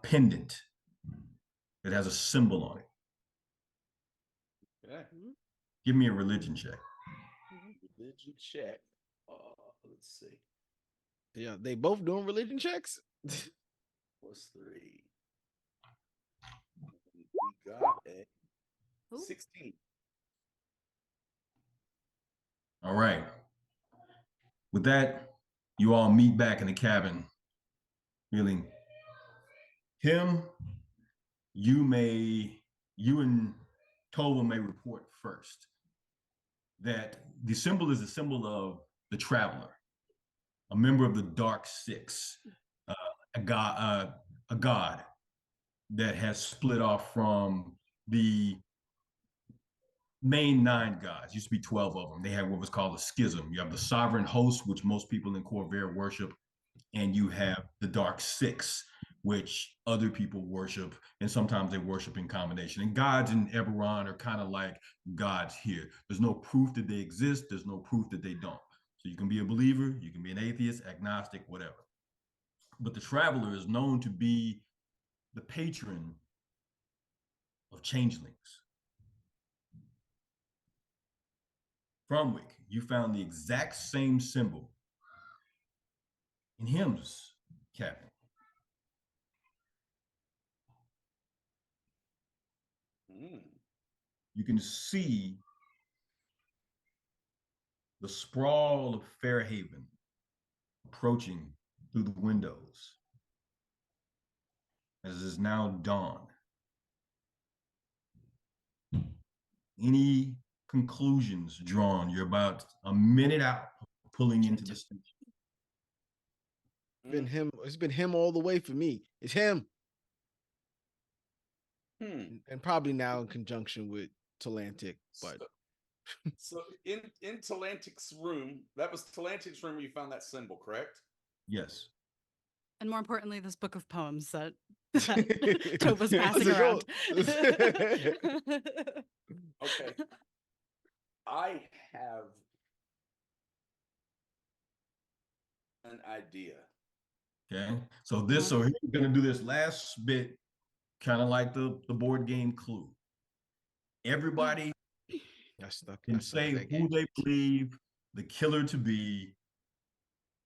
Speaker 3: pendant that has a symbol on it.
Speaker 4: Okay.
Speaker 3: Give me a religion check.
Speaker 4: Religion check. Let's see.
Speaker 6: Yeah, they both doing religion checks.
Speaker 4: +3. We got a 16.
Speaker 3: All right. With that, you all meet back in the cabin. Feeling him, you and Tova may report first that the symbol is a symbol of the traveler, a member of the Dark Six, a god that has split off from the main 9 gods. Used to be 12 of them. They had what was called a schism. You have the sovereign host, which most people in Corvair worship, and you have the Dark Six, which other people worship, and sometimes they worship in combination. And gods in Eberron are kind of like gods here. There's no proof that they exist. There's no proof that they don't. So you can be a believer, you can be an atheist, agnostic, whatever. But the traveler is known to be the patron of changelings. Fromwick, you found the exact same symbol in Hymn's cabinet. You can see the sprawl of Fairhaven approaching through the windows as it is now dawn. Any conclusions drawn? You're about a minute out pulling into the station.
Speaker 6: It's been him all the way for me. It's him. And probably now in conjunction with Talantic, but
Speaker 4: so in Talantic's room, that was Talantic's room where you found that symbol, correct?
Speaker 3: Yes.
Speaker 1: And more importantly, this book of poems that Tova's passing around.
Speaker 4: Okay. I have an idea.
Speaker 3: Okay. So we're gonna do this last bit, kind of like the board game Clue. Everybody can say who they believe the killer to be,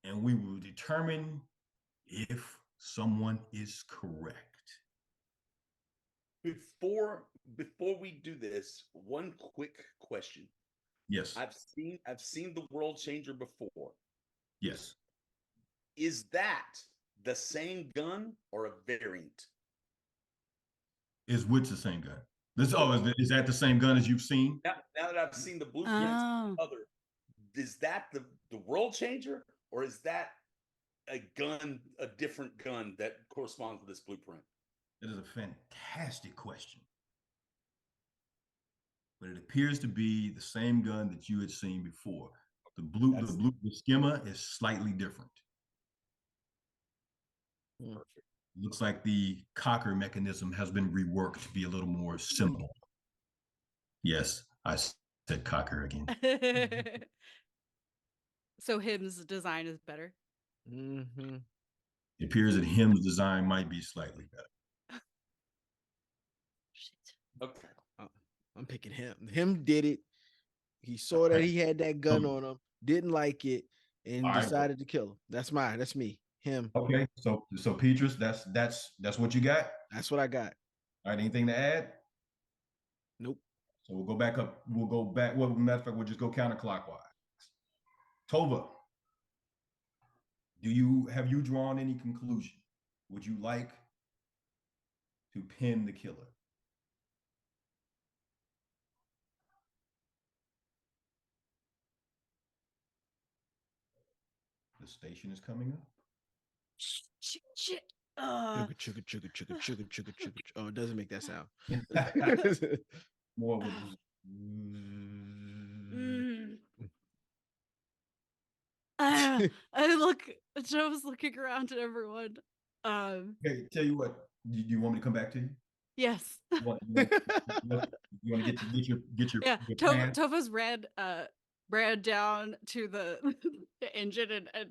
Speaker 3: and we will determine if someone is correct.
Speaker 4: Before we do this, one quick question.
Speaker 3: Yes.
Speaker 4: I've seen the World Changer before.
Speaker 3: Yes.
Speaker 4: Is that the same gun or a variant?
Speaker 3: Is which the same gun? Is that the same gun as you've seen?
Speaker 4: Now that I've seen the blueprints, is that the World Changer, or is that a different gun that corresponds to this blueprint?
Speaker 3: It is a fantastic question. But it appears to be the same gun that you had seen before. The schema is slightly different.
Speaker 4: Perfect.
Speaker 3: Looks like the cocker mechanism has been reworked to be a little more simple. Yes, I said cocker again.
Speaker 1: So Hymn's design is better.
Speaker 6: Mm-hmm.
Speaker 3: It appears that Hymn's design might be slightly better.
Speaker 1: Shit.
Speaker 4: Okay.
Speaker 6: I'm picking him. Him did it. He saw that he had that gun on him, didn't like it, and decided to kill him. That's me. Him.
Speaker 3: Okay, so Petrus, that's what you got?
Speaker 6: That's what I got.
Speaker 3: All right, anything to add?
Speaker 6: Nope.
Speaker 3: So we'll go back up. Well, matter of fact, we'll just go counterclockwise. Tova, have you drawn any conclusion? Would you like to pin the killer? The station is coming up.
Speaker 1: Shit.
Speaker 6: Oh, it doesn't make that sound.
Speaker 3: More with
Speaker 1: Joe was looking around at everyone.
Speaker 3: Okay, tell you what. Do you want me to come back to you?
Speaker 1: Yes.
Speaker 3: You want to get your
Speaker 1: Tova's ran down to the engine and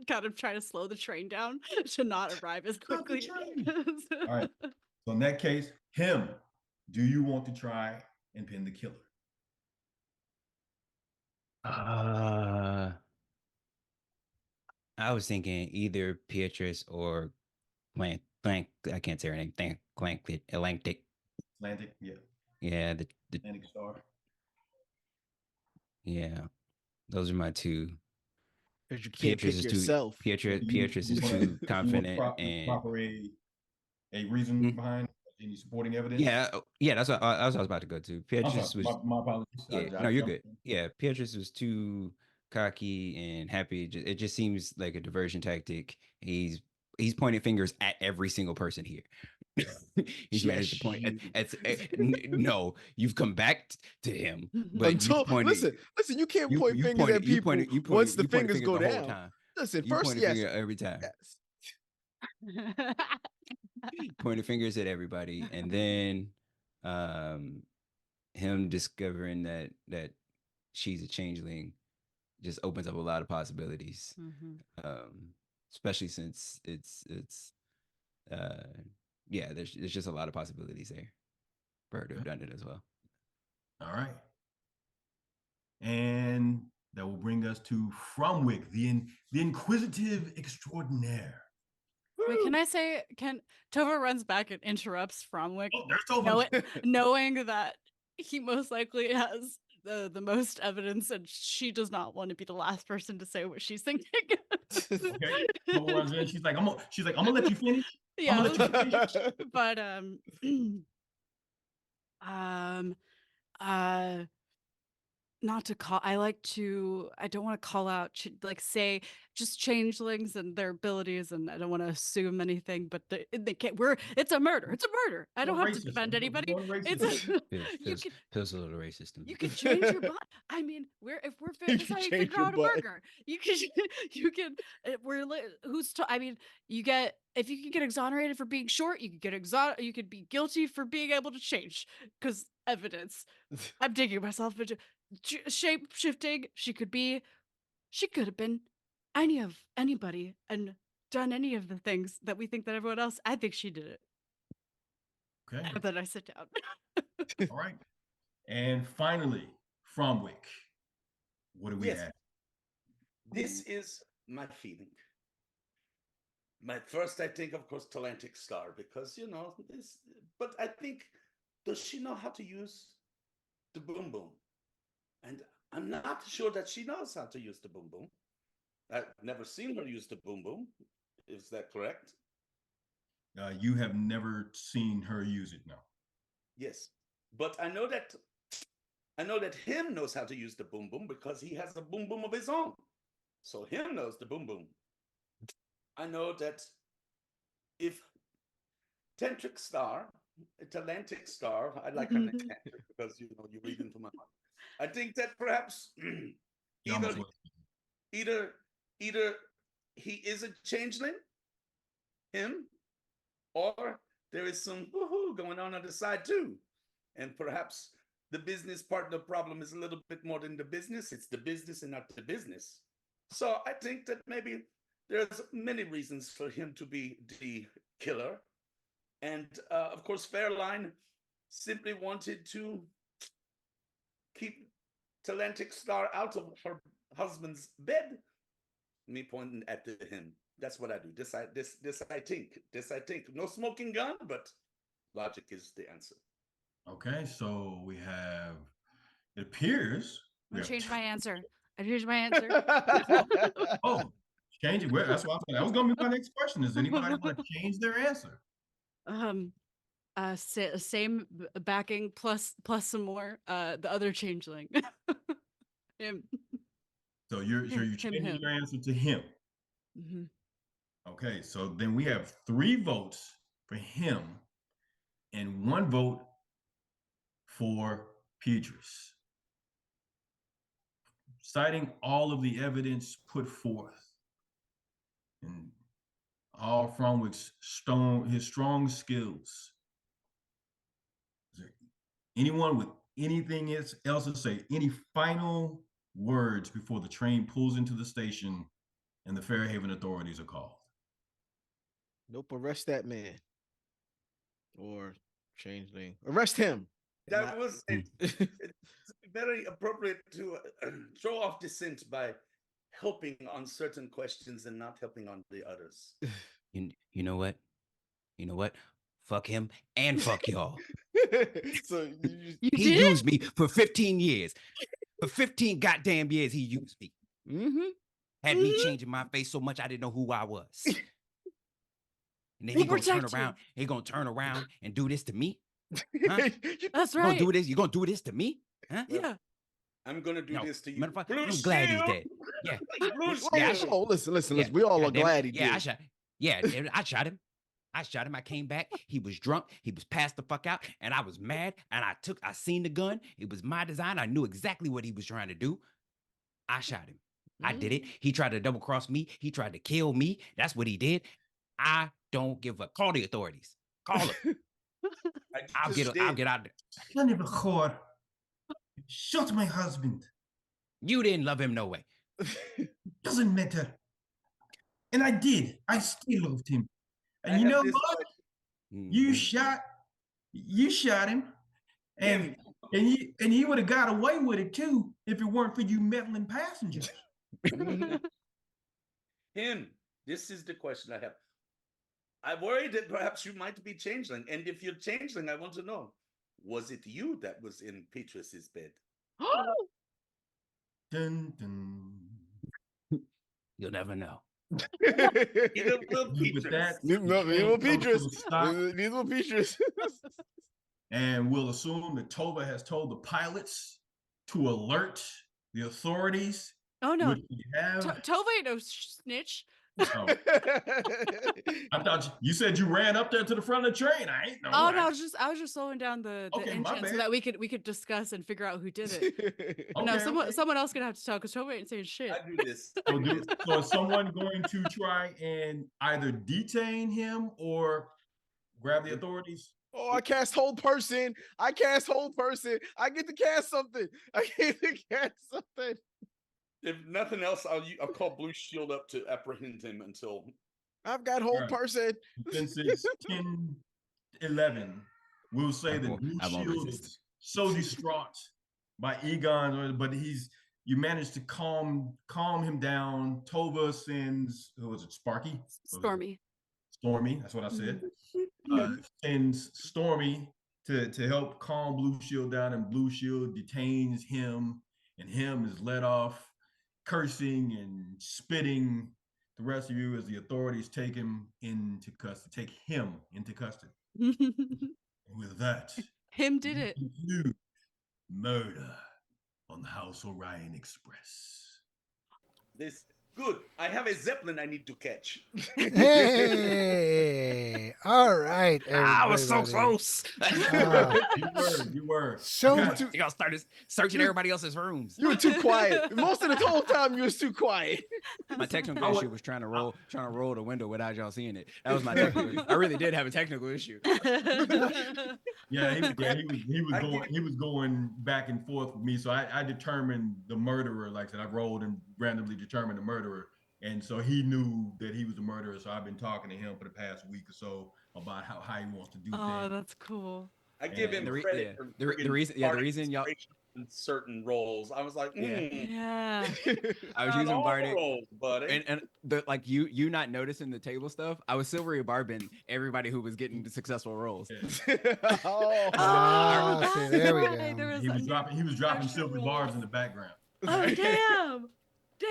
Speaker 1: kind of try to slow the train down to not arrive as quickly.
Speaker 3: All right. So in that case, do you want to try and pin the killer?
Speaker 5: I was thinking either Beatrice or Blank. I can't say her name. Atlantic.
Speaker 3: Atlantic, yeah.
Speaker 5: Yeah, the
Speaker 3: Atlantic Star.
Speaker 5: Yeah, those are my two.
Speaker 6: Because you can't pick yourself.
Speaker 5: Beatrice is too confident and
Speaker 3: a reason behind any supporting evidence.
Speaker 5: Yeah, that's what I was about to go to. Beatrice was.
Speaker 3: My apologies.
Speaker 5: Yeah, no, you're good. Yeah, Beatrice was too cocky and happy. It just seems like a diversion tactic. He's pointing fingers at every single person here. He's managed to point no, you've come back to him. But
Speaker 6: listen, you can't point fingers at people once the fingers go down. Listen, first, yes.
Speaker 5: Every time.
Speaker 6: Yes.
Speaker 5: pointing fingers at everybody, and then him discovering that she's a changeling just opens up a lot of possibilities. Especially since it's yeah, there's just a lot of possibilities there for her to have done it as well.
Speaker 3: All right. And that will bring us to Fromwick, the inquisitive extraordinaire.
Speaker 1: Wait, can I say, Tova runs back and interrupts Fromwick,
Speaker 3: Oh, there's Tova.
Speaker 1: knowing that he most likely has the most evidence, and she does not want to be the last person to say what she's thinking.
Speaker 3: Okay. Tova runs in. She's like, I'm gonna let you finish.
Speaker 1: Yeah,
Speaker 3: I'm gonna let you finish.
Speaker 1: but not to call, I don't want to call out, like, say just changelings and their abilities, and I don't want to assume anything, but they can't, it's a murder. I don't have to defend anybody.
Speaker 5: Feels a little racist to me.
Speaker 1: You can change your body. I mean, if we're deciding to figure out a burger, you can, I mean, if you can get exonerated for being short, you could be guilty for being able to change, because evidence. I'm digging myself into shape shifting. She could have been anybody and done any of the things that we think that everyone else. I think she did it.
Speaker 3: Okay.
Speaker 1: And then I sit down.
Speaker 3: All right. And finally, Fromwick, what do we have?
Speaker 4: This is my feeling. My first, I think, of course, Talentic Star, because this. But I think, does she know how to use the boom boom? And I'm not sure that she knows how to use the boom boom. I've never seen her use the boom boom. Is that correct?
Speaker 3: You have never seen her use it, no.
Speaker 4: Yes, but I know that him knows how to use the boom boom because he has a boom boom of his own. So him knows the boom boom. I know that if Talentic Star, I like her name Tantric because you read into my mind. I think that perhaps either he is a changeling, him, or there is some woohoo going on the side too. And perhaps the business partner problem is a little bit more than the business. It's the business and not the business. So I think that maybe there's many reasons for him to be the killer. And of course, Fairline simply wanted to keep Talentic Star out of her husband's bed. Me pointing at him. That's what I do. This I think. No smoking gun, but logic is the answer.
Speaker 3: Okay, so we have. It appears.
Speaker 1: I changed my answer.
Speaker 3: Oh, change it. Well, that's what that was going to be my next question. Does anybody want to change their answer?
Speaker 1: Same backing plus some more. The other changeling. Him.
Speaker 3: So you're changing your answer to him.
Speaker 1: Mm-hmm.
Speaker 3: Okay, so then we have 3 votes for him and 1 vote for Petrus. Citing all of the evidence put forth and all Fromwick's strong skills. Is there anyone with anything else to say? Any final words before the train pulls into the station and the Fairhaven authorities are called?
Speaker 6: Nope, arrest that man. Or changeling. Arrest him.
Speaker 4: That was it's very appropriate to throw off dissent by helping on certain questions and not helping on the others.
Speaker 5: You know what? Fuck him and fuck y'all.
Speaker 6: So
Speaker 5: he used me for 15 years. For 15 goddamn years, he used me.
Speaker 1: Mm-hmm.
Speaker 5: Had me changing my face so much I didn't know who I was. And then he gonna turn around and do this to me. Huh?
Speaker 1: That's right.
Speaker 5: You gonna do this to me? Huh?
Speaker 1: Yeah.
Speaker 4: I'm gonna do this to you.
Speaker 5: I'm glad he's dead. Yeah.
Speaker 6: Listen. We all are glad he did.
Speaker 5: I shot him. I came back. He was drunk. He was passed the fuck out. And I was mad. And I seen the gun. It was my design. I knew exactly what he was trying to do. I shot him. I did it. He tried to double cross me. He tried to kill me. That's what he did. I don't give a. Call the authorities. Call them. I'll get out there.
Speaker 3: Son of a whore. Shot my husband.
Speaker 5: You didn't love him no way.
Speaker 3: Doesn't matter. And I did. I still loved him. And you know what? You shot him. And he would have got away with it too if it weren't for you meddling passengers.
Speaker 4: Him, this is the question I have. I'm worried that perhaps you might be changeling. And if you're changeling, I want to know, was it you that was in Petrus's bed?
Speaker 3: Dun, dun.
Speaker 5: You'll never know.
Speaker 4: Neither will
Speaker 6: Petrus.
Speaker 3: And we'll assume that Tova has told the pilots to alert the authorities.
Speaker 1: Oh no,
Speaker 3: have...
Speaker 1: Tova ain't no snitch.
Speaker 3: Oh. I thought you said you ran up there to the front of the train. I ain't know.
Speaker 1: Oh no, I was just slowing down the
Speaker 3: Okay,
Speaker 1: engine so that we could discuss and figure out who did it.
Speaker 3: Okay,
Speaker 1: No, someone else gonna have to talk because Tova ain't saying shit.
Speaker 4: I do this.
Speaker 3: So is someone going to try and either detain him or grab the authorities?
Speaker 6: Oh, I cast hold person. I get to cast something.
Speaker 4: If nothing else, I'll call Blue Shield up to apprehend him until
Speaker 6: I've got hold person.
Speaker 3: Since it's 10-11, we'll say that Blue Shield is so distraught by Egon, but you managed to calm him down. Tova sends, who was it, Sparky?
Speaker 1: Stormy,
Speaker 3: that's what I said. Sends Stormy to help calm Blue Shield down, and Blue Shield detains him, and him is let off, cursing and spitting the rest of you as the authorities take him into custody. With that,
Speaker 1: him did it.
Speaker 3: Murder on the House Orien Express.
Speaker 4: this. Good. I have a Zeppelin I need to catch.
Speaker 2: Hey, all right.
Speaker 5: I was so close.
Speaker 3: You were.
Speaker 2: So
Speaker 5: you all started searching everybody else's rooms.
Speaker 6: You were too quiet. Most of the whole time you was too quiet.
Speaker 5: My technical issue was trying to roll the window without y'all seeing it. That was my technical issue. I really did have a technical issue.
Speaker 3: Yeah, he was going back and forth with me. So I determined the murderer. Like I said, I rolled and randomly determined the murderer. And so he knew that he was the murderer. So I've been talking to him for the past week or so about how he wants to do things.
Speaker 1: Oh, that's cool.
Speaker 4: I give him credit for
Speaker 5: the reason y'all
Speaker 4: in certain roles. I was like,
Speaker 1: Yeah.
Speaker 5: I was using Bardic,
Speaker 4: roles, buddy.
Speaker 5: and you not noticing the table stuff. I was silvery barbing everybody who was getting the successful rolls.
Speaker 2: see, there we go.
Speaker 3: He was dropping silver bars in the background.
Speaker 1: Oh damn.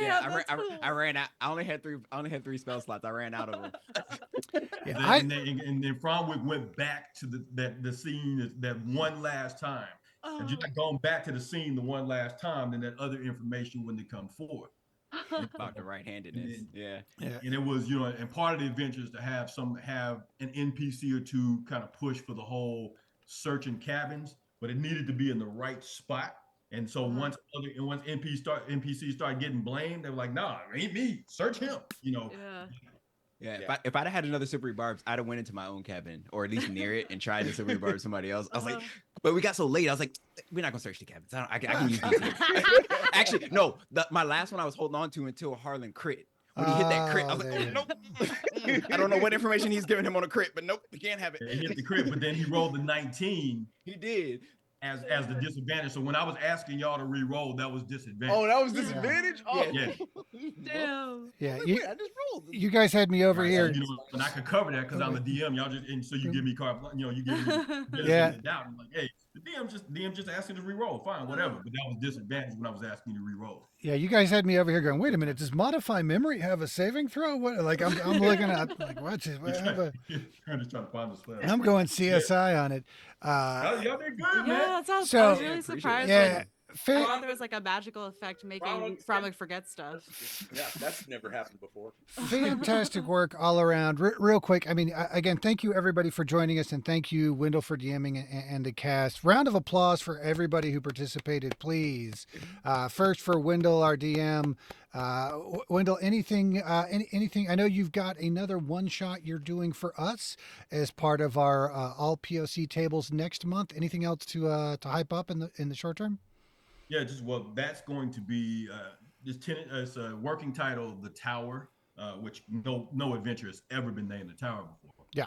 Speaker 5: Yeah, I ran out. I only had three spell slots. I ran out of them.
Speaker 3: And then Fromwick went back to the scene that one last time. If you had gone back to the scene the one last time, then that other information wouldn't have come forward.
Speaker 5: About the right-handedness. Yeah.
Speaker 3: And it was, and part of the adventure is to have an NPC or two kind of push for the whole searching cabins, but it needed to be in the right spot. And so once NPCs started getting blamed, they were like, "Nah, it ain't me. Search him."
Speaker 5: Yeah. If I'd have had another silvery barbs, I'd have went into my own cabin or at least near it and tried to silvery barb somebody else. I was like, but we got so late. I was like, we're not gonna search the cabins. I can use these. Actually, no. My last one I was holding on to until Harland crit. When he hit that crit, I was like, nope. I don't know what information he's giving him on a crit, but nope, we can't have it.
Speaker 3: He hit the crit, but then he rolled the 19.
Speaker 5: He did.
Speaker 3: As the disadvantage. So when I was asking y'all to re-roll, that was disadvantage.
Speaker 6: Oh, that was disadvantage? Oh.
Speaker 3: Yeah.
Speaker 1: Damn.
Speaker 2: Yeah.
Speaker 6: I just rolled.
Speaker 2: You guys had me over here.
Speaker 3: And I could cover that because I'm the DM. Y'all just, and so you give me carte, you give me doubt. I'm like, hey, the DM just asking to re-roll. Fine, whatever. But that was disadvantage when I was asking you to re-roll.
Speaker 2: Yeah, you guys had me over here going, wait a minute, does modify memory have a saving throw? What? Like I'm looking at like what's it?
Speaker 3: Trying to find the spell.
Speaker 2: I'm going CSI on it.
Speaker 3: Y'all did good, man.
Speaker 1: Yeah, that sounds.
Speaker 2: So-
Speaker 1: I was really surprised.
Speaker 2: Yeah.
Speaker 1: I thought there was like a magical effect making Fromwick forget stuff.
Speaker 4: Yeah, that's never happened before.
Speaker 2: Fantastic work all around. Real quick, I mean, again, thank you everybody for joining us, and thank you Wyndll for DMing and the cast. Round of applause for everybody who participated, please. First for Wyndll, our DM. Wyndll, anything? Anything? I know you've got another one shot you're doing for us as part of our all POC tables next month. Anything else to hype up in the short term?
Speaker 3: Yeah, that's going to be it's a working title, The Tower, which no adventure has ever been named The Tower before.
Speaker 2: Yeah.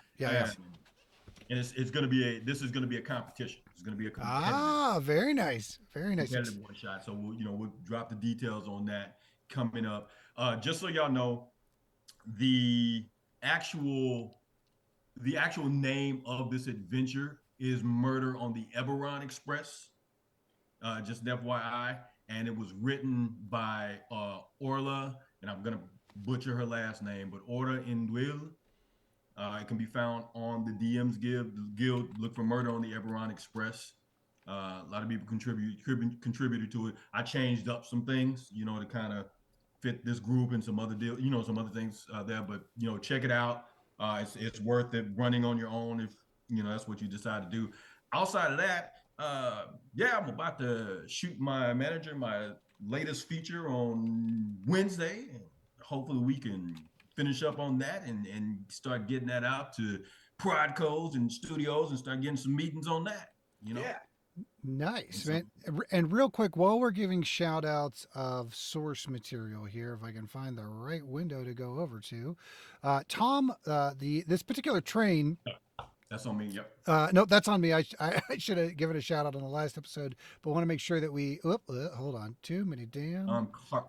Speaker 3: And it's going to be this is going to be a competition. It's going to be a competitive.
Speaker 2: Very nice.
Speaker 3: Competitive one shot. So we'll drop the details on that coming up. Just so y'all know, the actual name of this adventure is Murder on the Eberron Express. Just an FYI, and it was written by Orla, and I'm gonna butcher her last name, but Orien Wyndll. It can be found on the DM's Guild. Look for Murder on the Eberron Express. A lot of people contributed to it. I changed up some things, to kind of fit this group and some other some other things there. But check it out. It's worth it running on your own if that's what you decide to do. Outside of that, I'm about to shoot my latest feature on Wednesday. Hopefully we can finish up on that and start getting that out to prodcos and studios and start getting some meetings on that.
Speaker 4: Yeah.
Speaker 2: Nice, man. And real quick, while we're giving shout outs of source material here, if I can find the right window to go over to, Tom, this particular train.
Speaker 3: That's on me. Yep.
Speaker 2: No, that's on me. I should have given a shout out on the last episode, but want to make sure that we. Hold on. Too many damn.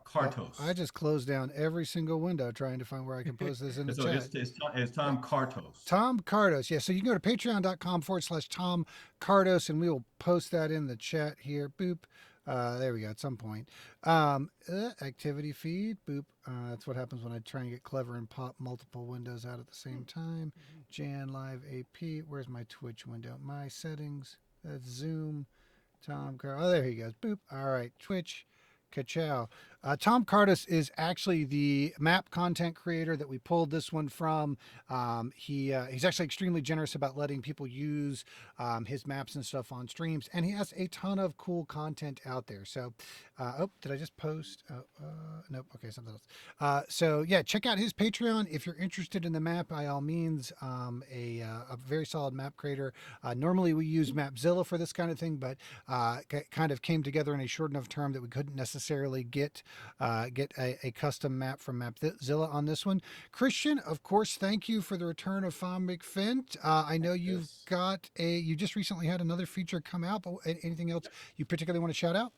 Speaker 3: Kartos.
Speaker 2: I just closed down every single window trying to find where I can post this in the chat.
Speaker 3: It's Tom Kartos.
Speaker 2: Tom Kartos. Yeah. So you can go to patreon.com/Tom Kartos, and we will post that in the chat here. Boop. There we go. At some point, activity feed. Boop. That's what happens when I try and get clever and pop multiple windows out at the same time. Jan Live AP. Where's my Twitch window? My settings. That's Zoom. Tom Kartos. Oh, there he goes. Boop. All right. Twitch. Ka-chow. Tom Kartos is actually the map content creator that we pulled this one from. He's actually extremely generous about letting people use his maps and stuff on streams, and he has a ton of cool content out there. So, did I just post? Nope. Okay, something else. So yeah, check out his Patreon if you're interested in the map. By all means, a very solid map creator. Normally we use Mapzilla for this kind of thing, but kind of came together in a short enough term that we couldn't necessarily get a custom map from Mapzilla on this one. Christian, of course, thank you for the return of Fawn McFint. I know you just recently had another feature come out, but anything else you particularly want to shout out?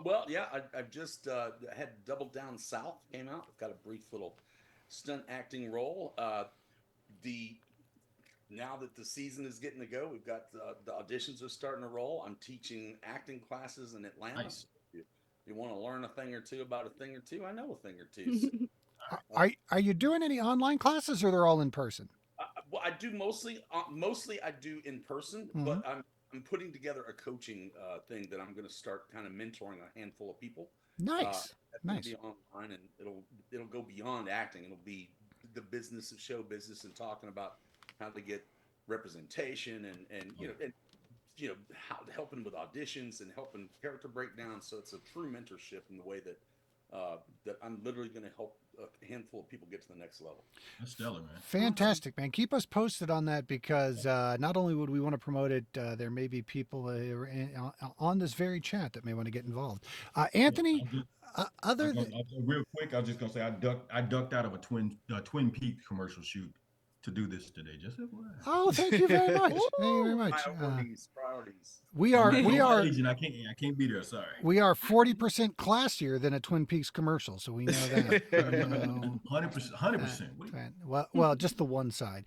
Speaker 4: Well, yeah, I've just had Double Down South came out. I've got a brief little stunt acting role. Now that the season is getting to go, we've got the auditions are starting to roll. I'm teaching acting classes in Atlanta.
Speaker 3: Nice.
Speaker 4: You want to learn a thing or two about a thing or two? I know a thing or two. So,
Speaker 2: are you doing any online classes, or they're all in person?
Speaker 4: well, I do mostly I do in person, but I'm putting together a coaching thing that I'm going to start kind of mentoring a handful of people.
Speaker 2: Nice.
Speaker 4: Nice. Be online, and it'll go beyond acting. It'll be the business of show business and talking about how to get representation and how helping with auditions and helping character breakdowns. So it's a true mentorship in the way that that I'm literally going to help a handful of people get to the next level.
Speaker 3: That's stellar, man.
Speaker 2: Fantastic, man. Keep us posted on that, because not only would we want to promote it, there may be people on this very chat that may want to get involved. Anthony,
Speaker 3: real quick, I was just gonna say I ducked out of a Twin Peaks commercial shoot to do this today. Just
Speaker 2: oh, thank you very much. Thank you very much.
Speaker 4: Priorities.
Speaker 2: We are.
Speaker 3: I can't be there. Sorry.
Speaker 2: We are 40% classier than a Twin Peaks commercial, so we know that.
Speaker 3: 100%.
Speaker 2: Well, just the one side.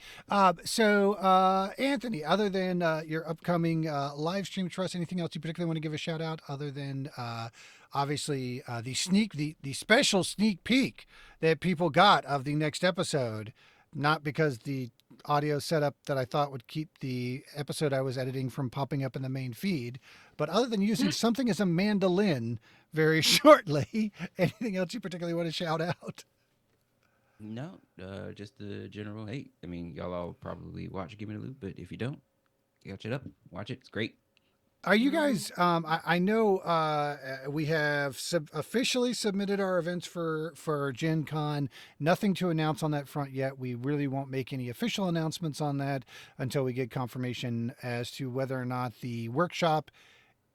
Speaker 2: So, Anthony, other than your upcoming live stream for us, anything else you particularly want to give a shout out other than obviously the special sneak peek that people got of the next episode? Not because the audio setup that I thought would keep the episode I was editing from popping up in the main feed, but other than using something as a mandolin very shortly, anything else you particularly want to shout out?
Speaker 5: No, just the general hate. I mean, y'all all probably watch Gimme Da Loot, but if you don't, catch it up, watch it. It's great.
Speaker 2: Are you guys? I know we have officially submitted our events for Gen Con. Nothing to announce on that front yet. We really won't make any official announcements on that until we get confirmation as to whether or not the workshop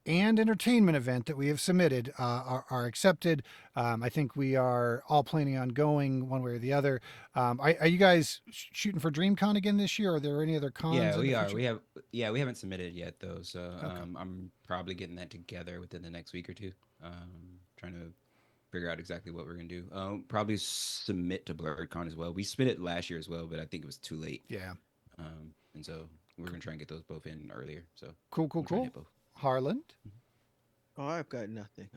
Speaker 2: and entertainment event that we have submitted are accepted. I think we are all planning on going one way or the other. Are you guys shooting for DreamCon again this year? Are there any other cons?
Speaker 5: Yeah,
Speaker 2: in
Speaker 5: we
Speaker 2: the
Speaker 5: are.
Speaker 2: future?
Speaker 5: We haven't submitted yet though, so
Speaker 2: Okay.
Speaker 5: I'm probably getting that together within the next week or two. Trying to figure out exactly what we're gonna do. Probably submit to BlurredCon as well. We submitted last year as well, but I think it was too late.
Speaker 2: Yeah.
Speaker 5: And so we're gonna try and get those both in earlier. So
Speaker 2: Cool.
Speaker 5: we'll try and hit both.
Speaker 2: Harland.
Speaker 6: Oh, I've got nothing.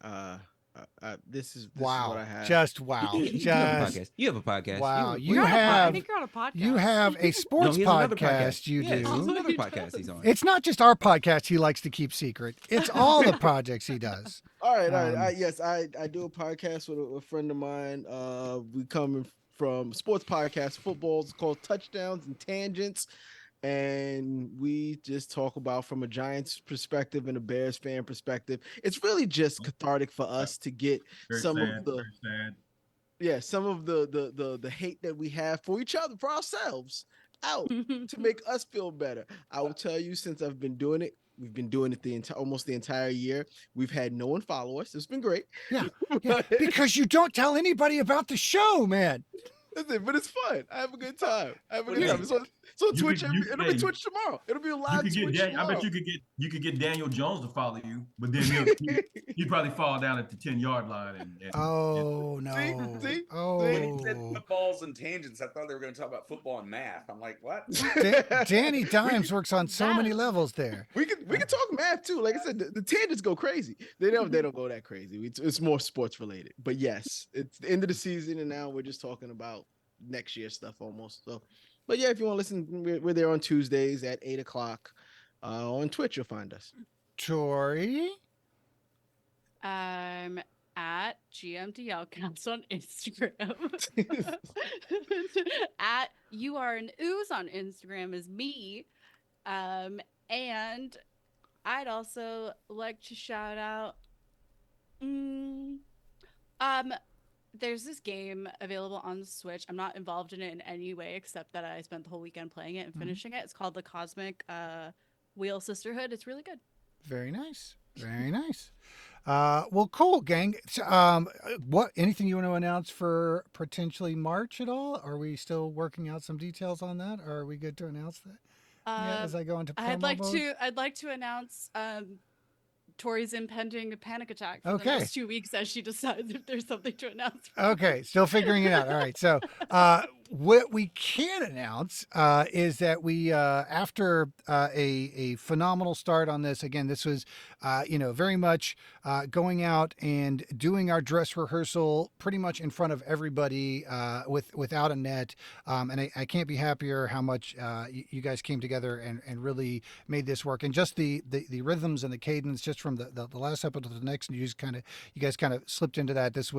Speaker 6: This is
Speaker 2: Wow.
Speaker 6: what I have.
Speaker 2: Just wow.
Speaker 5: You have a
Speaker 2: Just
Speaker 5: podcast. You have a podcast.
Speaker 2: wow.
Speaker 1: You're on I think you're on a podcast.
Speaker 2: You have a sports
Speaker 5: he has another
Speaker 2: podcast. You
Speaker 5: Yeah,
Speaker 2: do.
Speaker 5: there's another
Speaker 1: he
Speaker 5: podcast
Speaker 1: does.
Speaker 5: he's on.
Speaker 2: It's not just our podcast he likes to keep secret. It's all the projects he does.
Speaker 6: All right.
Speaker 2: Um,
Speaker 6: Yes, I do a podcast with a friend of mine. We come from sports podcast, football. It's called Touchdowns and Tangents. And we just talk about from a Giants perspective and a Bears fan perspective. It's really just cathartic for us to get some of the hate that we have for each other, for ourselves, out to make us feel better. I will tell you, since I've been doing it, we've been doing it almost the entire year. We've had no one follow us. It's been great.
Speaker 2: Yeah, because you don't tell anybody about the show, man.
Speaker 6: Listen, but it's fun. I have a good time.
Speaker 4: What
Speaker 6: So
Speaker 3: You
Speaker 6: Twitch.
Speaker 3: could- you-
Speaker 6: It'll
Speaker 3: hey,
Speaker 6: be Twitch tomorrow. It'll be a
Speaker 3: You
Speaker 6: live
Speaker 3: could get
Speaker 6: Twitch
Speaker 3: Dan- I
Speaker 6: tomorrow.
Speaker 3: bet you could get Daniel Jones to follow you, but then he'd probably fall down at the 10-yard line.
Speaker 2: Oh no.
Speaker 6: See?
Speaker 4: When he said
Speaker 2: Oh.
Speaker 4: footballs and tangents, I thought they were going to talk about football and math. I'm like, what?
Speaker 2: Danny Dimes works on so many
Speaker 1: That-
Speaker 2: levels there.
Speaker 6: We can talk math too. Like I said, the tangents go crazy. They don't go that crazy. It's more sports related. But yes, it's the end of the season, and now we're just talking about next year stuff almost. So, but yeah, if you want to listen, we're there on Tuesdays at 8:00 on Twitch. You'll find us.
Speaker 2: Tori.
Speaker 1: I'm at GMDLcast on Instagram. At You Are an Ooze on Instagram is me. And I'd also like to shout out. There's this game available on the Switch. I'm not involved in it in any way except that I spent the whole weekend playing it and finishing it. It's called the Cosmic Wheel Sisterhood. It's really good.
Speaker 2: Very nice. Very nice. Well, cool, gang. So, anything you want to announce for potentially March at all? Are we still working out some details on that? Or are we good to announce that? Yeah, as I go into promo
Speaker 1: I'd like to announce Tori's impending panic attack for the
Speaker 2: Okay.
Speaker 1: next 2 weeks as she decides if there's something to announce.
Speaker 2: Okay, still figuring it out. All right. So, what we can announce is that we, after a phenomenal start on this, again, this was, very much going out and doing our dress rehearsal pretty much in front of everybody without a net. And I can't be happier how much you guys came together and really made this work. And just the rhythms and the cadence, just from the last episode to the next, and you guys kind of slipped into that. This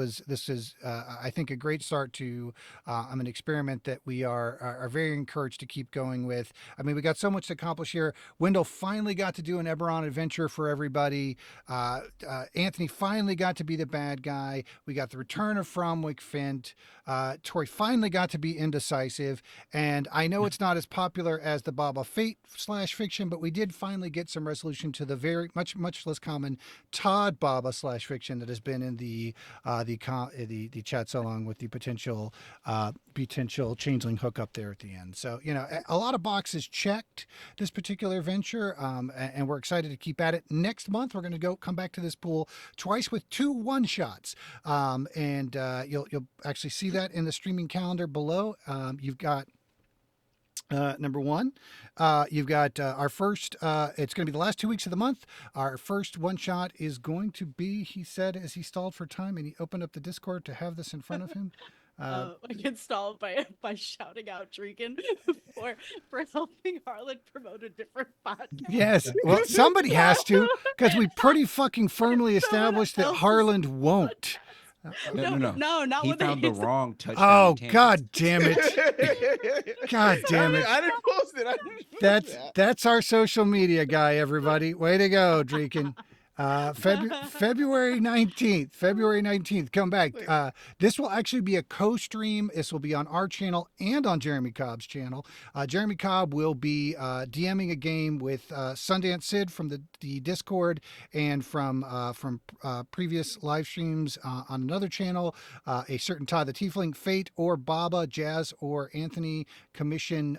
Speaker 2: is I think a great start to an experiment that we are very encouraged to keep going with. I mean, we got so much to accomplish here. Wyndll finally got to do an Eberron adventure for everybody. Anthony finally got to be the bad guy. We got the return of Fromwick Fint. Tori finally got to be indecisive. And I know it's not as popular as the Baba Fate /fiction, but we did finally get some resolution to the very much less common Todd Baba /fiction that has been in the chat so long, with the potential changeling hook up there at the end. So, a lot of boxes checked this particular venture, and we're excited to keep at it. Next month, we're going to come back to this pool twice with 2 one-shots, and you'll actually see that in the streaming calendar below. You've got number one, you've got our first, it's going to be the last 2 weeks of the month. Our first one shot is going to be, he said, as he stalled for time and he opened up the Discord to have this in front of him.
Speaker 1: I can stall by shouting out Dregan for helping Harland promote a different podcast.
Speaker 2: Yes. Well, somebody has to, because we pretty fucking firmly established that Harland won't.
Speaker 5: No.
Speaker 1: Not
Speaker 5: He
Speaker 1: when
Speaker 5: found
Speaker 1: they
Speaker 5: the wrong touchdown.
Speaker 2: Oh,
Speaker 5: tangent.
Speaker 2: God damn it. God damn it.
Speaker 6: I didn't post did I just
Speaker 2: That's our social media guy, everybody. Way to go, Dreeken. February 19th. February 19th. Come back. This will actually be a co-stream. This will be on our channel and on Jeremy Cobb's channel. Jeremy Cobb will be DMing a game with Sundance Sid from the Discord and from previous live streams on another channel. A certain Todd the Tiefling, Fate, or Baba, Jazz, or Anthony commission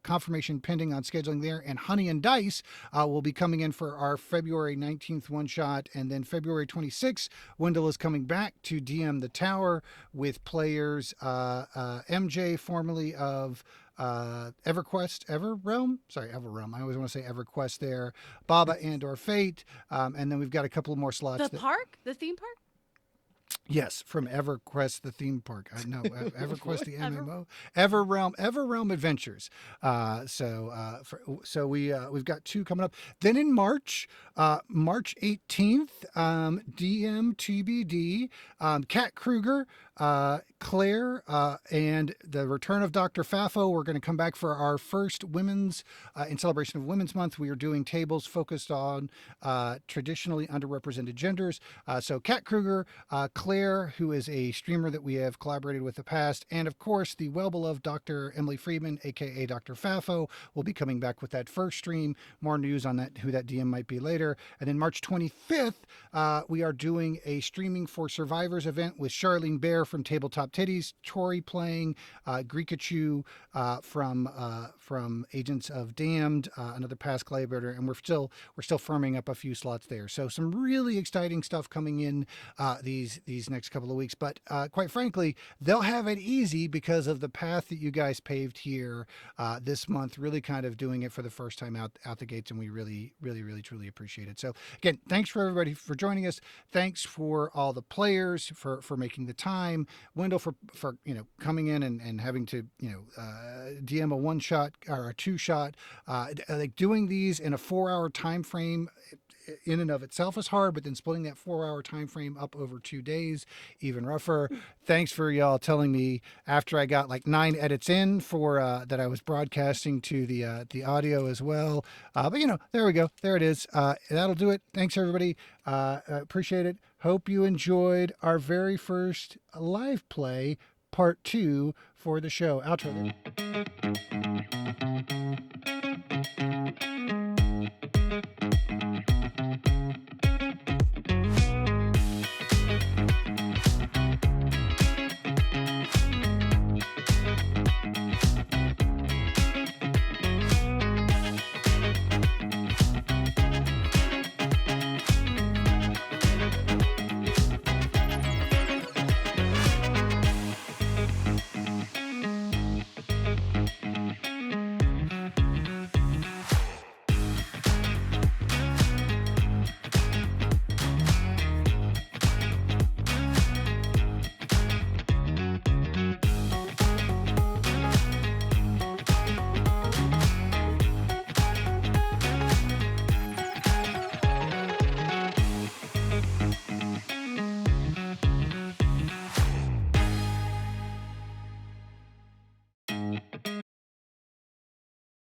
Speaker 2: confirmation pending on scheduling there. And Honey and Dice will be coming in for our February 19th one shot, and then February 26th, Wyndll is coming back to DM the Tower with players MJ, formerly of Everrealm. I always want to say EverQuest there. Baba and/or Fate, and then we've got a couple more slots.
Speaker 1: The theme park.
Speaker 2: Yes, from EverQuest, the theme park. I know EverQuest, the MMO, Everrealm Adventures. So we've got 2 coming up. Then in March, March 18th, DM TBD, Kat Kruger, Claire, and the return of Dr. Fafo. We're going to come back for our first women's, in celebration of Women's Month. We are doing tables focused on traditionally underrepresented genders. So Kat Kruger, Claire, who is a streamer that we have collaborated with in the past, and of course the well-beloved Dr. Emily Friedman, aka Dr. Fafo, will be coming back with that first stream. More news on that, who that DM might be later. And then March 25th, we are doing a Streaming for Survivors event with Charlene Bear from Tabletop Titties, Tori playing Grikachu from Agents of Damned, another past collaborator, and we're still firming up a few slots there. So some really exciting stuff coming in these next couple of weeks. But quite frankly, they'll have it easy because of the path that you guys paved here this month, really kind of doing it for the first time out the gates, and we really truly appreciate it. So again, thanks for everybody for joining us. Thanks for all the players for making the time. Wyndll for coming in and having to DM a one shot or a two shot. Like doing these in a 4-hour time frame in and of itself is hard, but then splitting that 4-hour time frame up over 2 days, even rougher. Thanks for y'all telling me after I got like 9 edits in for that I was broadcasting to the audio as well. But there we go. There it is. That'll do it. Thanks everybody. Appreciate it. Hope you enjoyed our very first live play, part 2 for the show. Outro.